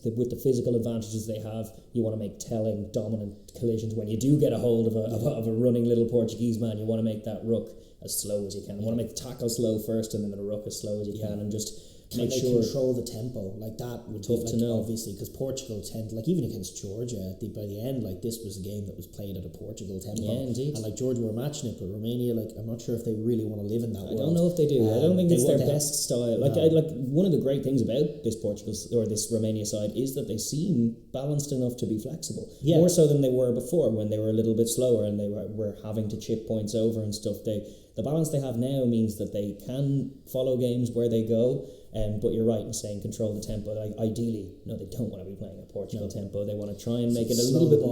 Speaker 1: with the physical advantages they have, you want to make telling, dominant collisions. When you do get a hold of a running little Portuguese man, you want to make that ruck as slow as you can. You want to make the tackle slow first and then the ruck as slow as you can, and just
Speaker 2: make sure control the tempo. Like, that would
Speaker 1: tough
Speaker 2: be, like,
Speaker 1: to know,
Speaker 2: obviously, because Portugal tend, like, even against Georgia by the end, like, this was a game that was played at a Portugal tempo.
Speaker 1: Yeah, indeed.
Speaker 2: And like Georgia were matching it, but Romania, like, I'm not sure if they really want to live in that world.
Speaker 1: I don't know if they do. I don't think it's their best style. Like, one of the great things about this this Romania side is that they seem balanced enough to be flexible. More so than they were before, when they were a little bit slower and they were having to chip points over and stuff. The balance they have now means that they can follow games where they go. But you're right in saying control the tempo. Like, ideally, no, they don't want to be playing a Portugal tempo. They want to try and make it a little bit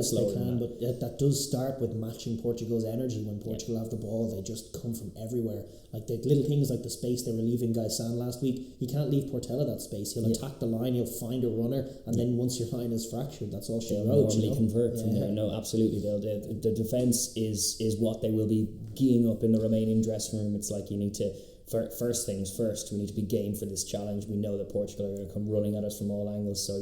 Speaker 1: slower.
Speaker 2: But that does start with matching Portugal's energy. When Portugal have the ball, they just come from everywhere. Like, the little things like the space they were leaving Gaisan last week, you can't leave Portela that space. He'll attack the line, he'll find a runner, and then once your line is fractured, that's all she wrote.
Speaker 1: Normally convert from there. No, absolutely. The defence is what they will be geeing up in the Romanian dressing room. It's like, you need to. First things first, we need to be game for this challenge. We know that Portugal are going to come running at us from all angles, so,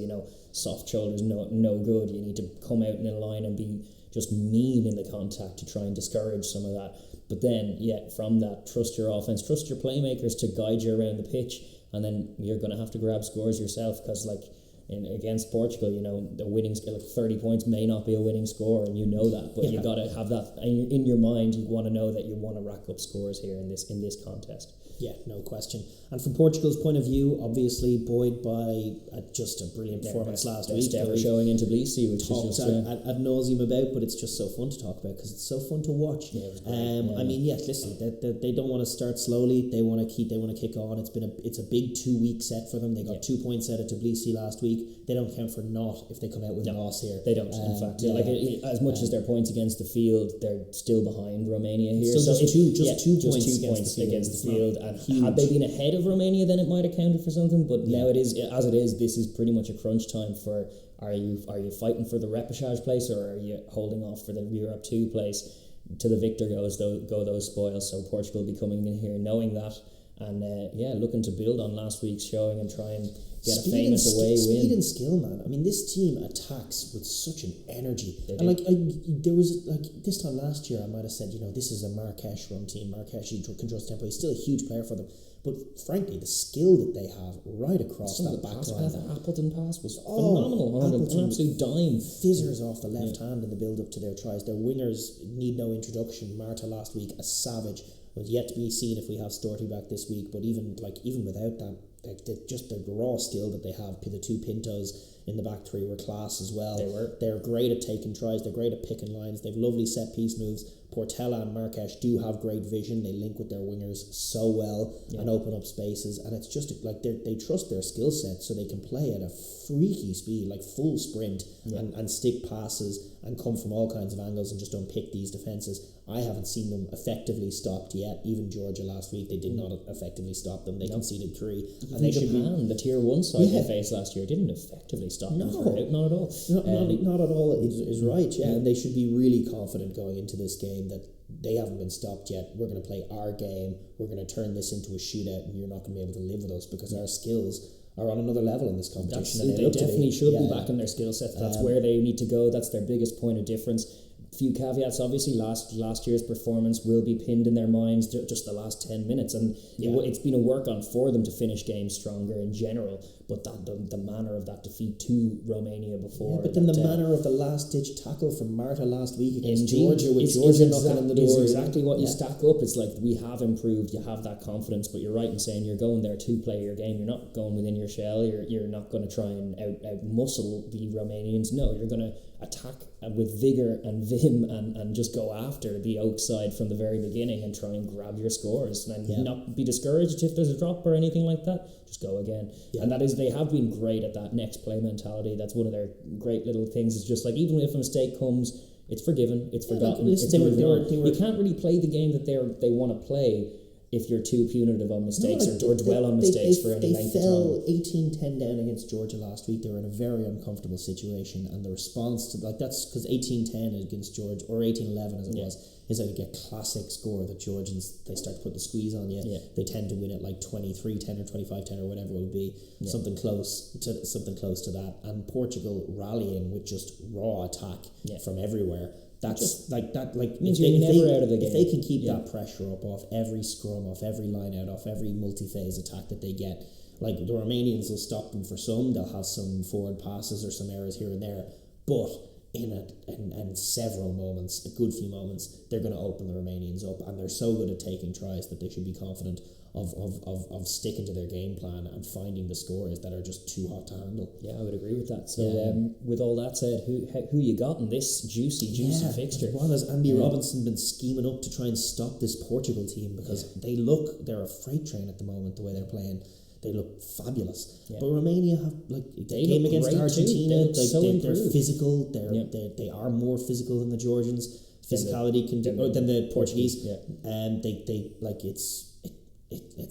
Speaker 1: soft shoulders no good. You need to come out in a line and be just mean in the contact to try and discourage some of that. But then, from that, trust your offense, trust your playmakers to guide you around the pitch, and then you're going to have to grab scores yourself, because, like, against Portugal, the winning score, like 30 points may not be a winning score, and you know that, but you got to have that in your mind. You want to know that you want to rack up scores here in this contest.
Speaker 2: Yeah, no question. And from Portugal's point of view, obviously buoyed by just a brilliant performance last week.
Speaker 1: Best ever showing in Tbilisi, which is just
Speaker 2: ad nauseum about, but it's just so fun to talk about because it's so fun to watch. I mean, listen, they don't want to start slowly. They want to kick on. It's a big 2 week set for them. They got 2 points out of Tbilisi last week. They don't count for naught if they come out with a loss here.
Speaker 1: They don't. In fact, as much as their points against the field, they're still behind Romania here.
Speaker 2: So just two points
Speaker 1: against the field. And had they been ahead of Romania, then it might have counted for something. But now it is, as it is, this is pretty much a crunch time for, are you fighting for the repechage place, or are you holding off for the Europe 2 place? To the victor go those spoils. So Portugal will be coming in here knowing that, and looking to build on last week's showing and try and get a famous away win.
Speaker 2: Speed and skill, man. I mean, this team attacks with such an energy. And there was this time last year, I might have said, this is a Marrakesh run team. Marrakesh, you can trust tempo. He's still a huge player for them. But frankly, the skill that they have right across that back line.
Speaker 1: The Appleton pass was phenomenal. An absolute dime.
Speaker 2: Fizzers off the left hand in the build up to their tries. Their wingers need no introduction. Marta last week, a savage. Was yet to be seen if we have Storty back this week, but even without that, just the raw skill that they have. The two Pintos in the back three were class as well. They're great at taking tries. They're great at picking lines. They've lovely set piece moves. Portela and Marrakesh do have great vision. They link with their wingers so well and open up spaces. And it's just like they trust their skill set, so they can play at a freaky speed, like full sprint and stick passes and come from all kinds of angles and just unpick these defences. I haven't seen them effectively stopped yet. Even Georgia last week, they did not effectively stop them. They conceded 3.
Speaker 1: And they Japan, the tier 1 side they faced last year, didn't effectively stop them. Not at all.
Speaker 2: Not at all is right, and they should be really confident going into this game that they haven't been stopped yet. We're going to play our game. We're going to turn this into a shootout, and you're not going to be able to live with us because our skills are on another level in this competition.
Speaker 1: They definitely should be back in their skill set. That's where they need to go. That's their biggest point of difference. few caveats. Obviously, last year's performance will be pinned in their minds, just the last 10 minutes, and it's been a work on for them to finish games stronger in general. But the manner of that defeat to Romania before,
Speaker 2: but then the manner of the last ditch tackle from Marta last week against Georgia, with Georgia knocking on the door,
Speaker 1: is exactly what you stack up. It's like, we have improved. You have that confidence, but you're right in saying you're going there to play your game. You're not going within your shell. You're not going to try and out muscle the Romanians. No, you're going to attack with vigour and vim and just go after the Oak side from the very beginning and try and grab your scores and not be discouraged if there's a drop or anything like that. Just go again. And that is, they have been great at that next play mentality. That's one of their great little things. It's just like, even if a mistake comes, it's forgiven, it's forgotten. You can't really play the game that they want to play if you're too punitive on mistakes or dwell on mistakes for any length of time.
Speaker 2: They fell 18-10 down against Georgia last week. They were in a very uncomfortable situation, and the response to, like, that's because 18-10 against Georgia, or 18-11 as it was, is like a classic score that Georgians, they start to put the squeeze on you. They tend to win it like 23-10 or 25-10 or whatever it would be, something close to that. And Portugal rallying with just raw attack from everywhere. That's just like that. Like,
Speaker 1: means you're never out of the game.
Speaker 2: If they can keep that pressure up off every scrum, off every line out, off every multi-phase attack that they get, like, the Romanians will stop them for some. They'll have some forward passes or some errors here and there, but in several moments, a good few moments, they're going to open the Romanians up, and they're so good at taking tries that they should be confident of sticking to their game plan and finding the scores that are just too hot to handle.
Speaker 1: Yeah, I would agree with that. So with all that said, who you got in this juicy fixture?
Speaker 2: Well, has Andy Robinson been scheming up to try and stop this Portugal team, because they're a freight train at the moment, the way they're playing. They look fabulous. But Romania have, like, the game against Argentina, they're physical. They are more physical than the Georgians. Physicality than the Portuguese. And they like, it's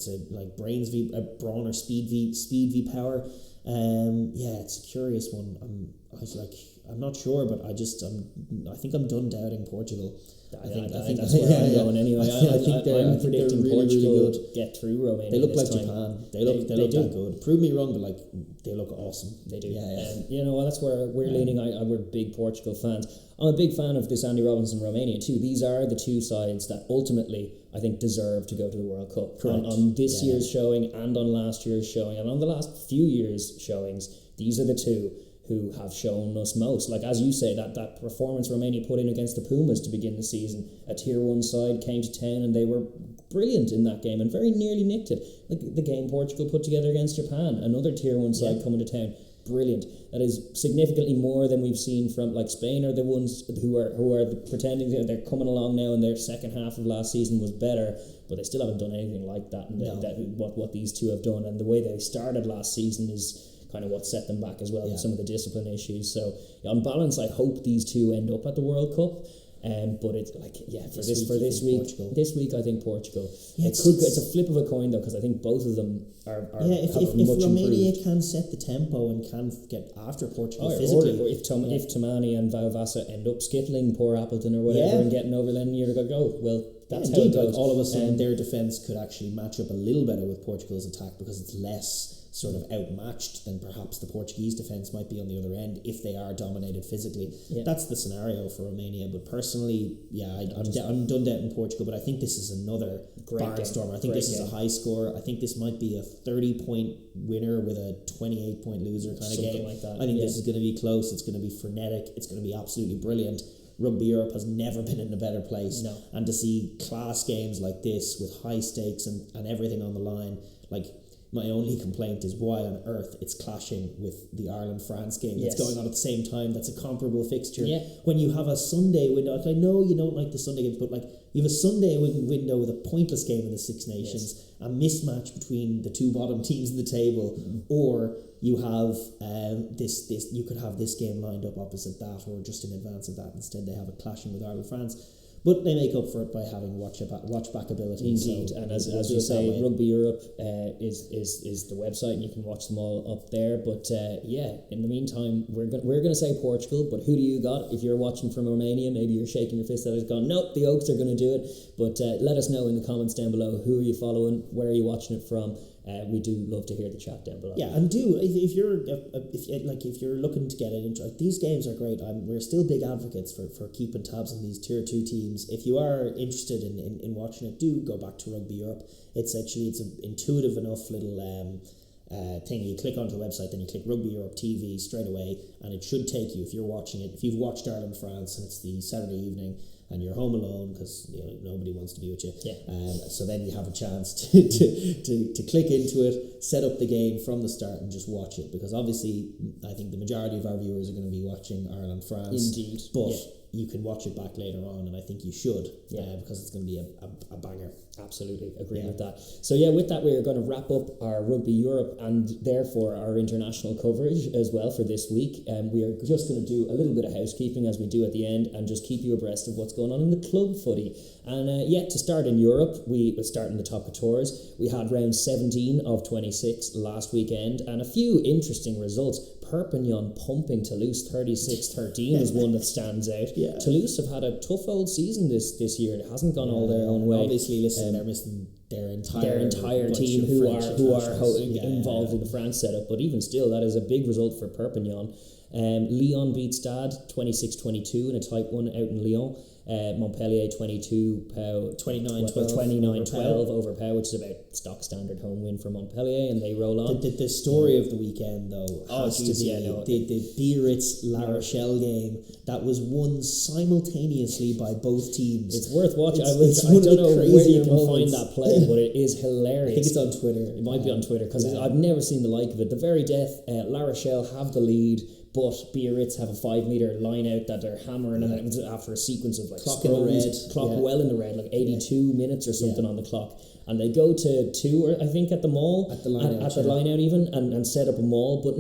Speaker 2: a like brains v brawn or speed v power. It's a curious one. I'm not sure, but I think I'm done doubting Portugal. I think
Speaker 1: that's where I'm going anyway. I'm predicting
Speaker 2: really,
Speaker 1: Portugal
Speaker 2: really good.
Speaker 1: Get through Romania.
Speaker 2: They look like
Speaker 1: time.
Speaker 2: Japan. They look that good. Prove me wrong, but like, they look awesome.
Speaker 1: They do. You know, that's where we're leaning. We're big Portugal fans. I'm a big fan of this Andy Robinson Romania too. These are the two sides that ultimately, I think, deserve to go to the World Cup.
Speaker 2: Correct.
Speaker 1: On this year's showing, and on last year's showing, and on the last few years' showings, these are the two who have shown us most. Like, as you say, that performance Romania put in against the Pumas to begin the season, a Tier 1 side came to town and they were brilliant in that game and very nearly nicked it. Like the game Portugal put together against Japan, another Tier 1 side coming to town, brilliant. That is significantly more than we've seen from, like, Spain are the ones who are pretending they're coming along now, and their second half of last season was better, but they still haven't done anything like that. And what these two have done, and the way they started last season is kind of what set them back as well with some of the discipline issues. So on balance, I hope these two end up at the World Cup. But it's like, this week I think Portugal. It's a flip of a coin though, because I think both of them are
Speaker 2: if Romania can set the tempo and can get after Portugal physically,
Speaker 1: or if Tomani and Vauvasa end up skittling poor Appleton or whatever and getting over, then you're going to go, well, that's how it goes.
Speaker 2: Like, all of a sudden their defence could actually match up a little better with Portugal's attack, because it's less sort of outmatched than perhaps the Portuguese defence might be on the other end if they are dominated physically. That's the scenario for Romania. But personally, I'm done doubting Portugal, but I think this is another barnstormer. I think this is a high score. I think this might be a 30-point winner with a 28-point loser kind of game.
Speaker 1: Like that.
Speaker 2: I think this is going to be close. It's going to be frenetic. It's going to be absolutely brilliant. Rugby Europe has never been in a better place.
Speaker 1: No.
Speaker 2: And to see class games like this with high stakes and everything on the line, like, my only complaint is why on earth it's clashing with the Ireland-France game that's going on at the same time. That's a comparable fixture. When you have a Sunday window, I know you don't like the Sunday games, but like, you have a Sunday window with a pointless game in the Six Nations, a mismatch between the two bottom teams in the table, or you have you could have this game lined up opposite that, or just in advance of that. Instead, they have it clashing with Ireland-France. But they make up for it by having watch back ability.
Speaker 1: Indeed,
Speaker 2: so
Speaker 1: and as you say, Rugby Europe is the website, and you can watch them all up there. But in the meantime, we're going to say Portugal. But who do you got? If you're watching from Romania, maybe you're shaking your fist at it, going, nope, the Oaks are going to do it. But let us know in the comments down below, who are you following, where are you watching it from, we do love to hear the chat down below.
Speaker 2: Yeah, and if you're looking to get it into these games are great. We're still big advocates for keeping tabs on these tier 2 teams. If you are interested in watching it, do go back to Rugby Europe. It's an intuitive enough little thing. You click onto the website, then you click Rugby Europe TV straight away, and it should take you, if you're watching it, if you've watched Ireland France and it's the Saturday evening and you're home alone because nobody wants to be with you.
Speaker 1: Yeah.
Speaker 2: So then you have a chance to click into it, set up the game from the start, and just watch it, because obviously I think the majority of our viewers are going to be watching Ireland France.
Speaker 1: Indeed.
Speaker 2: But you can watch it back later on, and I think you should, because it's going to be a banger.
Speaker 1: Absolutely, agree with that. So with that, we are going to wrap up our Rugby Europe and therefore our international coverage as well for this week. We are just going to do a little bit of housekeeping as we do at the end, and just keep you abreast of what's going on in the club footy. And to start in Europe, we start in the top of tours. We had round 17 of 26 last weekend, and a few interesting results. Perpignan pumping Toulouse 36-13 is one that stands out. Yeah. Toulouse have had a tough old season this year. It hasn't gone all their own way.
Speaker 2: Obviously, listen, they're missing their entire
Speaker 1: team who are involved in the France setup. But even still, that is a big result for Perpignan. Lyon beat Stade 26-22 in a tight one out in Lyon. Montpellier 29-12 over Pau, which is about stock standard home win for Montpellier, and they roll on.
Speaker 2: The story of the weekend though has to be the Biarritz La Rochelle game that was won simultaneously by both teams.
Speaker 1: It's worth watching. I don't know where you can find that play, but it is hilarious.
Speaker 2: I think it's on Twitter.
Speaker 1: It might be on Twitter, because I've never seen the like of it. The very death, La Rochelle have the lead, but Biarritz have a 5-metre line out that they're hammering, and after a sequence of
Speaker 2: clock in the red,
Speaker 1: well in the red, like 82 minutes or something on the clock, and they go to 2, I think, at the maul, at the line out even, and set up a maul, but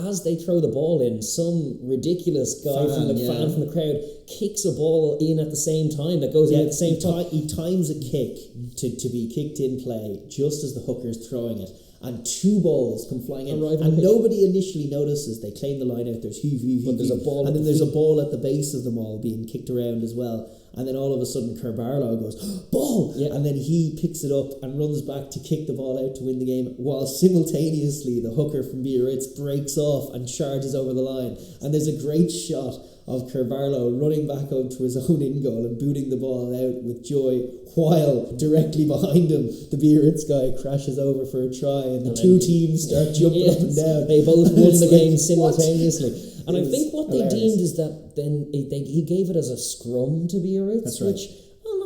Speaker 1: as they throw the ball in, some ridiculous guy from the crowd kicks a ball in at the same time that goes in at the same time.
Speaker 2: He times a kick to be kicked in play just as the hooker's throwing it, and 2 balls come flying in, and nobody initially notices. They claim the line out, there's there's a ball, and then there's a ball at the base of the maul being kicked around as well, and then all of a sudden Carbarlo goes, ball, and then he picks it up and runs back to kick the ball out to win the game, while simultaneously the hooker from Biarritz breaks off and charges over the line, and there's a great shot of Carbarlo running back up to his own in goal and booting the ball out with joy, while directly behind him the Biarritz guy crashes over for a try, and the two teams start jumping up and down.
Speaker 1: They both won the game simultaneously. And I think what they deemed is that then he gave it as a scrum to Biarritz, which I'm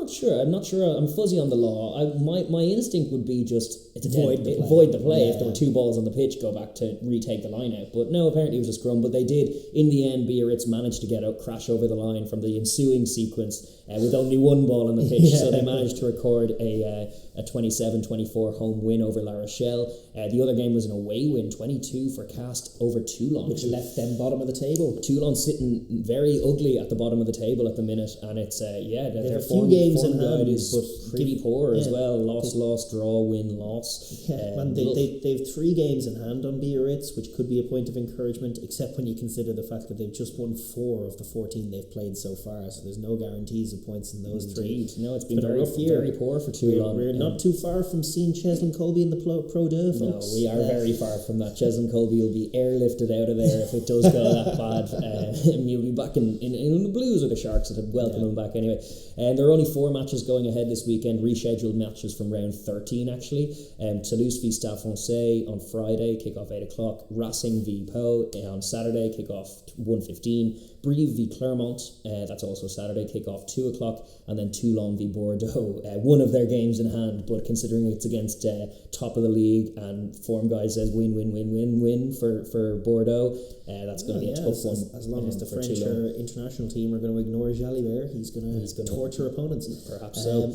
Speaker 1: not sure. I'm fuzzy on the law. My instinct would be just void the play. If there were 2 balls on the pitch, go back to retake the line out. But no, apparently it was a scrum. But they did, in the end, Biarritz managed to get out, crash over the line from the ensuing sequence with only 1 ball on the pitch. So they managed to record a 27-24 home win over La Rochelle. The other game was an away win, 22 for Cast over Toulon,
Speaker 2: which left them bottom of the table.
Speaker 1: Toulon sitting very ugly at the bottom of the table at the minute, and it's their
Speaker 2: form games in hand
Speaker 1: is pretty poor as well. Loss, draw, win, loss.
Speaker 2: And they've 3 games in hand on Biarritz, which could be a point of encouragement, except when you consider the fact that they've just won 4 of the 14 they've played so far, so there's no guarantees of points in those 3.
Speaker 1: No, it's been a rough year. Very poor for Toulon.
Speaker 2: We're not too far from seeing Cheslin Colby in the Pro 2, folks.
Speaker 1: No, we are very far from that. Cheslin Colby will be airlifted out of there if it does go that bad. He'll be back in the Blues, or the Sharks that have welcomed him back anyway. And there are only 4 matches going ahead this weekend, rescheduled matches from round 13 actually. Toulouse v Stade Francais on Friday, kick-off 8 o'clock. Racing v Pau on Saturday, kick-off 1:15. Brive v Clermont, that's also Saturday, kick-off 2 o'clock. And then Toulon v Bordeaux, one of their games in hand, but considering it's against top of the league, and form guys says win for Bordeaux, that's going to be a tough one.
Speaker 2: As long as the French international team are going to ignore Jalibert, he's going to torture opponents.
Speaker 1: Perhaps so.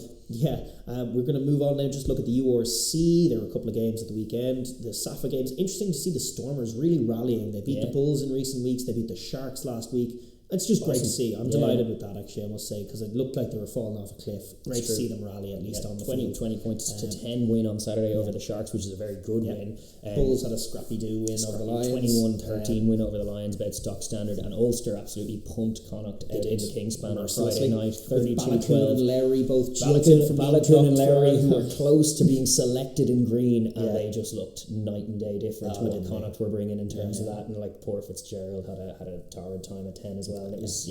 Speaker 2: We're going to move on now. Just look at the URC. There were a couple of games at the weekend. The Safa games. Interesting to see the Stormers really rallying. They beat the Bulls in recent weeks. They beat the Sharks last week. It's just great to see. I'm
Speaker 1: Yeah.
Speaker 2: delighted with that, actually, I must say, because it looked like they were falling off a cliff. Great to see them rally, at least on the
Speaker 1: 20
Speaker 2: field.
Speaker 1: points to 10 win on Saturday over the Sharks, which is a very good win.
Speaker 2: Bulls had a scrappy-do win over the Lions.
Speaker 1: 21-13 win over the Lions, about stock standard, and Ulster absolutely pumped Connacht out in the Kingspan on Friday night, 32-12.
Speaker 2: and Larry both jilted from
Speaker 1: Balakin and Larry, who were close to being selected in green, and they just looked night and day different to what Connacht were bringing in terms of that. And like poor Fitzgerald had a torrid time at 10 as well. And it was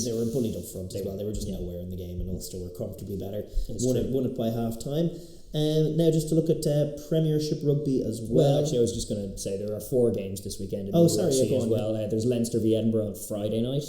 Speaker 2: they were bullied up front as well. They were just nowhere in the game, and Ulster were comfortably better. Won it by half time. Now just to look at Premiership rugby as well.
Speaker 1: Actually, I was just going to say there are 4 games this weekend in
Speaker 2: the
Speaker 1: the URC as well. There's Leinster v Edinburgh on Friday night.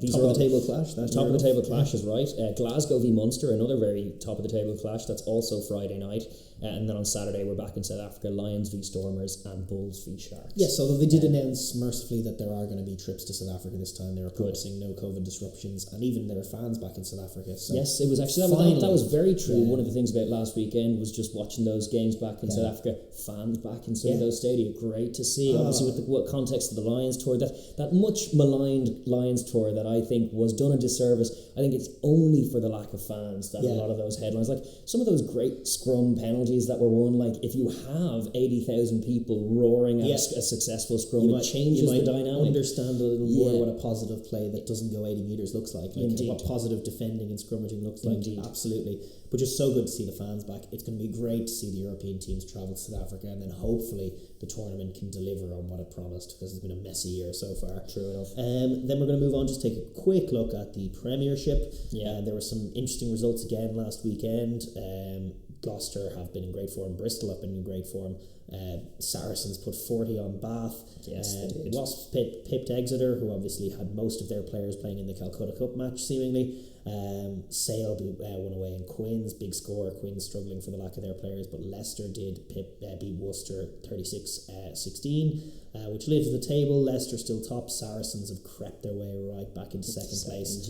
Speaker 1: These
Speaker 2: top
Speaker 1: are
Speaker 2: of the table clash.
Speaker 1: Top of the table clash is right. Glasgow v Munster, another very top of the table clash. That's also Friday night. And then on Saturday we're back in South Africa. Lions v Stormers and Bulls v Sharks.
Speaker 2: Yes, although they did announce mercifully that there are going to be trips to South Africa this time. They were promising no COVID disruptions, and even their fans back in South Africa. So
Speaker 1: yes, it was actually that was very true. One of the things about last weekend was just watching those games back in South Africa. Fans back in some of those stadia, great to see. Obviously, with the context of the Lions tour, that much maligned Lions tour that I think was done a disservice. I think it's only for the lack of fans that a lot of those headlines, like some of those great scrum penalties that were won. Like if you have 80,000 people roaring at a successful scrum, it changes the dynamic.
Speaker 2: Understand a little more what a positive play that doesn't go 80 metres looks like what positive defending and scrummaging looks like. Absolutely. But just so good to see the fans back. It's going to be great to see the European teams travel to South Africa, and then hopefully the tournament can deliver on what it promised, because it's been a messy year so far.
Speaker 1: True enough.
Speaker 2: Then we're going to move on, just take a quick look at the Premiership. There were some interesting results again last weekend. Gloucester have been in great form. Bristol have been in great form. Saracens put 40 on Bath.
Speaker 1: Yes, they did.
Speaker 2: Wasps pipped Exeter, who obviously had most of their players playing in the Calcutta Cup match, seemingly. Sale won away in Quins, big score. Quins struggling for the lack of their players, but Leicester did beat Worcester 36-16, which leaves the table. Leicester still top. Saracens have crept their way right back into second place.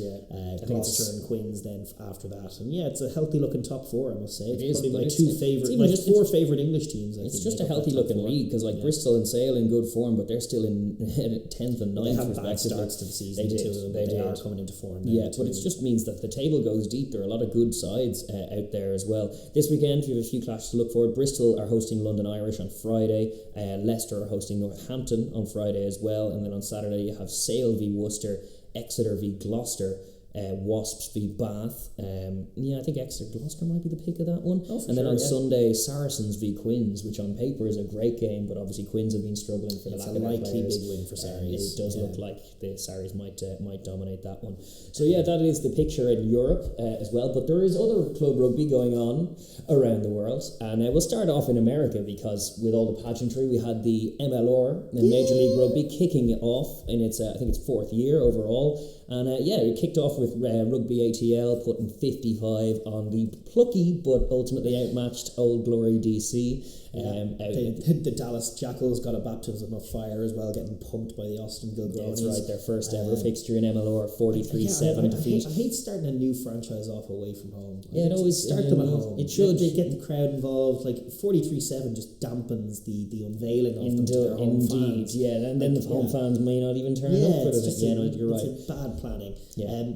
Speaker 2: Gloucester and Quins then after that, and it's a healthy looking top 4. I must say it's probably my 4 favourite English teams.
Speaker 1: It's just a healthy looking league, because Bristol and Sale in good form, but they're still in 10th and 9th.
Speaker 2: They have bad starts to the season. They are coming into form.
Speaker 1: But it just means that the table goes deep. There are a lot of good sides out there as well. This weekend we have a few clashes to look forward. Bristol are hosting London Irish on Friday. Leicester are hosting Northampton on Friday as well. And then on Saturday you have Sale v Worcester, Exeter v Gloucester, Wasps v Bath. I think Exeter Gloucester might be the pick of that one. And then on Sunday, Saracens v Quins, which on paper is a great game, but obviously Quins have been struggling for the lack of their players.
Speaker 2: Big win for Sarries.
Speaker 1: It does look like the Sarries might dominate that one. So that is the picture in Europe as well. But there is other club rugby going on around the world, and we'll start off in America, because with all the pageantry, we had the MLR, the Major League Rugby, kicking it off in its I think it's 4th year overall. And it kicked off with Rugby ATL putting 55 on the plucky but ultimately outmatched Old Glory DC.
Speaker 2: The Dallas Jackals got a baptism of fire as well, getting pumped by the Austin Gilgronis.
Speaker 1: That's right, their first ever fixture in MLR, 43-7 defeat.
Speaker 2: I hate starting a new franchise off away from home.
Speaker 1: It always
Speaker 2: start them at home.
Speaker 1: It should.
Speaker 2: They get the crowd involved. 43-7 just dampens the unveiling of them to their home fans.
Speaker 1: And then the home fans may not even turn up for the thing. You're right.
Speaker 2: It's bad planning.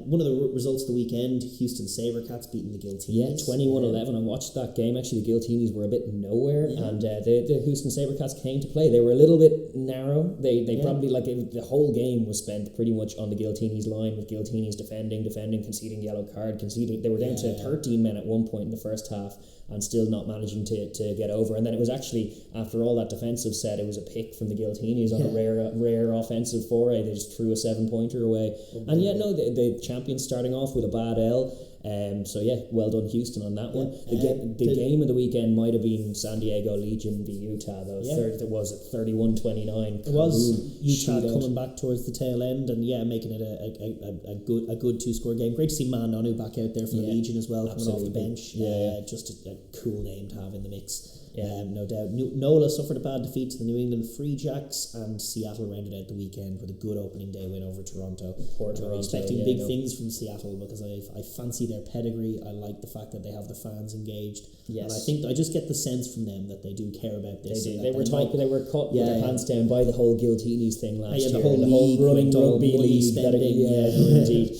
Speaker 2: One of the results of the weekend, Houston Sabercats beating the Giltinis.
Speaker 1: 21-11. I watched that game. Actually, the Giltinis were a bit nowhere, and the Houston Sabercats came to play. They were a little bit narrow. They probably the whole game was spent pretty much on the Giltinis line, with Giltinis defending, conceding yellow card, They were down to 13 men at one point in the first half, and still not managing to get over. And then it was actually, after all that defensive set, it was a pick from the Giltinis on a rare offensive foray. They just threw a 7-pointer away. And the champions starting off with a bad L. Well done Houston on that one. The game of the weekend might have been San Diego Legion v Utah, though. It was at 31-29.
Speaker 2: It was Utah coming back towards the tail end, and making it a good 2-score game. Great to see Manonu back out there for the Legion as well, coming off the bench. Just a cool name to have in the mix. no doubt. Nola suffered a bad defeat to the New England Free Jacks, and Seattle rounded out the weekend with a good opening day win over Toronto. I'm expecting big things from Seattle because I fancy their pedigree. I like the fact that they have the fans engaged. Yes. And I think I just get the sense from them that they do care about this.
Speaker 1: They were caught with their pants down by the whole Guiltinis thing last year.
Speaker 2: The whole
Speaker 1: running rugby league.
Speaker 2: Spending,
Speaker 1: indeed.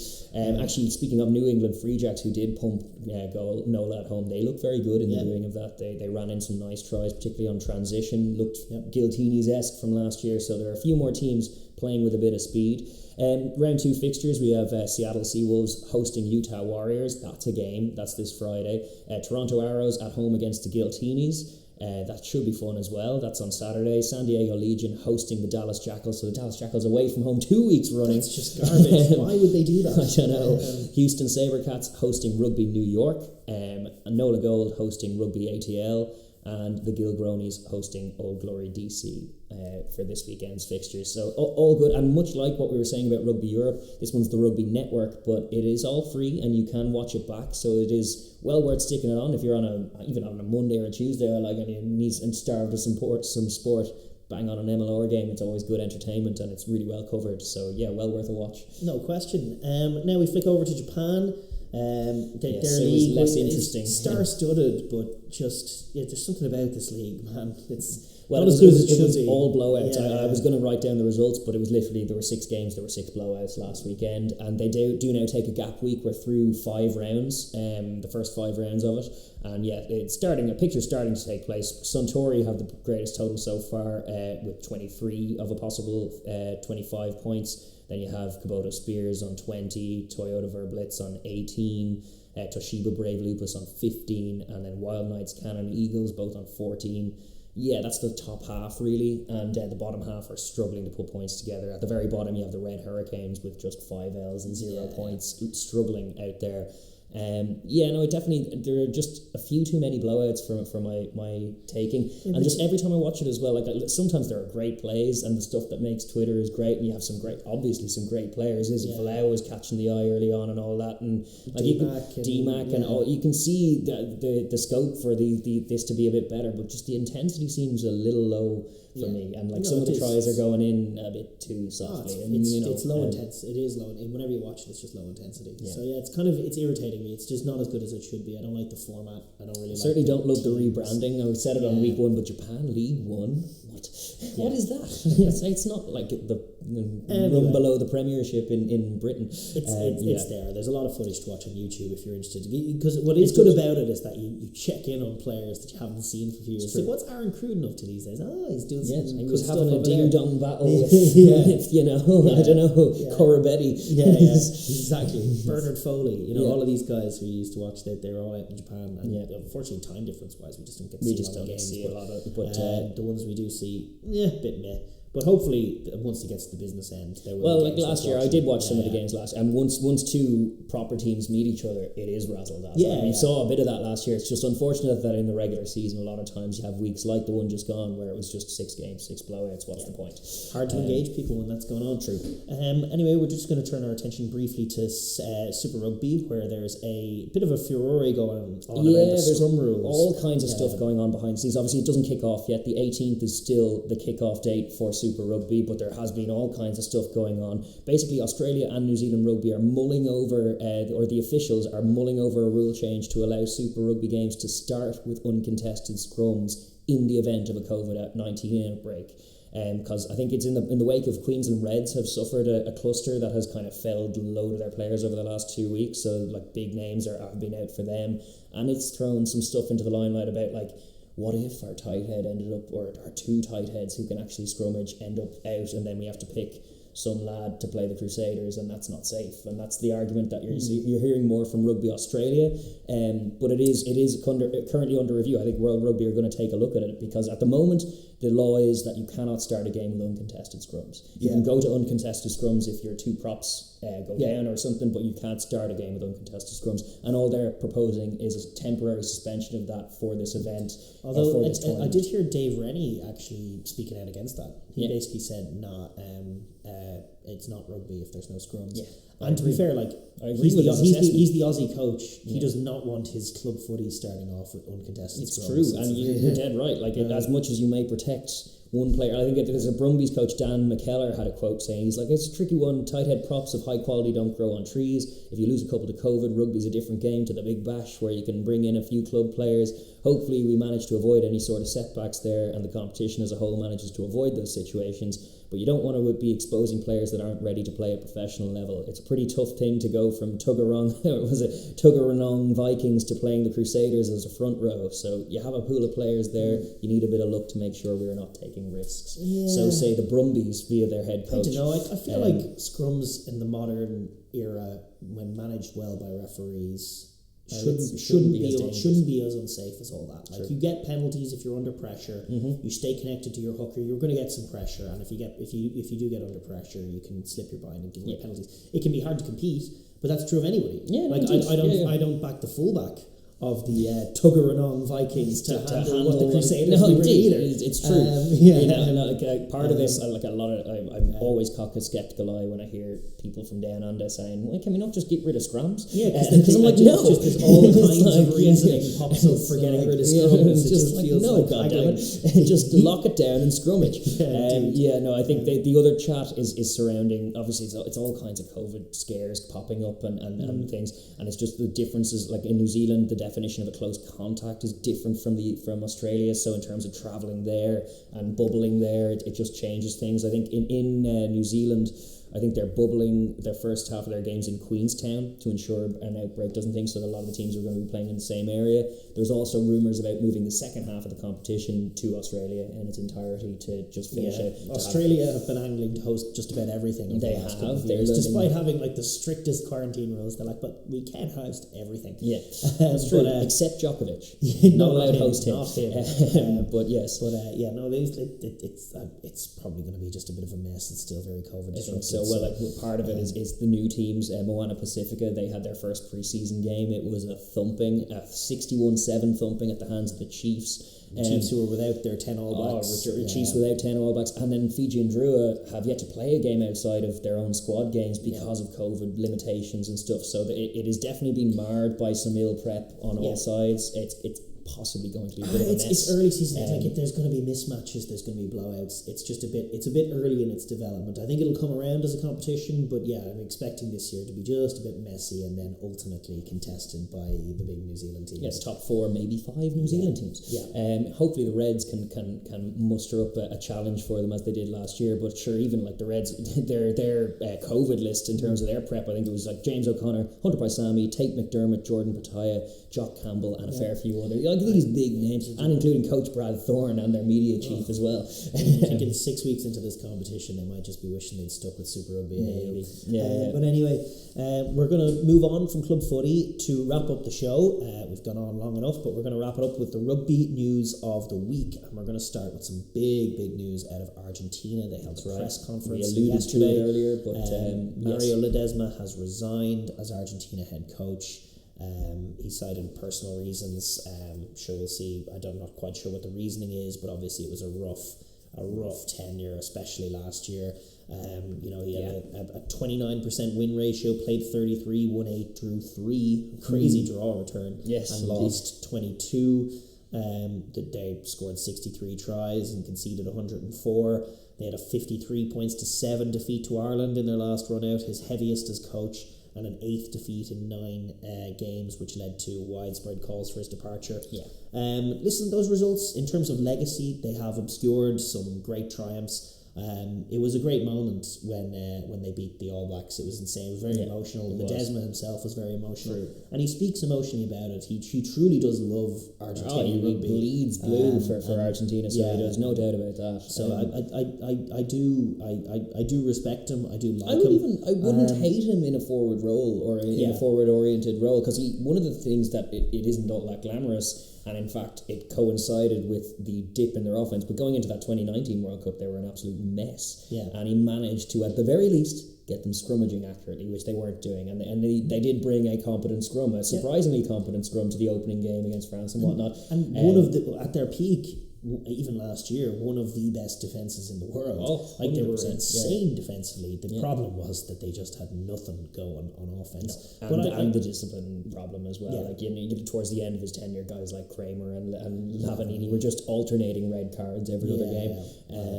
Speaker 1: Actually, speaking of New England Free Jacks, who did pump goal Nola at home, they looked very good in the doing of that. They ran in some nice tries, particularly on transition. Looked Guiltinis-esque from last year. So there are a few more teams playing with a bit of speed. Round 2 fixtures, we have Seattle Seawolves hosting Utah Warriors. That's a game. That's this Friday. Toronto Arrows at home against the Guiltinis. That should be fun as well. That's on Saturday. San Diego Legion hosting the Dallas Jackals. So the Dallas Jackals away from home 2 weeks running.
Speaker 2: That's just garbage. Why would they do that?
Speaker 1: I don't know. Houston Sabercats hosting Rugby New York. Nola Gold hosting Rugby ATL. And the Gilgronis hosting Old Glory DC for this weekend's fixtures. So all good, and much like what we were saying about Rugby Europe, this one's the Rugby Network, but it is all free and you can watch it back, so it is well worth sticking it on if you're even on a Monday or a Tuesday, and you need and starve to support some sport. Bang on an MLR game, it's always good entertainment and it's really well covered, so yeah, well worth a watch.
Speaker 2: No question. Now we flick over to Japan. Their
Speaker 1: league was less interesting.
Speaker 2: Star-studded, but just there's something about this league, man. It's
Speaker 1: not as good as it should be. All blowouts. I was going to write down the results, but it was literally there were 6 games, there were 6 blowouts last weekend, and they do now take a gap week. We're through 5 rounds, the first 5 rounds of it, and it's starting. A picture's starting to take place. Suntory have the greatest total so far with 23 of a possible 25 points. Then you have Kubota Spears on 20, Toyota Verblitz on 18, Toshiba Brave Lupus on 15, and then Wild Knights Cannon Eagles both on 14. Yeah, that's the top half really, and the bottom half are struggling to put points together. At the very bottom you have the Red Hurricanes with just 5 L's and 0 points, struggling out there. There are just a few too many blowouts for my taking, and just every time I watch it as well, sometimes there are great plays and the stuff that makes Twitter is great, and you have some great players. Izzy Folau was catching the eye early on and all that, and DMAC and all, you can see the scope for this to be a bit better, but just the intensity seems a little low for me, and some of the tries are going in a bit too softly.
Speaker 2: It's low intense. It is low, and whenever you watch it, it's just low intensity. Yeah. So it's irritating me. It's just not as good as it should be. I don't like the format. I don't really.
Speaker 1: Certainly don't love the rebranding. I said it on week 1, but Japan League 1. What is that? It's not like the run below the Premiership in Britain.
Speaker 2: It's there. There's a lot of footage to watch on YouTube if you're interested. Because what is good about it is that you check in on players that you haven't seen for a few years. So what's Aaron Cruden up to these days? He's doing some
Speaker 1: he was having a ding-dong battle with, I don't know, Corabetti.
Speaker 2: Exactly. Bernard Foley, all of these guys who used to watch that, they're all out in Japan. And unfortunately, time difference-wise, we just don't get to see a lot of games. But the ones we do see, a bit meh. But hopefully, once it gets to the business end, there will be games
Speaker 1: last year, I did watch some of the games last year, and once 2 proper teams meet each other, it is razzle-dazzle. We saw a bit of that last year. It's just unfortunate that in the regular season, a lot of times you have weeks like the one just gone where it was just 6 games, 6 blowouts. What's the point?
Speaker 2: Hard to engage people when that's going on. True. Anyway, we're just going to turn our attention briefly to Super Rugby, where there's a bit of a furore going on around the scrum rules.
Speaker 1: All kinds of stuff going on behind the scenes. Obviously, it doesn't kick off yet. The 18th is still the kick-off date for Super Rugby, but there has been all kinds of stuff going on. Basically, Australia and New Zealand Rugby are mulling over, or the officials are mulling over a rule change to allow Super Rugby games to start with uncontested scrums in the event of a COVID-19 outbreak. Because I think it's in the wake of Queensland Reds have suffered a cluster that has kind of felled a load of their players over the last 2 weeks. So big names have been out for them, and it's thrown some stuff into the limelight about what if our tight head ended up, or our 2 tight heads who can actually scrummage end up out, and then we have to pick some lad to play the Crusaders, and that's not safe. And that's the argument that you're hearing more from Rugby Australia, but it is currently under review. I think World Rugby are going to take a look at it, because at the moment the law is that you cannot start a game with uncontested scrums. You can go to uncontested scrums if your 2 props go down or something, but you can't start a game with uncontested scrums. And all they're proposing is a temporary suspension of that for this event.
Speaker 2: Although
Speaker 1: for this tournament.
Speaker 2: I did hear Dave Rennie actually speaking out against that. He basically said, it's not rugby if there's no scrums.
Speaker 1: Yeah,
Speaker 2: and to be fair, like he's the Aussie coach. He does not want his club footy starting off with uncontested scrums.
Speaker 1: It's true, and you're dead right. Like as much as you may protect one player, I think there's a Brumbies coach, Dan McKellar, had a quote saying, he's like, it's a tricky one, tight head props of high quality don't grow on trees. If you lose a couple to COVID, rugby's a different game to the Big Bash where you can bring in a few club players. Hopefully we manage to avoid any sort of setbacks there and the competition as a whole manages to avoid those situations. But you don't want to be exposing players that aren't ready to play at professional level. It's a pretty tough thing to go from Tuggeranong Vikings to playing the Crusaders as a front row. So you have a pool of players there. You need a bit of luck to make sure we're not taking risks. Yeah. So say the Brumbies via their head coach.
Speaker 2: I don't know. I feel like scrums in the modern era, when managed well by referees, shouldn't be as unsafe as all that. Like, you get penalties if you're under pressure. You stay connected to your hooker. You're going to get some pressure, and if you do get under pressure, you can slip your bind and give away penalties. It can be hard to compete, but that's true of anybody. Yeah, like I don't back the fullback of the Tuggeranong Vikings to handle what the Crusaders bring either.
Speaker 1: It's true. Part of this, like a lot of, I'm always cock a sceptical eye when I hear people from down under saying, "Well, can we not just get rid of scrums?" Yeah, because I'm like, no.
Speaker 2: There's all kinds of reasoning pops up for getting rid of scrums.
Speaker 1: It just feels like, goddammit, just lock it down and scrummage. I think the other chat is surrounding. Obviously, it's all kinds of COVID scares popping up and things, and it's just the differences. Like in New Zealand, the definition of a close contact is different from Australia. So in terms of travelling there and bubbling there, it just changes things. I think in New Zealand, I think they're bubbling their first half of their games in Queenstown to ensure an outbreak doesn't think, so that a lot of the teams are going to be playing in the same area. There's also rumours about moving the second half of the competition to Australia in its entirety to just finish it.
Speaker 2: Australia have been angling to host just about everything.
Speaker 1: They have.
Speaker 2: Despite having like the strictest quarantine rules, they're like, but we can't host everything.
Speaker 1: Yeah, that's true. Except Djokovic. Not allowed to host him. But yes.
Speaker 2: But it's probably going to be just a bit of a mess. It's still very COVID disrupted.
Speaker 1: Part of it is the new teams. Moana Pacifica, they had their first pre-season game. It was a 61-7 thumping at the hands of the Chiefs.
Speaker 2: Chiefs who were without their 10 All Blacks.
Speaker 1: Chiefs without 10 All Blacks. And then Fiji and Drua have yet to play a game outside of their own squad games because of COVID limitations and stuff. So it has definitely been marred by some ill prep on all sides. It's possibly going to be a bit of a mess.
Speaker 2: It's early season. There's going to be mismatches. There's going to be blowouts. It's just a bit early in its development. I think it'll come around as a competition, but I'm expecting this year to be just a bit messy and then ultimately contested by the big New Zealand teams.
Speaker 1: Yes, top 4, maybe 5 New Zealand teams. Yeah. Hopefully the Reds can muster up a challenge for them as they did last year. But sure, even like the Reds, their COVID list in terms of their prep, I think it was like James O'Connor, Hunter Paisami, Tate McDermott, Jordan Pataya, Jock Campbell, and a fair few others. Like these big names, and including Coach Brad Thorne and their media chief as well.
Speaker 2: I think in 6 weeks into this competition, they might just be wishing they'd stuck with Super Rugby. Maybe. But anyway, we're going to move on from club footy to wrap up the show. We've gone on long enough, but we're going to wrap it up with the rugby news of the week, and we're going to start with some big news out of Argentina. They held a press conference yesterday
Speaker 1: earlier, but
Speaker 2: Mario Ledesma has resigned as Argentina head coach. He cited personal reasons. Sure, we'll see. I'm not quite sure what the reasoning is, but obviously it was a rough tenure, especially last year. He had a 29% win ratio, played 33, won 8, drew 3, crazy draw return, and lost 22. They scored 63 tries and conceded 104. They had a 53 points to 7 defeat to Ireland in their last run out, his heaviest as coach, and an 8th defeat in 9 games, which led to widespread calls for his departure. Listen, those results, in terms of legacy, they have obscured some great triumphs. It was a great moment when they beat the All Blacks. It was insane. It was very emotional. Ledesma himself was very emotional, and he speaks emotionally about it. He truly does love Argentina rugby.
Speaker 1: He bleeds blue for Argentina, so there's no doubt about that.
Speaker 2: So I do respect him. I do like him.
Speaker 1: I wouldn't hate him in a forward role or in a forward oriented role, because one of the things that it isn't all that glamorous. And in fact, it coincided with the dip in their offense. But going into that 2019 World Cup, they were an absolute mess. And he managed to, at the very least, get them scrummaging accurately, which they weren't doing. And they did bring a competent scrum, a surprisingly competent scrum, to the opening game against France and whatnot.
Speaker 2: And at their peak, even last year, one of the best defences in the world.
Speaker 1: Oh,
Speaker 2: like, they were
Speaker 1: 100%,
Speaker 2: insane defensively. The problem was that they just had nothing going on offense.
Speaker 1: No. And the discipline problem as well.
Speaker 2: Yeah.
Speaker 1: Like, you get towards the end of his tenure, guys like Kramer and Lavanini were just alternating red cards every other game.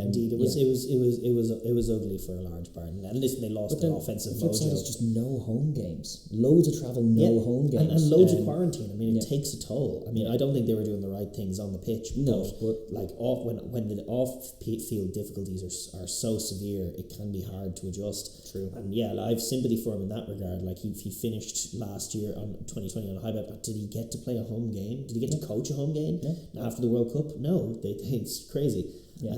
Speaker 2: Indeed, it was ugly for a large part. And listen, they lost their offensive mojo.
Speaker 1: It's just no home games, loads of travel, no home games,
Speaker 2: and loads of quarantine. I mean, it takes a toll. I mean, I don't think they were doing the right things on the pitch.
Speaker 1: No,
Speaker 2: but like when the off-field difficulties are so severe, it can be hard to adjust.
Speaker 1: True.
Speaker 2: And I have sympathy for him in that regard. Like, he finished last year on 2020 on a high bet. Did he get to play a home game? Did he get to coach a home game after the World Cup? No, it's crazy. Yeah.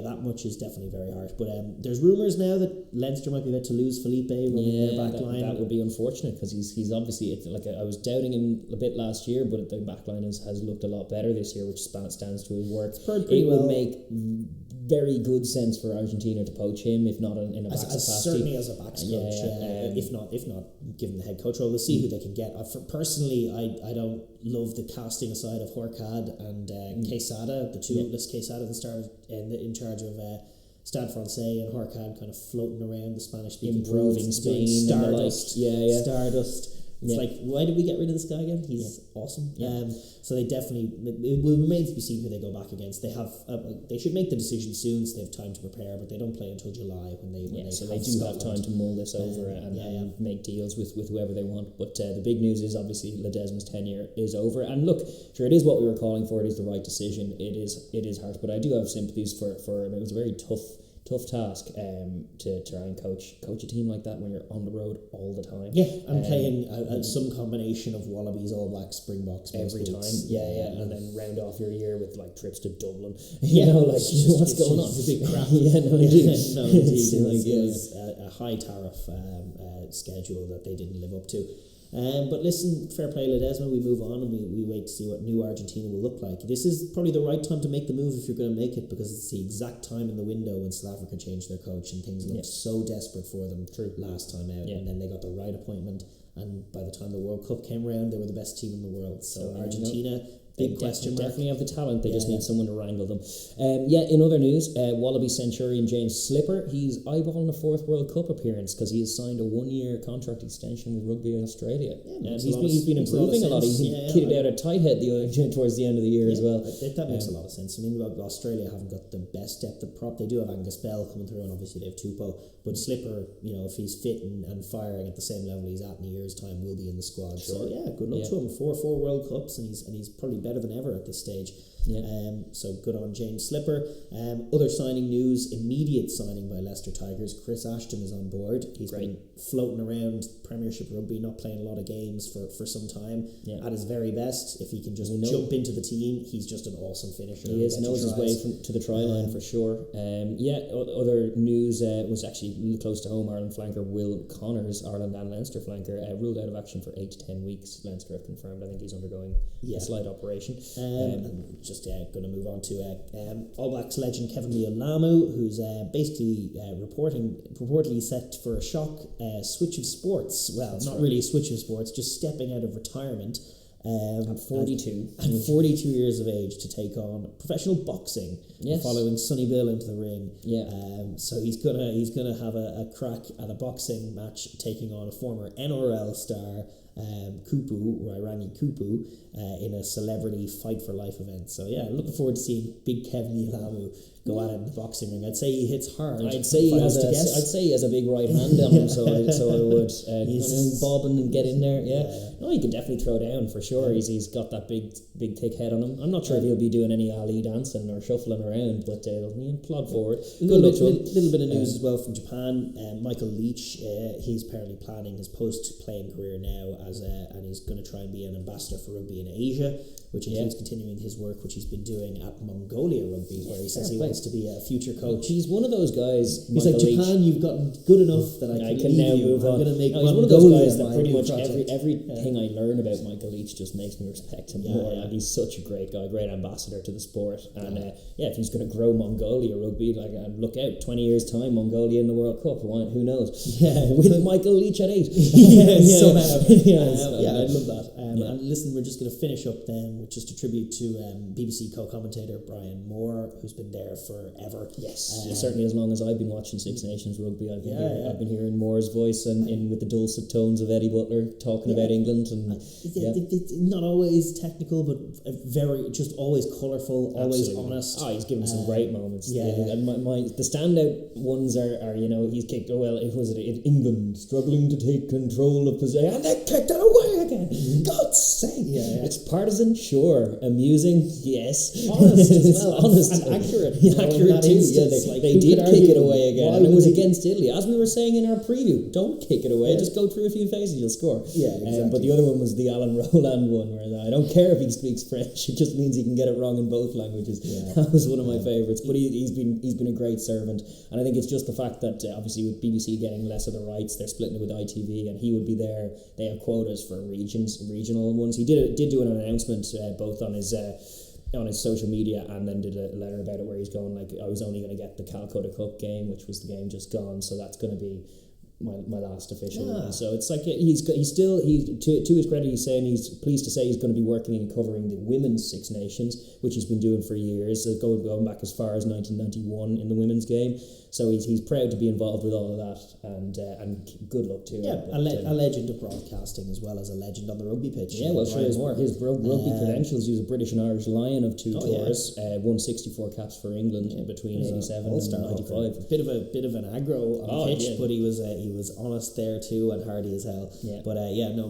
Speaker 2: That much is definitely very harsh. But there's rumours now that Leinster might be about to lose Felipe running their back line.
Speaker 1: That would be unfortunate, because he's obviously, I was doubting him a bit last year, but the back line has looked a lot better this year, which stands to his worth. It would make very good sense for Argentina to poach him, if not in a backs capacity.
Speaker 2: Certainly as a backs coach, if not given the head coach role. We'll see who they can get. Personally, I don't love the casting aside of Horcad and Quesada, the two Quesada in charge of Stade Francais, and Horcad kind of floating around the Spanish-speaking
Speaker 1: improving
Speaker 2: world,
Speaker 1: Spain,
Speaker 2: Stardust.
Speaker 1: Stardust.
Speaker 2: It's like, why did we get rid of this guy again? He's awesome. So they definitely, it will remain to be seen who they go back against. They have they should make the decision soon, so they have time to prepare, but they don't play until July when they
Speaker 1: so they do have time to mull this over and make deals with whoever they want. But the big news is obviously Ledesma's tenure is over. And look, sure, it is what we were calling for. It is the right decision. It is harsh, but I do have sympathies for him. It was a very tough task to try and coach a team like that when you're on the road all the time.
Speaker 2: And playing some combination of Wallabies, All Blacks, Springboks
Speaker 1: every time. And then round off your year with like trips to Dublin. What's going on?
Speaker 2: It's a big crap.
Speaker 1: Indeed.
Speaker 2: It was a high tariff schedule that they didn't live up to. But listen, fair play Ledesma, we move on and we wait to see what new Argentina will look like. This is probably the right time to make the move if you're going to make it, because it's the exact time in the window when South Africa changed their coach and things looked so desperate for them last time out, and then they got the right appointment, and by the time the World Cup came around, they were the best team in the world. So Argentina, big question mark.
Speaker 1: Definitely have the talent, they just need someone to wrangle them. In other news, Wallaby Centurion James Slipper, he's eyeballing a fourth World Cup appearance because he has signed a 1-year contract extension with Rugby Australia. He's been improving a lot. He's kitted out a tight head towards the end of the year as well.
Speaker 2: That makes a lot of sense. I mean, Australia haven't got the best depth of prop. They do have Angus Bell coming through, and obviously they have Tupou. But Slipper, if he's fit and firing at the same level he's at in a year's time, will be in the squad. Sure. So good luck to him. Four World Cups, and he's probably better than ever at this stage. So good on James Slipper. Other signing news, immediate signing by Leicester Tigers. Chris Ashton is on board. He's been floating around Premiership Rugby, not playing a lot of games for some time. At his very best, if he can just jump into the team, he's just an awesome finisher.
Speaker 1: He knows his way to the try line for sure. Other news was actually close to home. Ireland flanker Will Connors, Ireland and Leinster flanker, ruled out of action for 8 to 10 weeks. Leinster have confirmed. I think he's undergoing a slight operation. Going to
Speaker 2: move on to All Blacks legend Kevin Leolamu, who's basically reportedly set for a shock switch of sports. Well, not really a switch of sports, just stepping out of retirement.
Speaker 1: At 42.
Speaker 2: At 42 years of age, to take on professional boxing, following Sonny Bill into the ring. So he's gonna have a crack at a boxing match, taking on a former NRL star, Rairangi Kupu, in a celebrity fight for life event. So looking forward to seeing big Kevin Leolamu go at it in the boxing ring. I'd say he hits hard.
Speaker 1: I'd say he has a big right hand on him, so I would bobbing and get in there. No, he can definitely throw down for sure. He's got that big thick head on him. I'm not sure if he'll be doing any Ali dancing or shuffling around, but he'll plod forward.
Speaker 2: Little bit of news as well from Japan. Michael Leach, he's apparently planning his post-playing career now and he's going to try and be an ambassador for rugby in Asia, which includes continuing his work which he's been doing at Mongolia Rugby, where he says he wants wants to be a future coach.
Speaker 1: He's one of those guys.
Speaker 2: He's like, Japan, you've gotten good enough that I can
Speaker 1: now
Speaker 2: leave you.
Speaker 1: move on.
Speaker 2: I'm going to make
Speaker 1: he's one of those guys that
Speaker 2: my
Speaker 1: pretty much
Speaker 2: project.
Speaker 1: everything I learn about Michael Leach just makes me respect him more. And he's such a great guy, great ambassador to the sport. And if he's going to grow Mongolia rugby, like, look out, 20 years time, Mongolia in the World Cup. Who knows? Yeah, with Michael Leach at 8.
Speaker 2: Somehow. I'd love that. And listen, we're just going to finish up then with just a tribute to BBC co-commentator Brian Moore, who's been there forever.
Speaker 1: Yes, certainly as long as I've been watching Six Nations rugby, I've been hearing Moore's voice and in with the dulcet tones of Eddie Butler talking about England. And
Speaker 2: it's not always technical, but very just always colourful, always honest.
Speaker 1: He's given some great moments. And the standout ones are he's kicked. Was it in England struggling to take control of possession, and they kicked it away again. God's sake! It's partisan, sure. Amusing, yes.
Speaker 2: Honest as well,
Speaker 1: honest
Speaker 2: and accurate.
Speaker 1: Accurate too. They did kick it away again, and it was
Speaker 2: they...
Speaker 1: against Italy, as we were saying in our preview. Don't kick it away. Just go through a few phases, you'll score.
Speaker 2: Exactly.
Speaker 1: But the other one was the Alan Rowland one, where I don't care if he speaks French. It just means he can get it wrong in both languages. That was one of my favourites. But he's been a great servant, and I think it's just the fact that obviously with BBC getting less of the rights, they're splitting it with ITV, and he would be there. They have quotas for regional ones. He did do an announcement both on his social media, and then did a letter about it where he's going like, I was only going to get the Calcutta Cup game, which was the game just gone, so that's going to be my last official one. So it's like he's to his credit, he's saying he's pleased to say he's going to be working and covering the women's Six Nations, which he's been doing for years, going back as far as 1991 in the women's game. So he's proud to be involved with all of that, and good luck to him.
Speaker 2: A legend of broadcasting as well as a legend on the rugby pitch.
Speaker 1: Yeah, well, sure, his rugby credentials. He was a British and Irish Lion of two tours, won 64 caps for England between 87 and 95.
Speaker 2: A bit of an aggro on the pitch, but he was honest there too and hardy as hell. But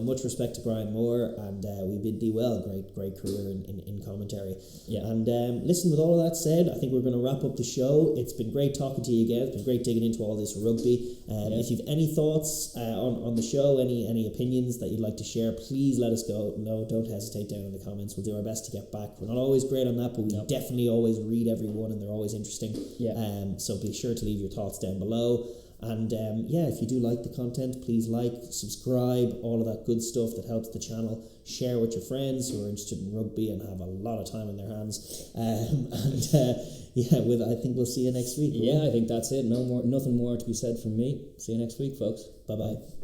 Speaker 2: much respect to Brian Moore, and we bid thee well. Great career in commentary. And listen, with all of that said, I think we're going to wrap up the show. It's been great talking to you again. It's been great digging into all this rugby. If you've any thoughts on the show, any opinions that you'd like to share, please let us go. No, don't hesitate down in the comments. We'll do our best to get back. We're not always great on that, but we definitely always read everyone, and they're always interesting. So be sure to leave your thoughts down below. And if you do like the content, please like, subscribe, all of that good stuff that helps the channel. Share with your friends who are interested in rugby and have a lot of time on their hands. I think we'll see you next week.
Speaker 1: I think that's it. Nothing more to be said from me. See you next week, folks.
Speaker 2: Bye-bye.